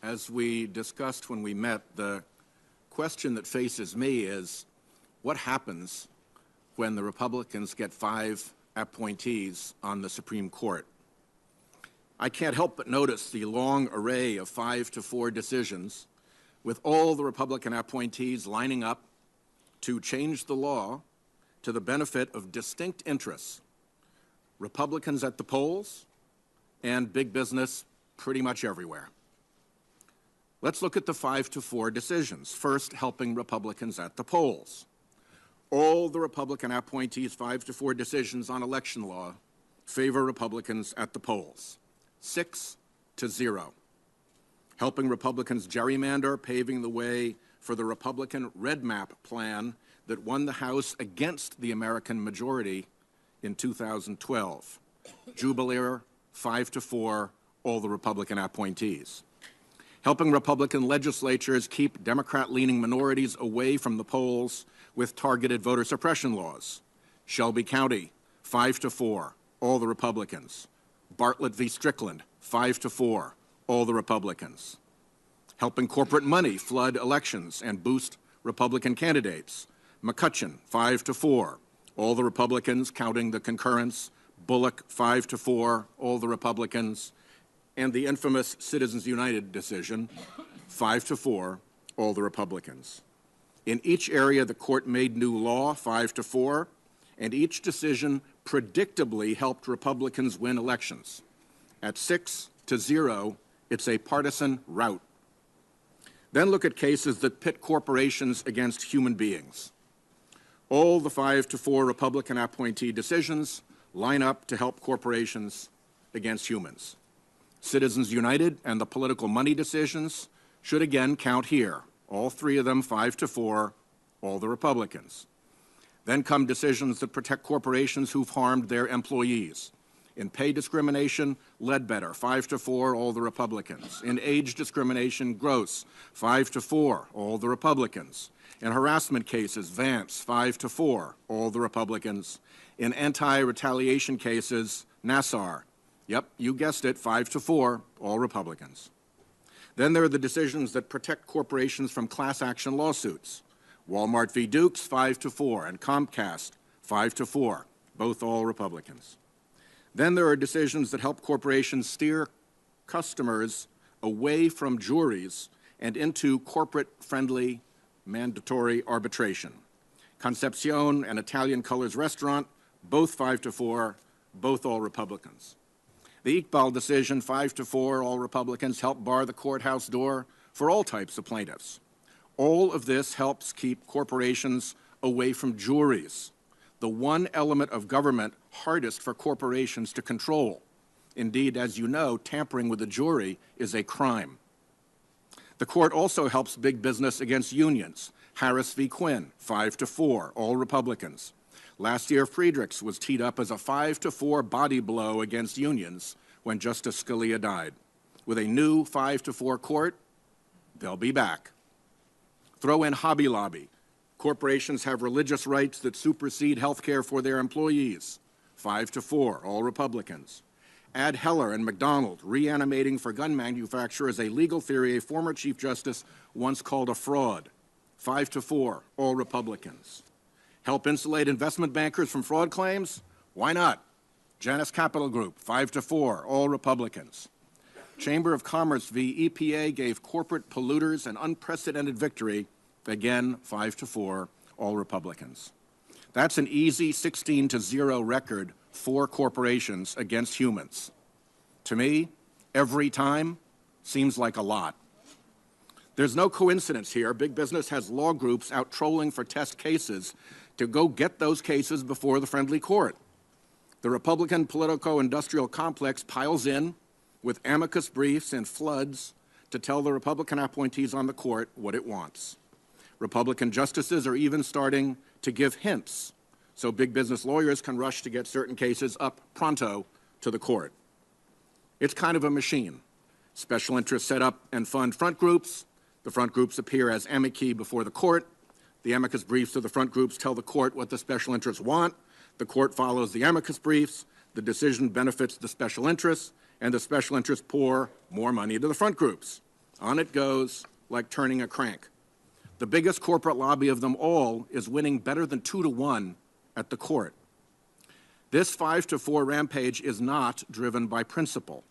As we discussed when we met, the question that faces me is, what happens when the Republicans get 5 appointees on the Supreme Court? I can't help but notice the long array of 5-4 decisions with all the Republican appointees lining up to change the law to the benefit of distinct interests, Republicans at the polls and big business pretty much everywhere. Let's look at the 5-4 decisions. First, helping Republicans at the polls. All the Republican appointees' 5-4 decisions on election law favor Republicans at the polls. 6-0. Helping Republicans gerrymander, paving the way for the Republican Red Map plan that won the House against the American majority in 2012. Jubilee, 5-4, all the Republican appointees. Helping Republican legislatures keep Democrat-leaning minorities away from the polls with targeted voter suppression laws. Shelby County, 5-4, all the Republicans. Bartlett v. Strickland, 5-4, all the Republicans. Helping corporate money flood elections and boost Republican candidates. McCutcheon, 5-4, all the Republicans, counting the concurrence. Bullock, 5-4, all the Republicans. And the infamous Citizens United decision, 5-4, all the Republicans. In each area, the court made new law, 5-4, and each decision predictably helped Republicans win elections. At 6-0, it's a partisan rout. Then look at cases that pit corporations against human beings. All the 5-4 Republican appointee decisions line up to help corporations against humans. Citizens United and the political money decisions should again count here. All 3 of them 5-4, all the Republicans. Then come decisions that protect corporations who've harmed their employees. In pay discrimination, Ledbetter, 5-4, all the Republicans. In age discrimination, Gross, 5-4, all the Republicans. In harassment cases, Vance, 5-4, all the Republicans. In anti-retaliation cases, Nassar, yep, you guessed it, 5-4, all Republicans. Then there are the decisions that protect corporations from class action lawsuits. Walmart v. Dukes, 5-4, and Comcast, 5-4, both all Republicans. Then there are decisions that help corporations steer customers away from juries and into corporate-friendly mandatory arbitration. Concepcion and Italian Colors Restaurant, both 5-4, both all Republicans. The Iqbal decision, 5-4, all Republicans, helped bar the courthouse door for all types of plaintiffs. All of this helps keep corporations away from juries. the one element of government hardest for corporations to control. Indeed, as you know, tampering with a jury is a crime. The court also helps big business against unions. Harris v. Quinn, 5-4, all Republicans. Last year, Friedrichs was teed up as a 5-4 body blow against unions when Justice Scalia died. With a new 5-4 court, they'll be back. Throw in Hobby Lobby. Corporations have religious rights that supersede health care for their employees. 5-4, all Republicans. Add Heller and McDonald, reanimating for gun manufacturers a legal theory a former Chief Justice once called a fraud. 5-4, all Republicans. Help insulate investment bankers from fraud claims? Why not? Janus Capital Group, 5-4, all Republicans. Chamber of Commerce v. EPA gave corporate polluters an unprecedented victory. Again, 5-4, all Republicans. That's an easy 16-0 record for corporations against humans. To me, every time seems like a lot. There's no coincidence here. Big business has law groups out trolling for test cases to go get those cases before the friendly court. The Republican politico-industrial complex piles in with amicus briefs and floods to tell the Republican appointees on the court what it wants. Republican justices are even starting to give hints so big business lawyers can rush to get certain cases up pronto to the court. It's kind of a machine. Special interests set up and fund front groups. The front groups appear as amici before the court. The amicus briefs of the front groups tell the court what the special interests want. The court follows the amicus briefs. The decision benefits the special interests, and the special interests pour more money to the front groups. On it goes like turning a crank. The biggest corporate lobby of them all is winning better than 2-1 at the court. This 5-4 rampage is not driven by principle.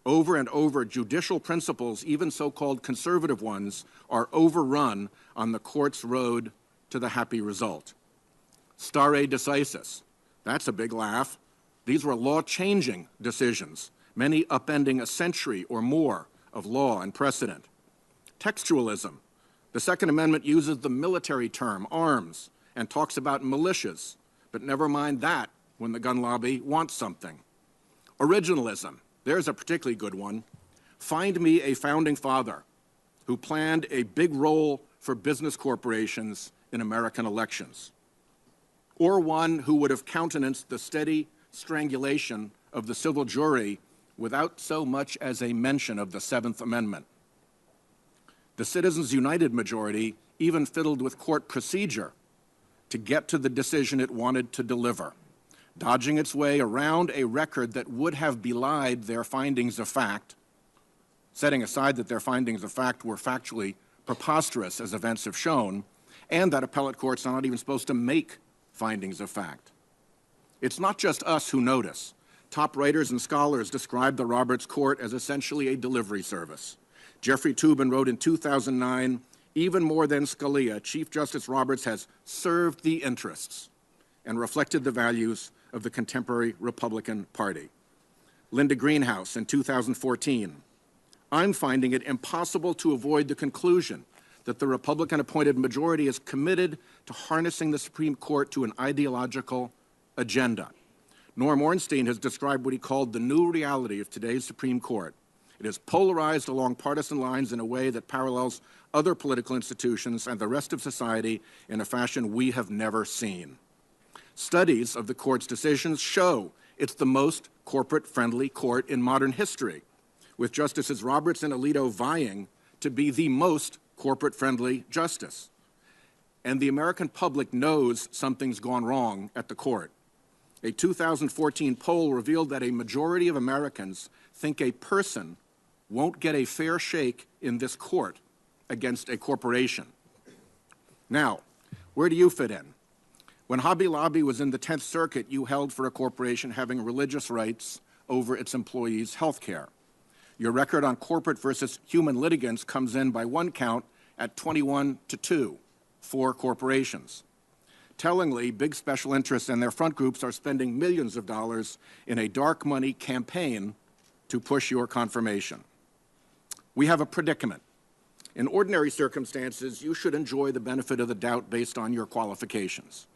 Over and over, judicial principles, even so-called conservative ones, are overrun on the court's road to the happy result. Stare decisis. That's a big laugh. These were law-changing decisions, many upending a century or more of law and precedent. Textualism. The Second Amendment uses the military term, arms, and talks about militias, but never mind that when the gun lobby wants something. Originalism. There's a particularly good one. Find me a founding father who planned a big role for business corporations in American elections, or one who would have countenanced the steady strangulation of the civil jury without so much as a mention of the Seventh Amendment. The Citizens United majority even fiddled with court procedure to get to the decision it wanted to deliver, dodging its way around a record that would have belied their findings of fact, setting aside that their findings of fact were factually preposterous, as events have shown, and that appellate courts are not even supposed to make findings of fact. It's not just us who notice. Top writers and scholars describe the Roberts Court as essentially a delivery service. Jeffrey Toobin wrote in 2009, even more than Scalia, Chief Justice Roberts has served the interests and reflected the values of the contemporary Republican Party. Linda Greenhouse in 2014, I'm finding it impossible to avoid the conclusion that the Republican-appointed majority is committed to harnessing the Supreme Court to an ideological agenda. Norm Ornstein has described what he called the new reality of today's Supreme Court. It is polarized along partisan lines in a way that parallels other political institutions and the rest of society in a fashion we have never seen. Studies of the court's decisions show it's the most corporate-friendly court in modern history, with Justices Roberts and Alito vying to be the most corporate-friendly justice. And the American public knows something's gone wrong at the court. A 2014 poll revealed that a majority of Americans think a person won't get a fair shake in this court against a corporation. Now, where do you fit in? When Hobby Lobby was in the 10th Circuit, you held for a corporation having religious rights over its employees' health care. Your record on corporate versus human litigants comes in by one count at 21-2 for corporations. Tellingly, big special interests and their front groups are spending millions of dollars in a dark money campaign to push your confirmation. We have a predicament. In ordinary circumstances, you should enjoy the benefit of the doubt based on your qualifications.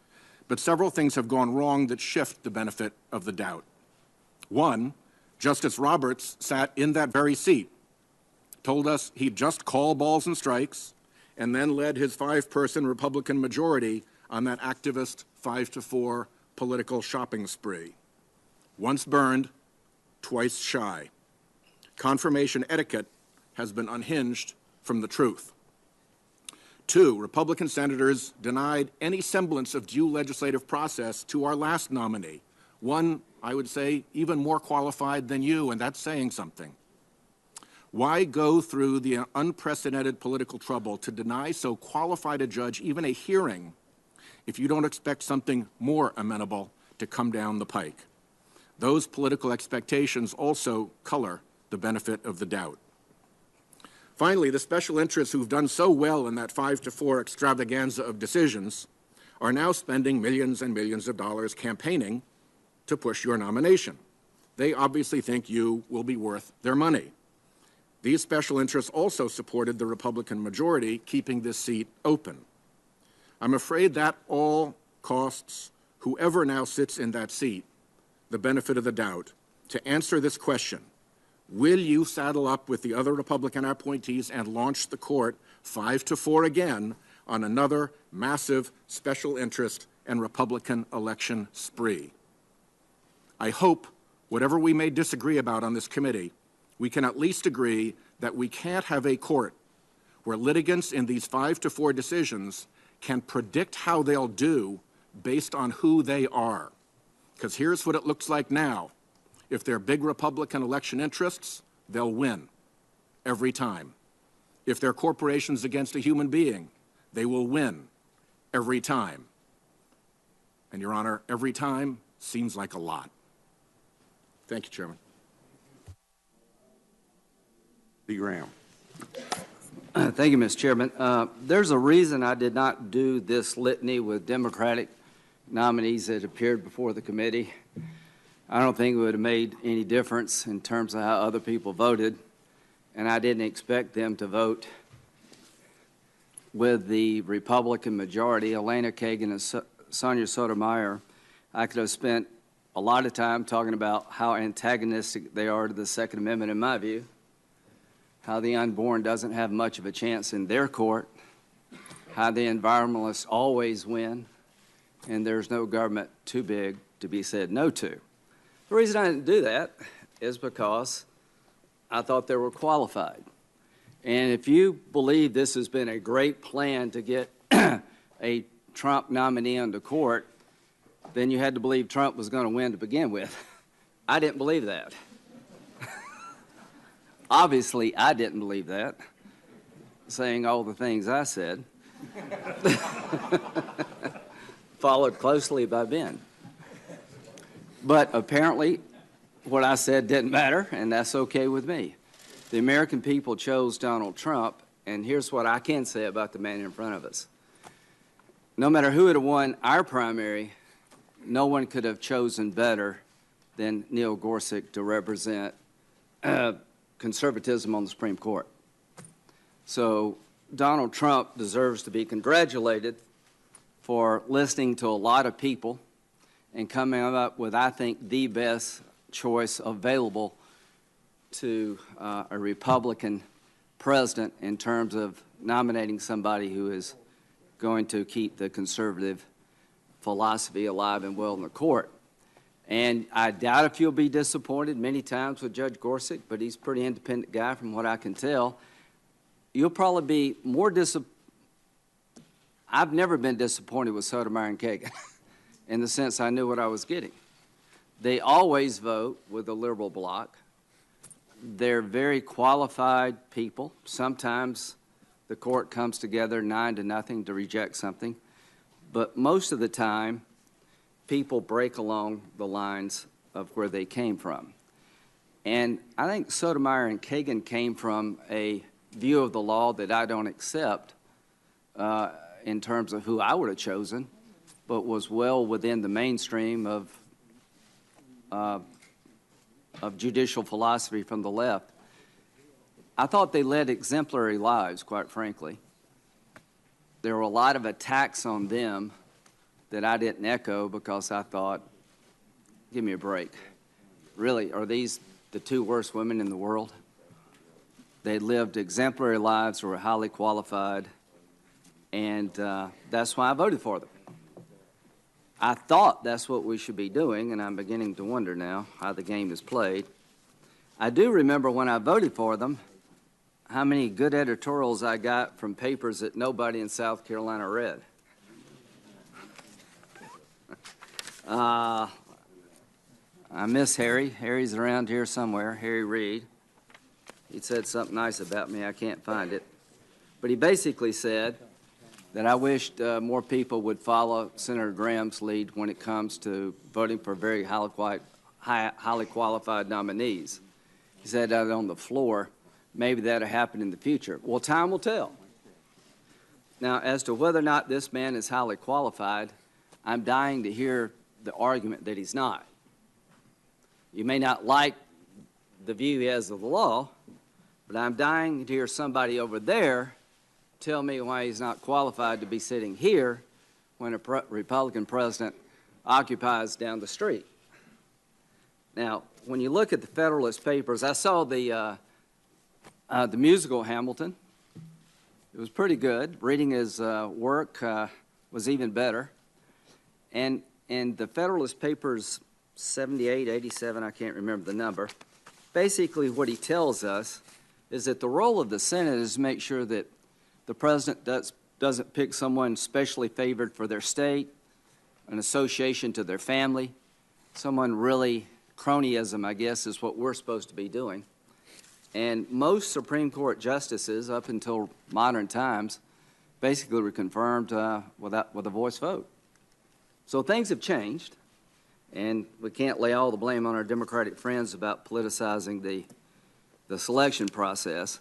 but several things have gone wrong that shift the benefit of the doubt. One, Justice Roberts sat in that very seat, told us he'd just call balls and strikes, and then led his 5-person Republican majority on that activist 5-4 political shopping spree. Once burned, twice shy. Confirmation etiquette has been unhinged from the truth. 2, Republican senators denied any semblance of due legislative process to our last nominee, one, I would say, even more qualified than you, and that's saying something. Why go through the unprecedented political trouble to deny so qualified a judge even a hearing if you don't expect something more amenable to come down the pike? Those political expectations also color the benefit of the doubt. Finally, the special interests who've done so well in that 5-4 extravaganza of decisions are now spending millions and millions of dollars campaigning to push your nomination. They obviously think you will be worth their money. These special interests also supported the Republican majority keeping this seat open. I'm afraid that all costs whoever now sits in that seat the benefit of the doubt to answer this question. Will you saddle up with the other Republican appointees and launch the court 5-4 again on another massive special interest and Republican election spree? I hope, whatever we may disagree about on this committee, we can at least agree that we can't have a court where litigants in these 5-4 decisions can predict how they'll do based on who they are. Because here's what it looks like now. If they're big Republican election interests, they'll win every time. If they're corporations against a human being, they will win every time. And, Your Honor, every time seems like a lot. Thank you, Chairman. B. Graham. Thank you, Mr. Chairman. There's a reason I did not do this litany with Democratic nominees that appeared before the committee. I don't think it would have made any difference in terms of how other people voted, and I didn't expect them to vote with the Republican majority, Elena Kagan and Sonia Sotomayor. I could have spent a lot of time talking about how antagonistic they are to the Second Amendment, in my view, how the unborn doesn't have much of a chance in their court, how the environmentalists always win, and there's no government too big to be said no to. The reason I didn't do that is because I thought they were qualified. And if you believe this has been a great plan to get a Trump nominee onto court, then you had to believe Trump was going to win to begin with. I didn't believe that. Obviously, I didn't believe that, saying all the things I said, followed closely by Ben. But apparently, what I said didn't matter, and that's okay with me. The American people chose Donald Trump, and here's what I can say about the man in front of us. No matter who had won our primary, no one could have chosen better than Neil Gorsuch to represent conservatism on the Supreme Court. So Donald Trump deserves to be congratulated for listening to a lot of people and coming up with, I think, the best choice available to a Republican president in terms of nominating somebody who is going to keep the conservative philosophy alive and well in the court. And I doubt if you'll be disappointed many times with Judge Gorsuch, but he's a pretty independent guy from what I can tell. You'll probably be more disappointed. I've never been disappointed with Sotomayor and Kagan in the sense I knew what I was getting. They always vote with the liberal bloc. They're very qualified people. Sometimes the court comes together 9-0 to reject something. But most of the time, people break along the lines of where they came from. And I think Sotomayor and Kagan came from a view of the law that I don't accept in terms of who I would have chosen, but was well within the mainstream of judicial philosophy from the left. I thought they led exemplary lives, quite frankly. There were a lot of attacks on them that I didn't echo because I thought, give me a break. Really, are these the two worst women in the world? They lived exemplary lives, were highly qualified, and that's why I voted for them. I thought that's what we should be doing, and I'm beginning to wonder now how the game is played. I do remember when I voted for them, how many good editorials I got from papers that nobody in South Carolina read. I miss Harry. Harry's around here somewhere, Harry Reid. He said something nice about me. I can't find it. But he basically said that I wished more people would follow Senator Graham's lead when it comes to voting for very highly qualified nominees. He said that on the floor. Maybe that'll happen in the future. Well, time will tell. Now, as to whether or not this man is highly qualified, I'm dying to hear the argument that he's not. You may not like the view he has of the law, but I'm dying to hear somebody over there tell me why he's not qualified to be sitting here when a Republican president occupies down the street. Now, when you look at the Federalist Papers, I saw the musical Hamilton. It was pretty good. Reading his work was even better. And the Federalist Papers 78, 87, I can't remember the number, basically what he tells us is that the role of the Senate is to make sure that the president doesn't pick someone specially favored for their state, an association to their family, someone really cronyism, I guess, is what we're supposed to be doing. And most Supreme Court justices, up until modern times, basically were confirmed with a voice vote. So things have changed, and we can't lay all the blame on our Democratic friends about politicizing the selection process.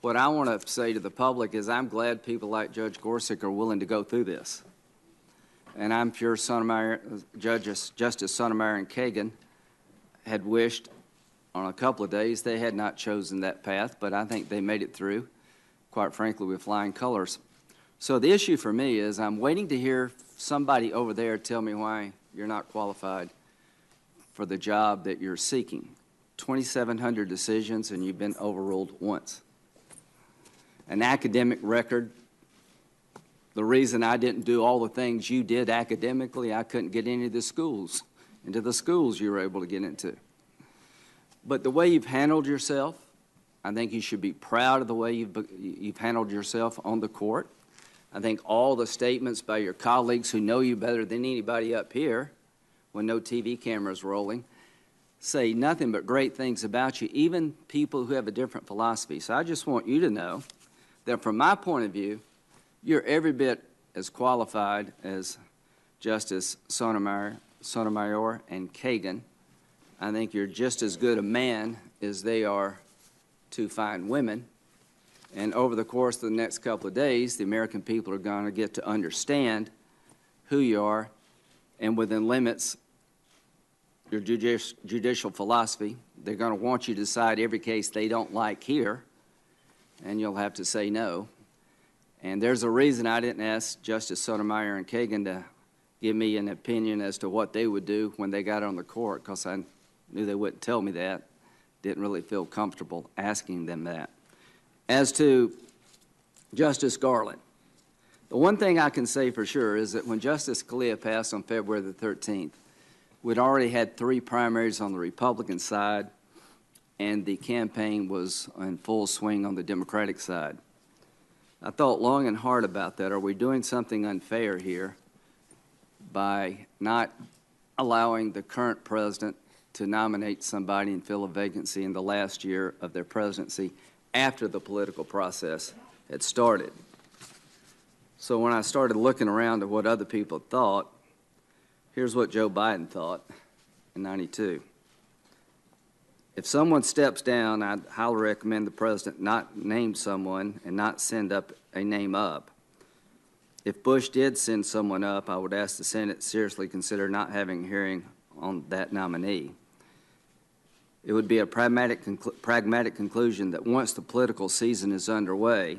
What I want to say to the public is I'm glad people like Judge Gorsuch are willing to go through this. And I'm sure Justice Sotomayor and Kagan had wished on a couple of days they had not chosen that path, but I think they made it through, quite frankly, with flying colors. So the issue for me is I'm waiting to hear somebody over there tell me why you're not qualified for the job that you're seeking. 2,700 decisions and you've been overruled once. An academic record. The reason I didn't do all the things you did academically, I couldn't get into the schools you were able to get into. But the way you've handled yourself, I think you should be proud of the way you've handled yourself on the court. I think all the statements by your colleagues who know you better than anybody up here, when no TV cameras rolling, say nothing but great things about you, even people who have a different philosophy. So I just want you to know that from my point of view, you're every bit as qualified as Justice Sotomayor and Kagan. I think you're just as good a man as they are two fine women. And over the course of the next couple of days, the American people are going to get to understand who you are and within limits your judicial philosophy. They're going to want you to decide every case they don't like here, and you'll have to say no. And there's a reason I didn't ask Justice Sotomayor and Kagan to give me an opinion as to what they would do when they got on the court, because I knew they wouldn't tell me that. Didn't really feel comfortable asking them that. As to Justice Garland, the one thing I can say for sure is that when Justice Scalia passed on February the 13th, we'd already had 3 primaries on the Republican side, and the campaign was in full swing on the Democratic side. I thought long and hard about that. Are we doing something unfair here by not allowing the current president to nominate somebody and fill a vacancy in the last year of their presidency after the political process had started? So when I started looking around at what other people thought, here's what Joe Biden thought in '92. If someone steps down, I'd highly recommend the president not name someone and not send up a name up. If Bush did send someone up, I would ask the Senate seriously consider not having a hearing on that nominee. It would be a pragmatic conclusion that once the political season is underway,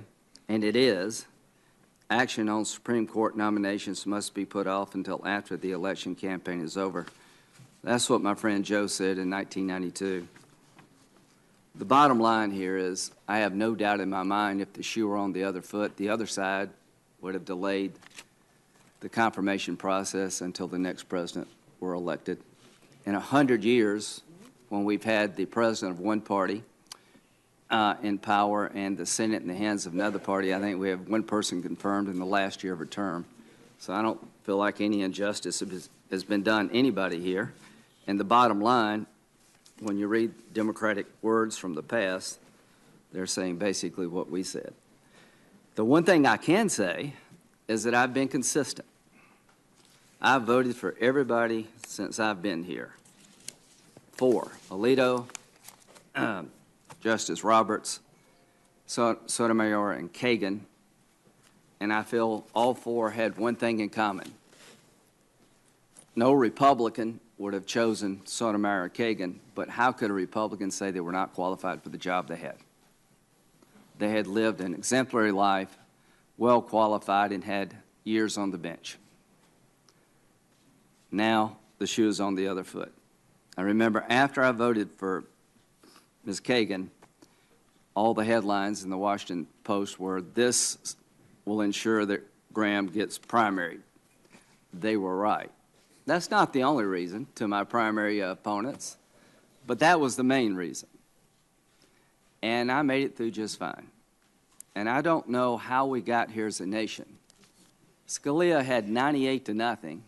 and it is, Action on Supreme Court nominations must be put off until after the election campaign is over. That's what my friend Joe said in 1992. The bottom line here is I have no doubt in my mind if the shoe were on the other foot, the other side would have delayed the confirmation process until the next president were elected. In 100 years, when we've had the president of one party in power and the Senate in the hands of another party, I think we have one person confirmed in the last year of a term. So I don't feel like any injustice has been done anybody here. And the bottom line, when you read Democratic words from the past, they're saying basically what we said. The one thing I can say is that I've been consistent. I've voted for everybody since I've been here. For Alito, Justice Roberts, Sotomayor, and Kagan, and I feel all four had one thing in common. No Republican would have chosen Sotomayor or Kagan, but how could a Republican say they were not qualified for the job they had? They had lived an exemplary life, well qualified, and had years on the bench. Now the shoe is on the other foot. I remember after I voted for Ms. Kagan, all the headlines in the Washington Post were, "This will ensure that Graham gets primaried." They were right. That's not the only reason to my primary opponents, but that was the main reason. And I made it through just fine. And I don't know how we got here as a nation. Scalia had 98-0.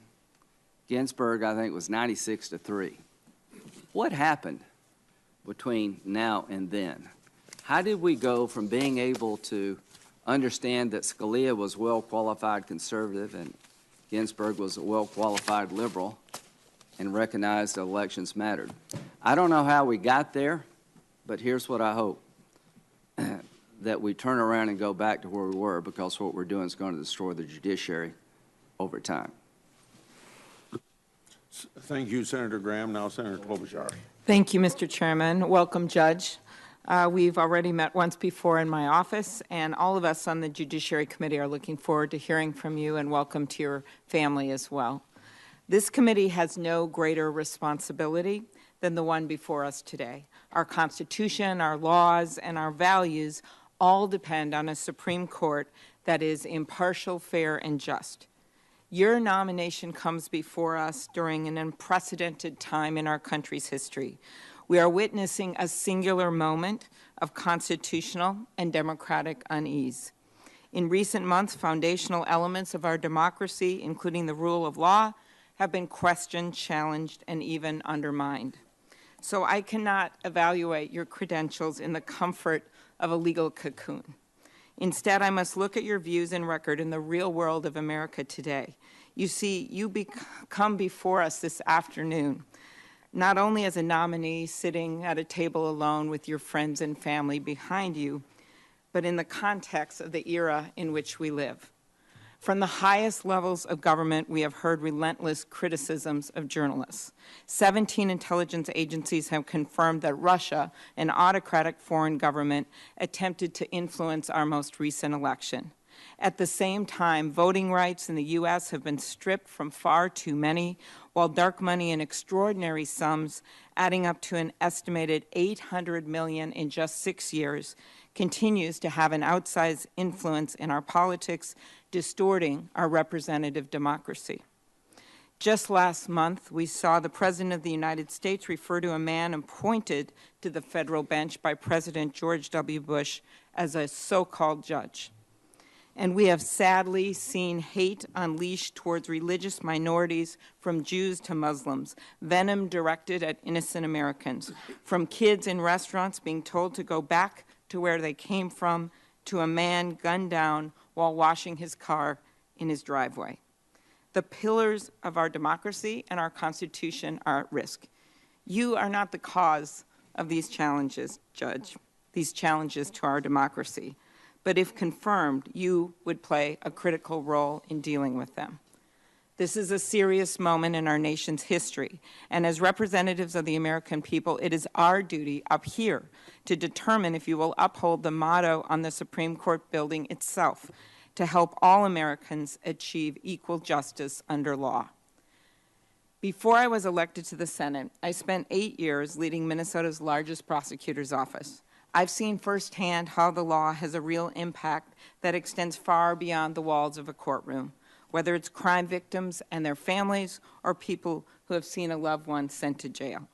Ginsburg, I think, was 96-3. What happened between now and then? How did we go from being able to understand that Scalia was a well-qualified conservative and Ginsburg was a well-qualified liberal and recognized that elections mattered? I don't know how we got there, but here's what I hope, that we turn around and go back to where we were, because what we're doing is going to destroy the judiciary over time. Thank you, Senator Graham. Now, Senator Klobuchar. Thank you, Mr. Chairman. Welcome, Judge. We've already met once before in my office, and all of us on the Judiciary Committee are looking forward to hearing from you, and welcome to your family as well. This committee has no greater responsibility than the one before us today. Our Constitution, our laws, and our values all depend on a Supreme Court that is impartial, fair, and just. Your nomination comes before us during an unprecedented time in our country's history. We are witnessing a singular moment of constitutional and democratic unease. In recent months, foundational elements of our democracy, including the rule of law, have been questioned, challenged, and even undermined. So I cannot evaluate your credentials in the comfort of a legal cocoon. Instead, I must look at your views and record in the real world of America today. You see, you come before us this afternoon, not only as a nominee sitting at a table alone with your friends and family behind you, but in the context of the era in which we live. From the highest levels of government, we have heard relentless criticisms of journalists. 17 intelligence agencies have confirmed that Russia, an autocratic foreign government, attempted to influence our most recent election. At the same time, voting rights in the U.S. have been stripped from far too many, while dark money in extraordinary sums, adding up to an estimated $800 million in just 6 years, continues to have an outsized influence in our politics, distorting our representative democracy. Just last month, we saw the President of the United States refer to a man appointed to the federal bench by President George W. Bush as a so-called judge. And we have sadly seen hate unleashed towards religious minorities, from Jews to Muslims, venom directed at innocent Americans, from kids in restaurants being told to go back to where they came from, to a man gunned down while washing his car in his driveway. The pillars of our democracy and our Constitution are at risk. You are not the cause of these challenges, Judge, these challenges to our democracy. But if confirmed, you would play a critical role in dealing with them. This is a serious moment in our nation's history, and as representatives of the American people, it is our duty up here to determine if you will uphold the motto on the Supreme Court building itself: to help all Americans achieve equal justice under law. Before I was elected to the Senate, I spent 8 years leading Minnesota's largest prosecutor's office. I've seen firsthand how the law has a real impact that extends far beyond the walls of a courtroom, whether it's crime victims and their families or people who have seen a loved one sent to jail.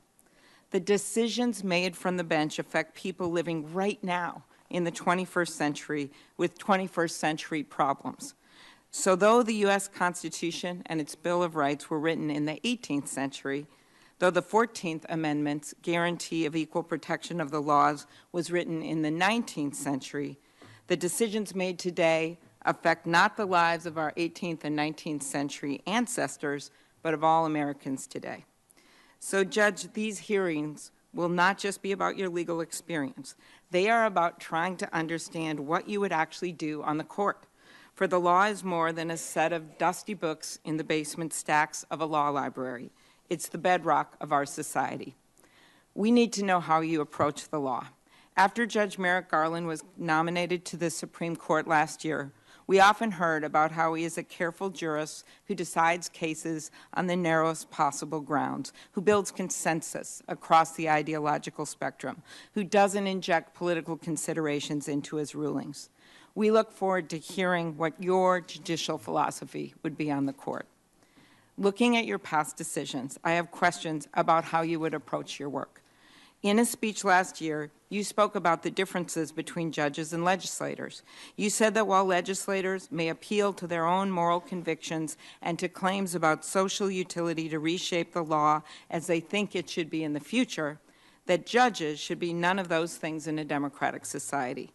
The decisions made from the bench affect people living right now in the 21st century with 21st century problems. So though the U.S. Constitution and its Bill of Rights were written in the 18th century, though the 14th Amendment's guarantee of equal protection of the laws was written in the 19th century, the decisions made today affect not the lives of our 18th and 19th century ancestors, but of all Americans today. So, Judge, these hearings will not just be about your legal experience. They are about trying to understand what you would actually do on the court. For the law is more than a set of dusty books in the basement stacks of a law library. It's the bedrock of our society. We need to know how you approach the law. After Judge Merrick Garland was nominated to the Supreme Court last year, we often heard about how he is a careful jurist who decides cases on the narrowest possible grounds, who builds consensus across the ideological spectrum, who doesn't inject political considerations into his rulings. We look forward to hearing what your judicial philosophy would be on the court. Looking at your past decisions, I have questions about how you would approach your work. In a speech last year, you spoke about the differences between judges and legislators. You said that while legislators may appeal to their own moral convictions and to claims about social utility to reshape the law as they think it should be in the future, that judges should be none of those things in a democratic society.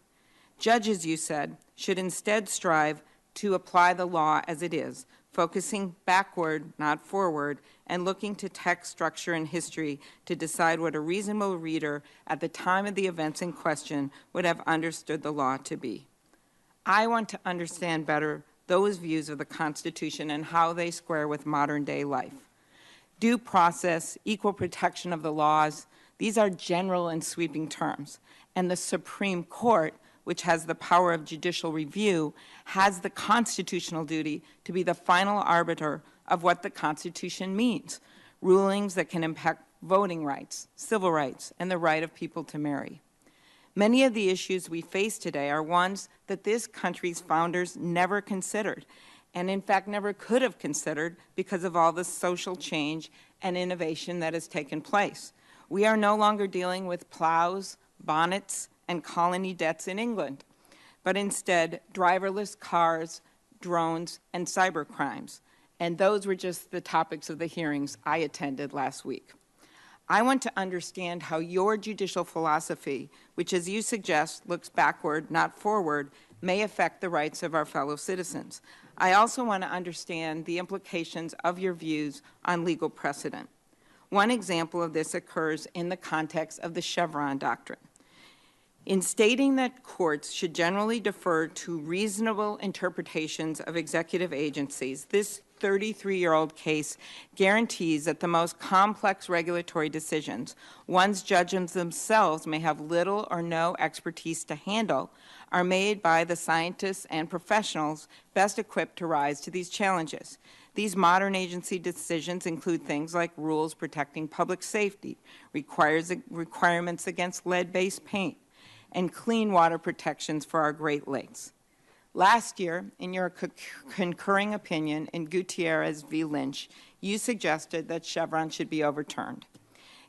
Judges, you said, should instead strive to apply the law as it is, focusing backward, not forward, and looking to text, structure, and history to decide what a reasonable reader at the time of the events in question would have understood the law to be. I want to understand better those views of the Constitution and how they square with modern-day life. Due process, equal protection of the laws, these are general and sweeping terms, and the Supreme Court, which has the power of judicial review, has the constitutional duty to be the final arbiter of what the Constitution means, rulings that can impact voting rights, civil rights, and the right of people to marry. Many of the issues we face today are ones that this country's founders never considered, and in fact never could have considered because of all the social change and innovation that has taken place. We are no longer dealing with plows, bonnets, and colony debts in England, but instead driverless cars, drones, and cybercrimes. And those were just the topics of the hearings I attended last week. I want to understand how your judicial philosophy, which as you suggest looks backward, not forward, may affect the rights of our fellow citizens. I also want to understand the implications of your views on legal precedent. One example of this occurs in the context of the Chevron doctrine. In stating that courts should generally defer to reasonable interpretations of executive agencies, this 33-year-old case guarantees that the most complex regulatory decisions, ones judges themselves may have little or no expertise to handle, are made by the scientists and professionals best equipped to rise to these challenges. These modern agency decisions include things like rules protecting public safety, requirements against lead-based paint, and clean water protections for our Great Lakes. Last year, in your concurring opinion in Gutierrez v. Lynch, you suggested that Chevron should be overturned.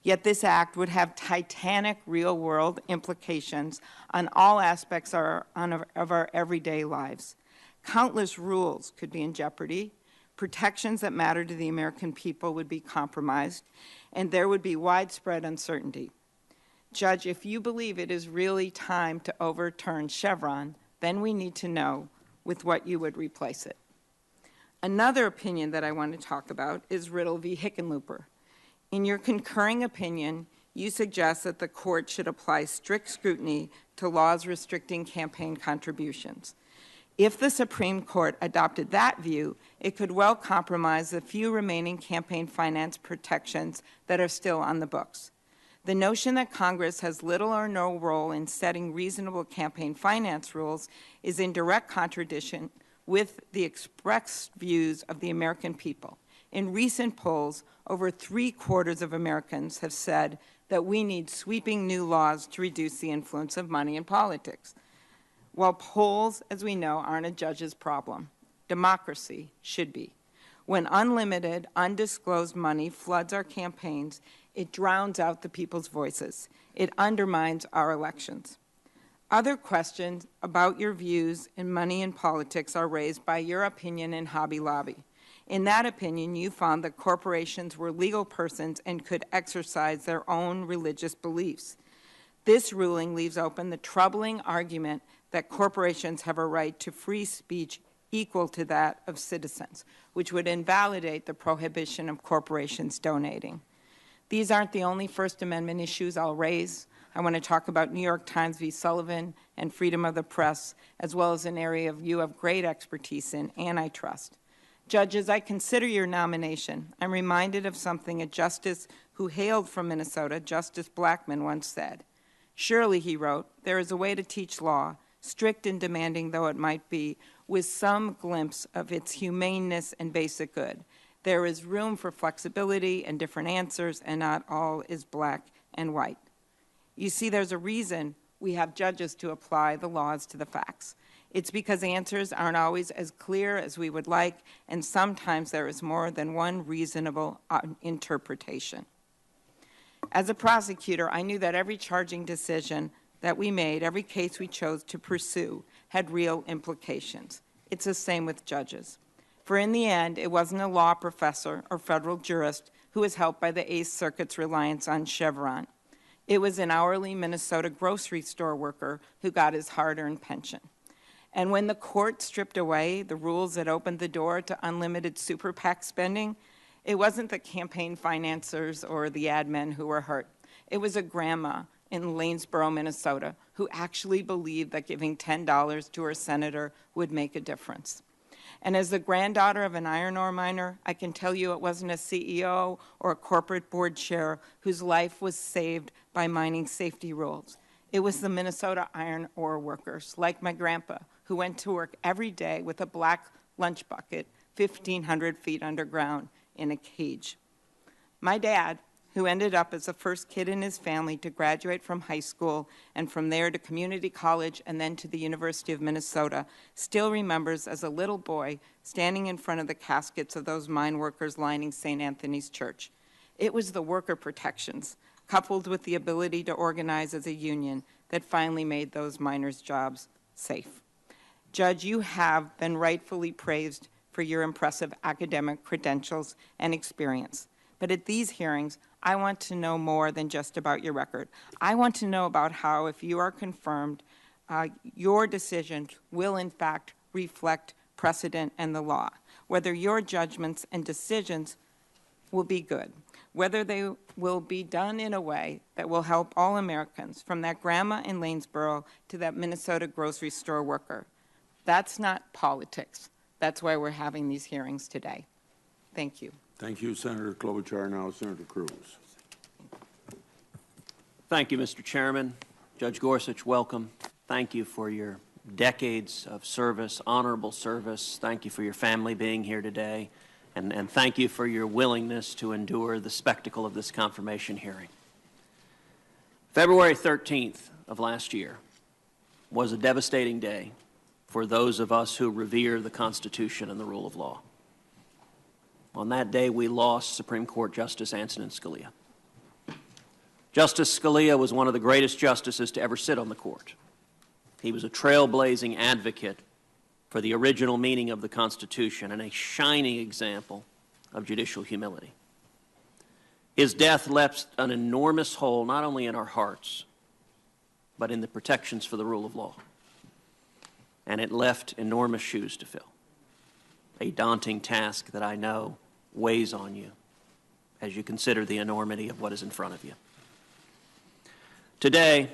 Yet this act would have titanic real-world implications on all aspects of our everyday lives. Countless rules could be in jeopardy, protections that matter to the American people would be compromised, and there would be widespread uncertainty. Judge, if you believe it is really time to overturn Chevron, then we need to know with what you would replace it. Another opinion that I want to talk about is Riddle v. Hickenlooper. In your concurring opinion, you suggest that the court should apply strict scrutiny to laws restricting campaign contributions. If the Supreme Court adopted that view, it could well compromise the few remaining campaign finance protections that are still on the books. The notion that Congress has little or no role in setting reasonable campaign finance rules is in direct contradiction with the expressed views of the American people. In recent polls, over 3/4 of Americans have said that we need sweeping new laws to reduce the influence of money in politics. While polls, as we know, aren't a judge's problem, democracy should be. When unlimited, undisclosed money floods our campaigns, it drowns out the people's voices. It undermines our elections. Other questions about your views in money and politics are raised by your opinion in Hobby Lobby. In that opinion, you found that corporations were legal persons and could exercise their own religious beliefs. This ruling leaves open the troubling argument that corporations have a right to free speech equal to that of citizens, which would invalidate the prohibition of corporations donating. These aren't the only First Amendment issues I'll raise. I want to talk about New York Times v. Sullivan and freedom of the press, as well as an area you have great expertise in, antitrust. Judges, I consider your nomination. I'm reminded of something a justice who hailed from Minnesota, Justice Blackmun, once said. Surely, he wrote, there is a way to teach law, strict and demanding though it might be, with some glimpse of its humaneness and basic good. There is room for flexibility and different answers, and not all is black and white. You see, there's a reason we have judges to apply the laws to the facts. It's because answers aren't always as clear as we would like, and sometimes there is more than one reasonable interpretation. As a prosecutor, I knew that every charging decision that we made, every case we chose to pursue, had real implications. It's the same with judges. For in the end, it wasn't a law professor or federal jurist who was helped by the Eighth Circuit's reliance on Chevron. It was an hourly Minnesota grocery store worker who got his hard-earned pension. And when the court stripped away the rules that opened the door to unlimited super PAC spending, it wasn't the campaign financiers or the ad men who were hurt. It was a grandma in Lanesboro, Minnesota, who actually believed that giving $10 to her senator would make a difference. And as the granddaughter of an iron ore miner, I can tell you it wasn't a CEO or a corporate board chair whose life was saved by mining safety rules. It was the Minnesota iron ore workers, like my grandpa, who went to work every day with a black lunch bucket 1,500 feet underground in a cage. My dad, who ended up as the first kid in his family to graduate from high school and from there to community college and then to the University of Minnesota, still remembers as a little boy standing in front of the caskets of those mine workers lining St. Anthony's Church. It was the worker protections, coupled with the ability to organize as a union, that finally made those miners' jobs safe. Judge, you have been rightfully praised for your impressive academic credentials and experience. But at these hearings, I want to know more than just about your record. I want to know about how, if you are confirmed, your decisions will in fact reflect precedent and the law, whether your judgments and decisions will be good, whether they will be done in a way that will help all Americans, from that grandma in Lanesboro to that Minnesota grocery store worker. That's not politics. That's why we're having these hearings today. Thank you. Thank you, Senator Klobuchar. Now, Senator Cruz. Thank you, Mr. Chairman. Judge Gorsuch, welcome. Thank you for your decades of service, honorable service. Thank you for your family being here today. And thank you for your willingness to endure the spectacle of this confirmation hearing. February 13th of last year was a devastating day for those of us who revere the Constitution and the rule of law. On that day, we lost Supreme Court Justice Antonin Scalia. Justice Scalia was one of the greatest justices to ever sit on the court. He was a trailblazing advocate for the original meaning of the Constitution and a shining example of judicial humility. His death left an enormous hole not only in our hearts, but in the protections for the rule of law. And it left enormous shoes to fill, a daunting task that I know weighs on you as you consider the enormity of what is in front of you. Today,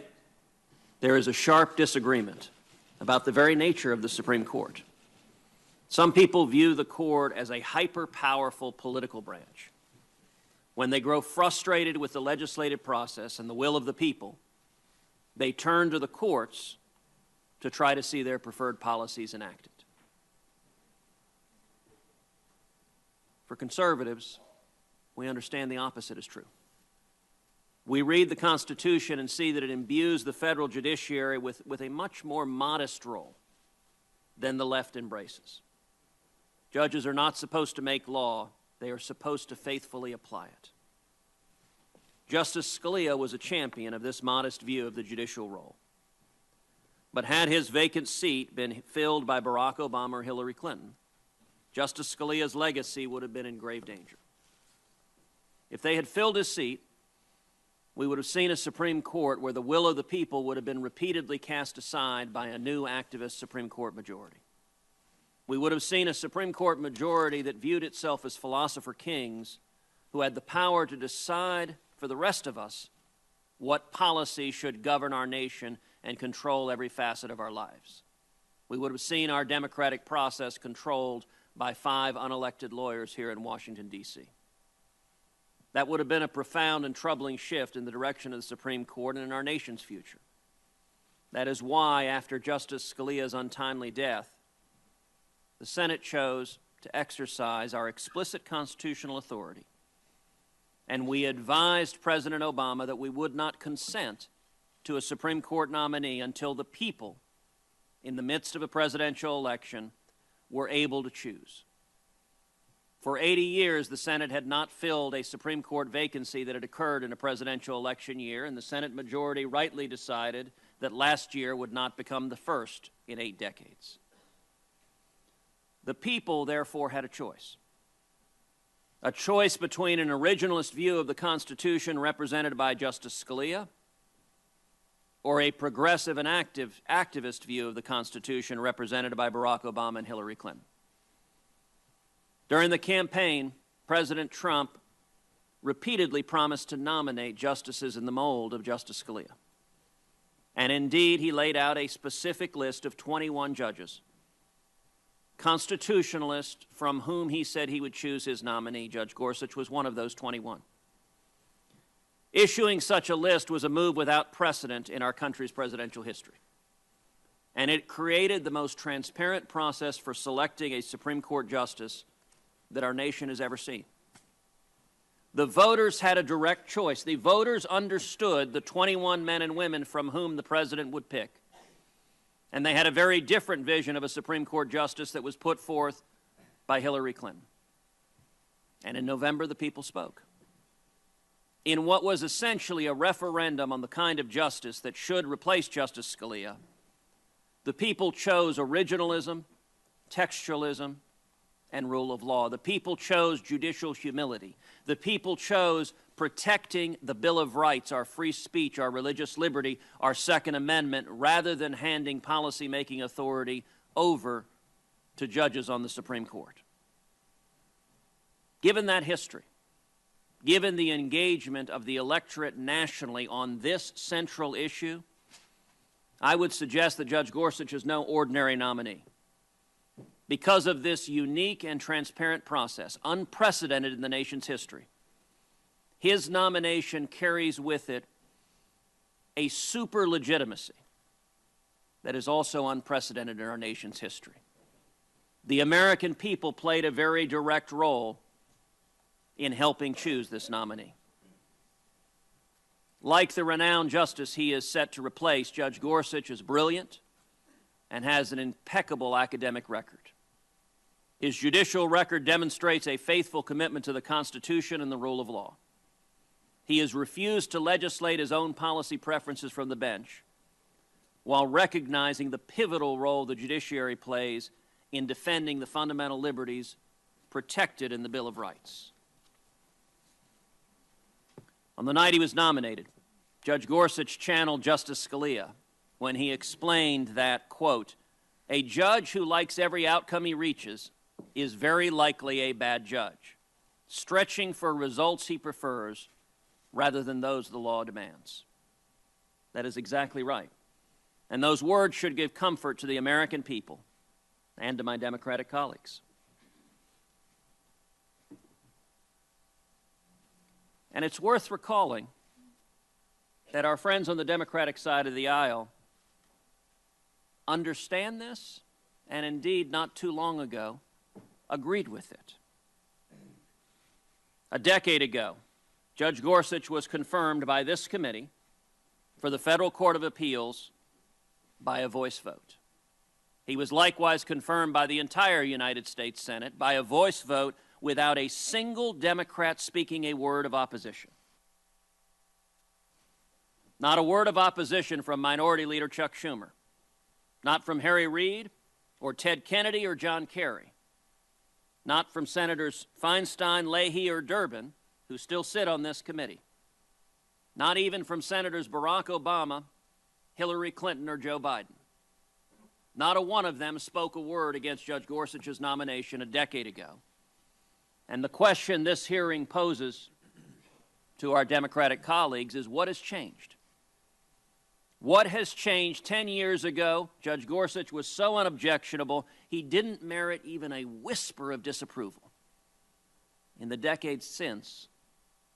there is a sharp disagreement about the very nature of the Supreme Court. Some people view the court as a hyper-powerful political branch. When they grow frustrated with the legislative process and the will of the people, they turn to the courts to try to see their preferred policies enacted. For conservatives, we understand the opposite is true. We read the Constitution and see that it imbues the federal judiciary with a much more modest role than the left embraces. Judges are not supposed to make law, they are supposed to faithfully apply it. Justice Scalia was a champion of this modest view of the judicial role. But had his vacant seat been filled by Barack Obama or Hillary Clinton, Justice Scalia's legacy would have been in grave danger. If they had filled his seat, we would have seen a Supreme Court where the will of the people would have been repeatedly cast aside by a new activist Supreme Court majority. We would have seen a Supreme Court majority that viewed itself as philosopher kings who had the power to decide for the rest of us what policy should govern our nation and control every facet of our lives. We would have seen our democratic process controlled by 5 unelected lawyers here in Washington, D.C. That would have been a profound and troubling shift in the direction of the Supreme Court and in our nation's future. That is why, after Justice Scalia's untimely death, the Senate chose to exercise our explicit constitutional authority. And we advised President Obama that we would not consent to a Supreme Court nominee until the people, in the midst of a presidential election, were able to choose. For 80 years, the Senate had not filled a Supreme Court vacancy that had occurred in a presidential election year, and the Senate majority rightly decided that last year would not become the first in 8 decades. The people, therefore, had a choice between an originalist view of the Constitution represented by Justice Scalia or a progressive and activist view of the Constitution represented by Barack Obama and Hillary Clinton. During the campaign, President Trump repeatedly promised to nominate justices in the mold of Justice Scalia. And indeed, he laid out a specific list of 21 judges, constitutionalists from whom he said he would choose his nominee. Judge Gorsuch was one of those 21. Issuing such a list was a move without precedent in our country's presidential history. And it created the most transparent process for selecting a Supreme Court justice that our nation has ever seen. The voters had a direct choice. The voters understood the 21 men and women from whom the president would pick. And they had a very different vision of a Supreme Court justice that was put forth by Hillary Clinton. And in November, the people spoke. In what was essentially a referendum on the kind of justice that should replace Justice Scalia, the people chose originalism, textualism, and rule of law. The people chose judicial humility. The people chose protecting the Bill of Rights, our free speech, our religious liberty, our Second Amendment, rather than handing policy-making authority over to judges on the Supreme Court. Given that history, given the engagement of the electorate nationally on this central issue, I would suggest that Judge Gorsuch is no ordinary nominee. Because of this unique and transparent process, unprecedented in the nation's history, his nomination carries with it a super legitimacy that is also unprecedented in our nation's history. The American people played a very direct role in helping choose this nominee. Like the renowned justice he is set to replace, Judge Gorsuch is brilliant and has an impeccable academic record. His judicial record demonstrates a faithful commitment to the Constitution and the rule of law. He has refused to legislate his own policy preferences from the bench, while recognizing the pivotal role the judiciary plays in defending the fundamental liberties protected in the Bill of Rights. On the night he was nominated, Judge Gorsuch channeled Justice Scalia when he explained that, quote, "A judge who likes every outcome he reaches is very likely a bad judge, stretching for results he prefers rather than those the law demands." That is exactly right. And those words should give comfort to the American people and to my Democratic colleagues. And it's worth recalling that our friends on the Democratic side of the aisle understand this, and indeed, not too long ago, agreed with it. A decade ago, Judge Gorsuch was confirmed by this committee for the Federal Court of Appeals by a voice vote. He was likewise confirmed by the entire United States Senate by a voice vote without a single Democrat speaking a word of opposition. Not a word of opposition from Minority Leader Chuck Schumer, not from Harry Reid or Ted Kennedy or John Kerry, not from Senators Feinstein, Leahy, or Durbin, who still sit on this committee, not even from Senators Barack Obama, Hillary Clinton, or Joe Biden. Not a one of them spoke a word against Judge Gorsuch's nomination a decade ago. And the question this hearing poses to our Democratic colleagues is, what has changed? What has changed? 10 years ago, Judge Gorsuch was so unobjectionable, he didn't merit even a whisper of disapproval. In the decades since,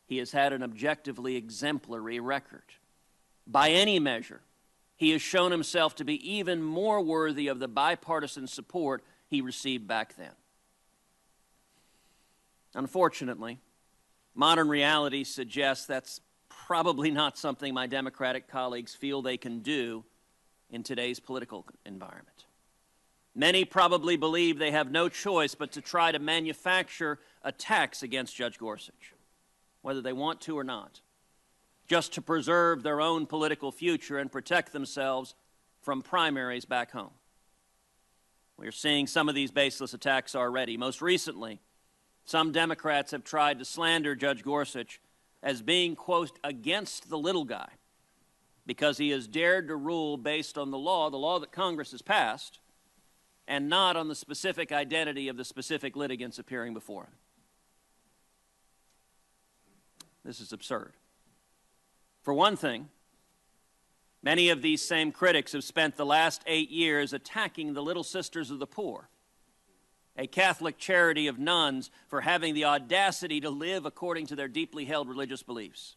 he has had an objectively exemplary record. By any measure, he has shown himself to be even more worthy of the bipartisan support he received back then. Unfortunately, modern reality suggests that's probably not something my Democratic colleagues feel they can do in today's political environment. Many probably believe they have no choice but to try to manufacture attacks against Judge Gorsuch, whether they want to or not, just to preserve their own political future and protect themselves from primaries back home. We are seeing some of these baseless attacks already. Most recently, some Democrats have tried to slander Judge Gorsuch as being, quote, against the little guy because he has dared to rule based on the law that Congress has passed, and not on the specific identity of the specific litigants appearing before him. This is absurd. For one thing, many of these same critics have spent the last 8 years attacking the Little Sisters of the Poor, a Catholic charity of nuns, for having the audacity to live according to their deeply held religious beliefs.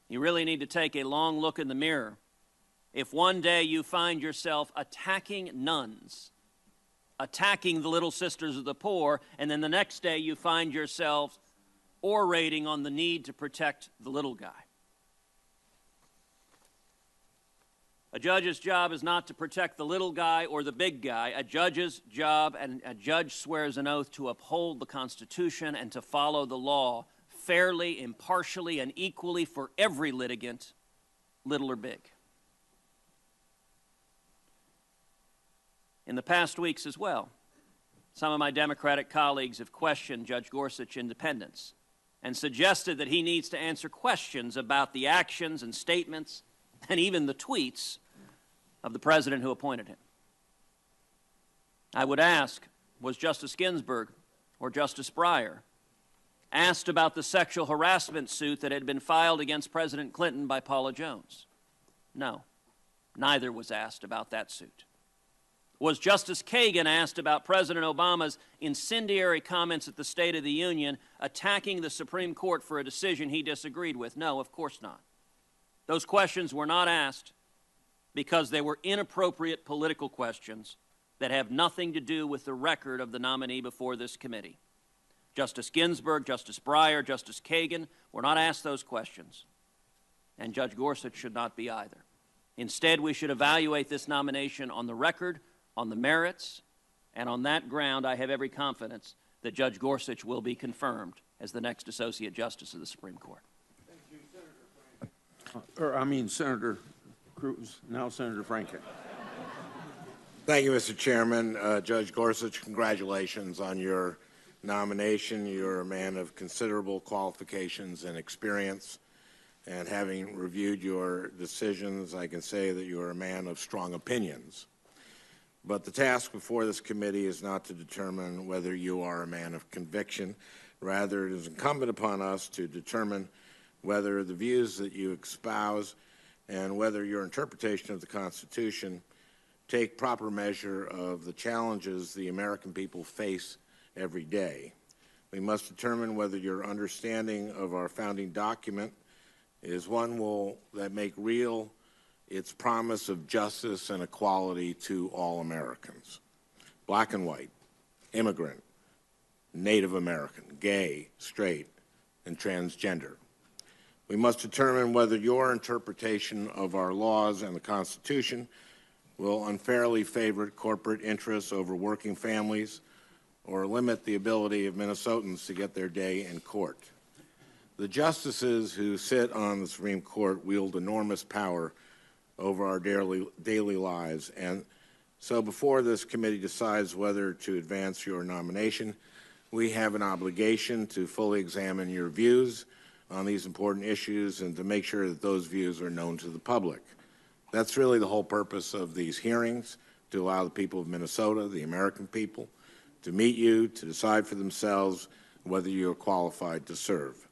You really need to take a long look in the mirror if one day you find yourself attacking nuns, attacking the Little Sisters of the Poor, and then the next day you find yourself orating on the need to protect the little guy. A judge's job is not to protect the little guy or the big guy. A judge's job, and a judge swears an oath to uphold the Constitution and to follow the law fairly, impartially, and equally for every litigant, little or big. In the past weeks as well, some of my Democratic colleagues have questioned Judge Gorsuch's independence and suggested that he needs to answer questions about the actions and statements and even the tweets of the president who appointed him. I would ask, was Justice Ginsburg or Justice Breyer asked about the sexual harassment suit that had been filed against President Clinton by Paula Jones? No, neither was asked about that suit. Was Justice Kagan asked about President Obama's incendiary comments at the State of the Union attacking the Supreme Court for a decision he disagreed with? No, of course not. Those questions were not asked because they were inappropriate political questions that have nothing to do with the record of the nominee before this committee. Justice Ginsburg, Justice Breyer, Justice Kagan were not asked those questions, and Judge Gorsuch should not be either. Instead, we should evaluate this nomination on the record, on the merits, and on that ground, I have every confidence that Judge Gorsuch will be confirmed as the next Associate Justice of the Supreme Court. Senator Cruz, now Senator Franken. Thank you, Mr. Chairman. Judge Gorsuch, congratulations on your nomination. You're a man of considerable qualifications and experience, and having reviewed your decisions, I can say that you're a man of strong opinions. But the task before this committee is not to determine whether you are a man of conviction. Rather, it is incumbent upon us to determine whether the views that you espouse and whether your interpretation of the Constitution take proper measure of the challenges the American people face every day. We must determine whether your understanding of our founding document is one that make real its promise of justice and equality to all Americans, black and white, immigrant, Native American, gay, straight, and transgender. We must determine whether your interpretation of our laws and the Constitution will unfairly favor corporate interests over working families or limit the ability of Minnesotans to get their day in court. The justices who sit on the Supreme Court wield enormous power over our daily lives, and so before this committee decides whether to advance your nomination, we have an obligation to fully examine your views on these important issues and to make sure that those views are known to the public. That's really the whole purpose of these hearings, to allow the people of Minnesota, the American people, to meet you, to decide for themselves whether you are qualified to serve.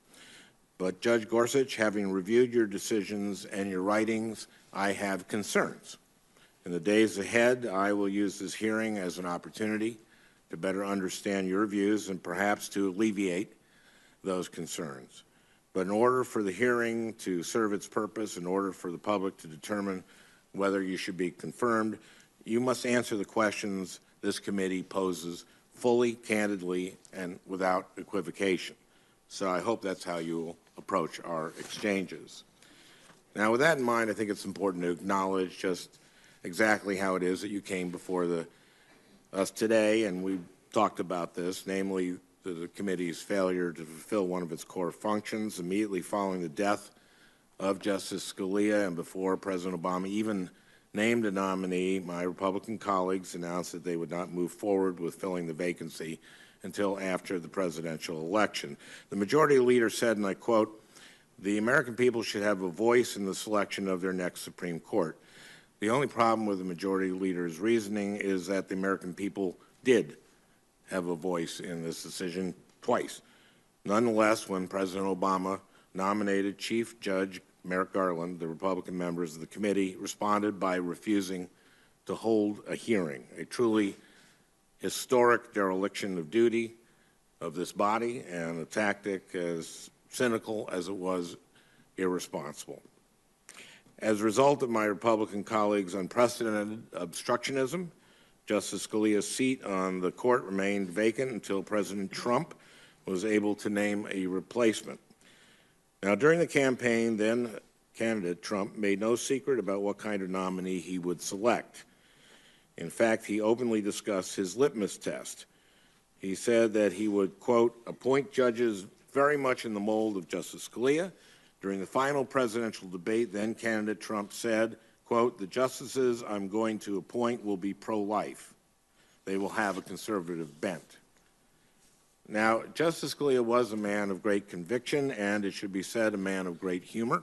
But Judge Gorsuch, having reviewed your decisions and your writings, I have concerns. In the days ahead, I will use this hearing as an opportunity to better understand your views and perhaps to alleviate those concerns. But in order for the hearing to serve its purpose, in order for the public to determine whether you should be confirmed, you must answer the questions this committee poses fully, candidly, and without equivocation. So I hope that's how you will approach our exchanges. Now, with that in mind, I think it's important to acknowledge just exactly how it is that you came before us today, and we talked about this, namely the committee's failure to fulfill one of its core functions immediately following the death of Justice Scalia, and before President Obama even named a nominee, my Republican colleagues announced that they would not move forward with filling the vacancy until after the presidential election. The majority leader said, and I quote, "The American people should have a voice in the selection of their next Supreme Court." The only problem with the majority leader's reasoning is that the American people did have a voice in this decision twice. Nonetheless, when President Obama nominated Chief Judge Merrick Garland, the Republican members of the committee responded by refusing to hold a hearing, a truly historic dereliction of duty of this body, and a tactic as cynical as it was irresponsible. As a result of my Republican colleagues' unprecedented obstructionism, Justice Scalia's seat on the court remained vacant until President Trump was able to name a replacement. Now, during the campaign, then candidate Trump made no secret about what kind of nominee he would select. In fact, he openly discussed his litmus test. He said that he would, quote, "appoint judges very much in the mold of Justice Scalia." During the final presidential debate, then candidate Trump said, quote, "the justices I'm going to appoint will be pro-life. They will have a conservative bent." Now, Justice Scalia was a man of great conviction and, it should be said, a man of great humor.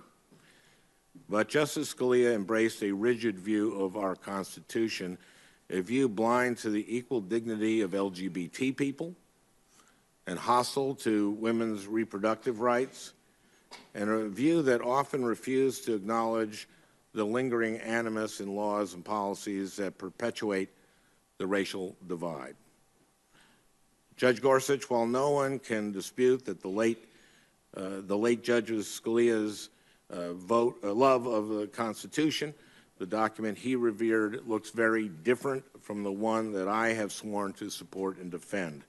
But Justice Scalia embraced a rigid view of our Constitution, a view blind to the equal dignity of LGBT people and hostile to women's reproductive rights, and a view that often refused to acknowledge the lingering animus in laws and policies that perpetuate the racial divide. Judge Gorsuch, while no one can dispute that the late Judge Scalia's love of the Constitution, the document he revered looks very different from the one that I have sworn to support and defend.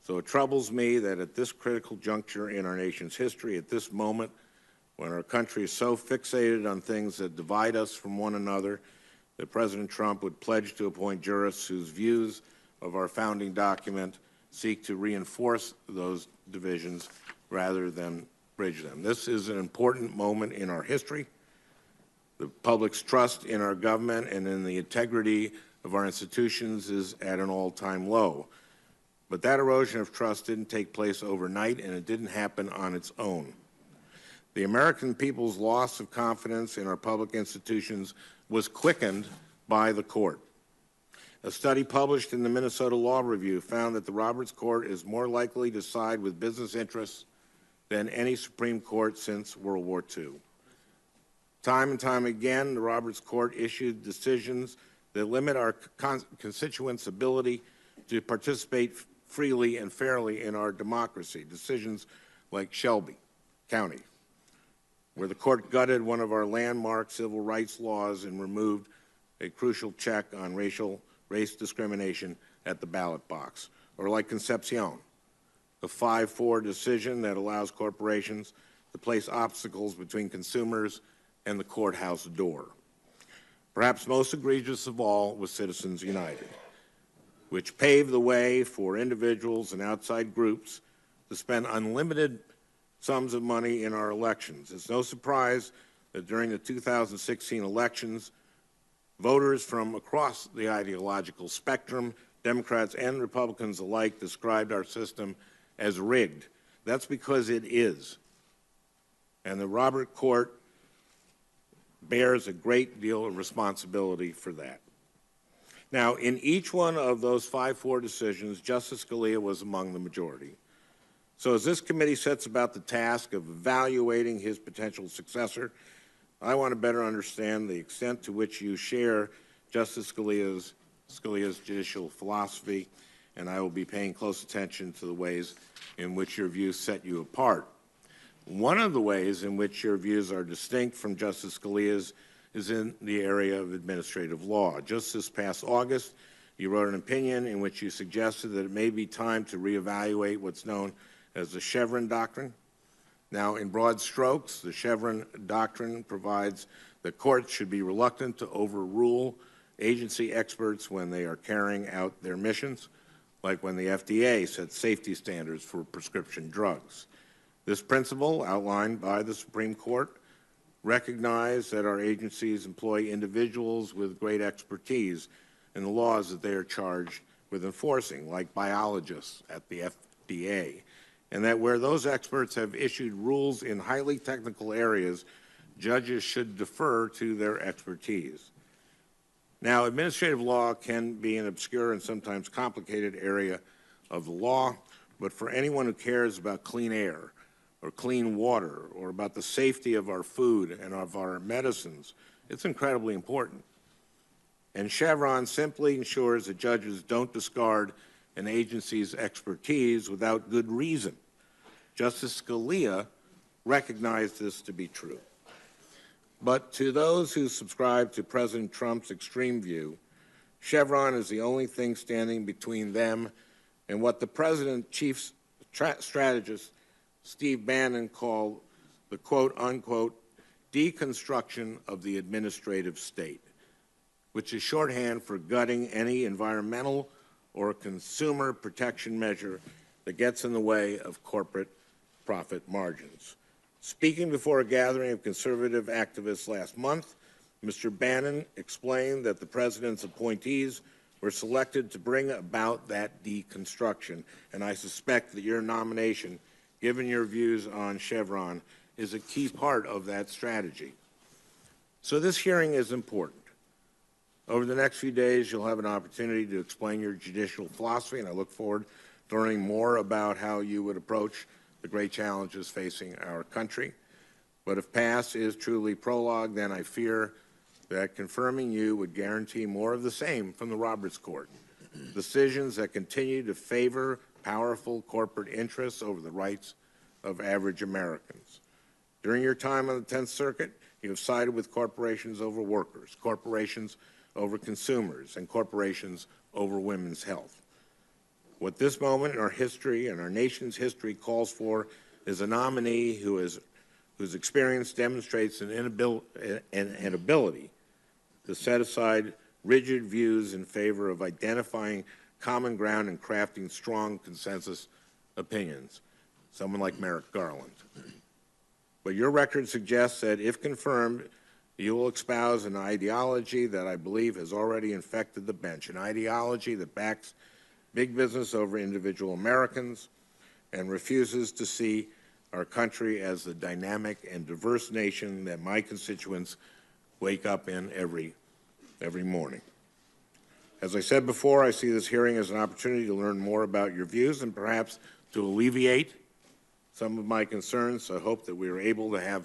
So it troubles me that at this critical juncture in our nation's history, at this moment when our country is so fixated on things that divide us from one another, that President Trump would pledge to appoint jurists whose views of our founding document seek to reinforce those divisions rather than bridge them. This is an important moment in our history. The public's trust in our government and in the integrity of our institutions is at an all-time low. But that erosion of trust didn't take place overnight, and it didn't happen on its own. The American people's loss of confidence in our public institutions was quickened by the court. A study published in the Minnesota Law Review found that the Roberts Court is more likely to side with business interests than any Supreme Court since World War II. Time and time again, the Roberts Court issued decisions that limit our constituents' ability to participate freely and fairly in our democracy. Decisions like Shelby County, where the court gutted one of our landmark civil rights laws and removed a crucial check on race discrimination at the ballot box. Or like Concepcion, a 5-4 decision that allows corporations to place obstacles between consumers and the courthouse door. Perhaps most egregious of all was Citizens United, which paved the way for individuals and outside groups to spend unlimited sums of money in our elections. It's no surprise that during the 2016 elections, voters from across the ideological spectrum, Democrats and Republicans alike, described our system as rigged. That's because it is. And the Robert Court bears a great deal of responsibility for that. Now, in each one of those 5-4 decisions, Justice Scalia was among the majority. So as this committee sets about the task of evaluating his potential successor, I want to better understand the extent to which you share Justice Scalia's judicial philosophy, and I will be paying close attention to the ways in which your views set you apart. One of the ways in which your views are distinct from Justice Scalia's is in the area of administrative law. Just this past August, you wrote an opinion in which you suggested that it may be time to reevaluate what's known as the Chevron doctrine. Now, in broad strokes, the Chevron doctrine provides that courts should be reluctant to overrule agency experts when they are carrying out their missions, like when the FDA sets safety standards for prescription drugs. This principle, outlined by the Supreme Court, recognized that our agencies employ individuals with great expertise in the laws that they are charged with enforcing, like biologists at the FDA, and that where those experts have issued rules in highly technical areas, judges should defer to their expertise. Now, administrative law can be an obscure and sometimes complicated area of the law, but for anyone who cares about clean air or clean water or about the safety of our food and of our medicines, it's incredibly important. And Chevron simply ensures that judges don't discard an agency's expertise without good reason. Justice Scalia recognized this to be true. But to those who subscribe to President Trump's extreme view, Chevron is the only thing standing between them and what the President's chief strategist, Steve Bannon, called the quote-unquote deconstruction of the administrative state, which is shorthand for gutting any environmental or consumer protection measure that gets in the way of corporate profit margins. Speaking before a gathering of conservative activists last month, Mr. Bannon explained that the President's appointees were selected to bring about that deconstruction, and I suspect that your nomination, given your views on Chevron, is a key part of that strategy. So this hearing is important. Over the next few days, you'll have an opportunity to explain your judicial philosophy, and I look forward to learning more about how you would approach the great challenges facing our country. But if past is truly prologue, then I fear that confirming you would guarantee more of the same from the Roberts Court. Decisions that continue to favor powerful corporate interests over the rights of average Americans. During your time on the 10th Circuit, you have sided with corporations over workers, corporations over consumers, and corporations over women's health. What this moment in our history and our nation's history calls for is a nominee whose experience demonstrates an ability to set aside rigid views in favor of identifying common ground and crafting strong consensus opinions, someone like Merrick Garland. But your record suggests that, if confirmed, you will espouse an ideology that I believe has already infected the bench, an ideology that backs big business over individual Americans and refuses to see our country as the dynamic and diverse nation that my constituents wake up in every morning. As I said before, I see this hearing as an opportunity to learn more about your views and perhaps to alleviate some of my concerns. So I hope that we are able to have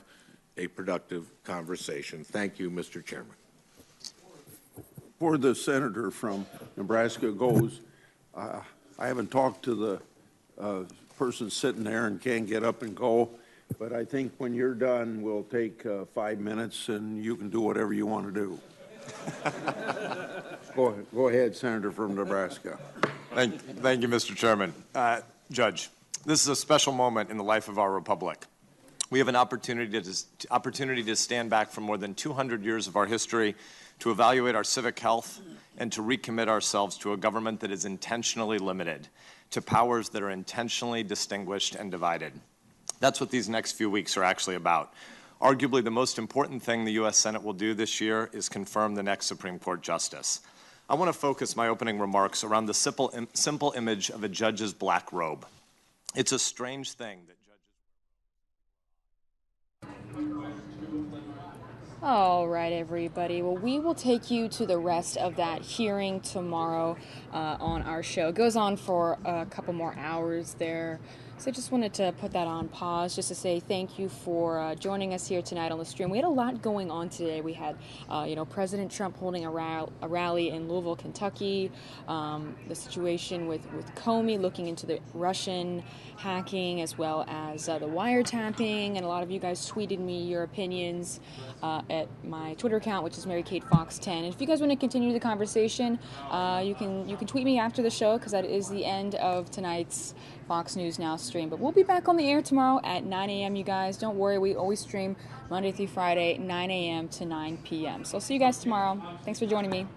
a productive conversation. Thank you, Mr. Chairman. Before the senator from Nebraska goes, I haven't talked to the person sitting there and can't get up and go, but I think when you're done, we'll take 5 minutes and you can do whatever you want to do. Go ahead, Senator from Nebraska. Thank you, Mr. Chairman. Judge, This is a special moment in the life of our republic. We have an opportunity to stand back from more than 200 years of our history, to evaluate our civic health, and to recommit ourselves to a government that is intentionally limited, to powers that are intentionally distinguished and divided. That's what these next few weeks are actually about. Arguably, the most important thing the U.S. Senate will do this year is confirm the next Supreme Court justice. I want to focus my opening remarks around the simple image of a judge's black robe. It's a strange thing that All right, everybody. Well, we will take you to the rest of that hearing tomorrow on our show. It goes on for a couple more hours there. So I just wanted to put that on pause just to say thank you for joining us here tonight on the stream. We had a lot going on today. We had, President Trump holding a rally in Louisville, Kentucky, the situation with Comey looking into the Russian hacking as well as the wiretapping, and a lot of you guys tweeted me your opinions at my Twitter account, which is Mary Kate Fox 10. And if you guys want to continue the conversation, you can tweet me after the show, because that is the end of tonight's Fox News Now stream. But we'll be back on the air tomorrow at 9 a.m., you guys. Don't worry, we always stream Monday through Friday, 9 a.m. to 9 p.m. So I'll see you guys tomorrow. Thanks for joining me.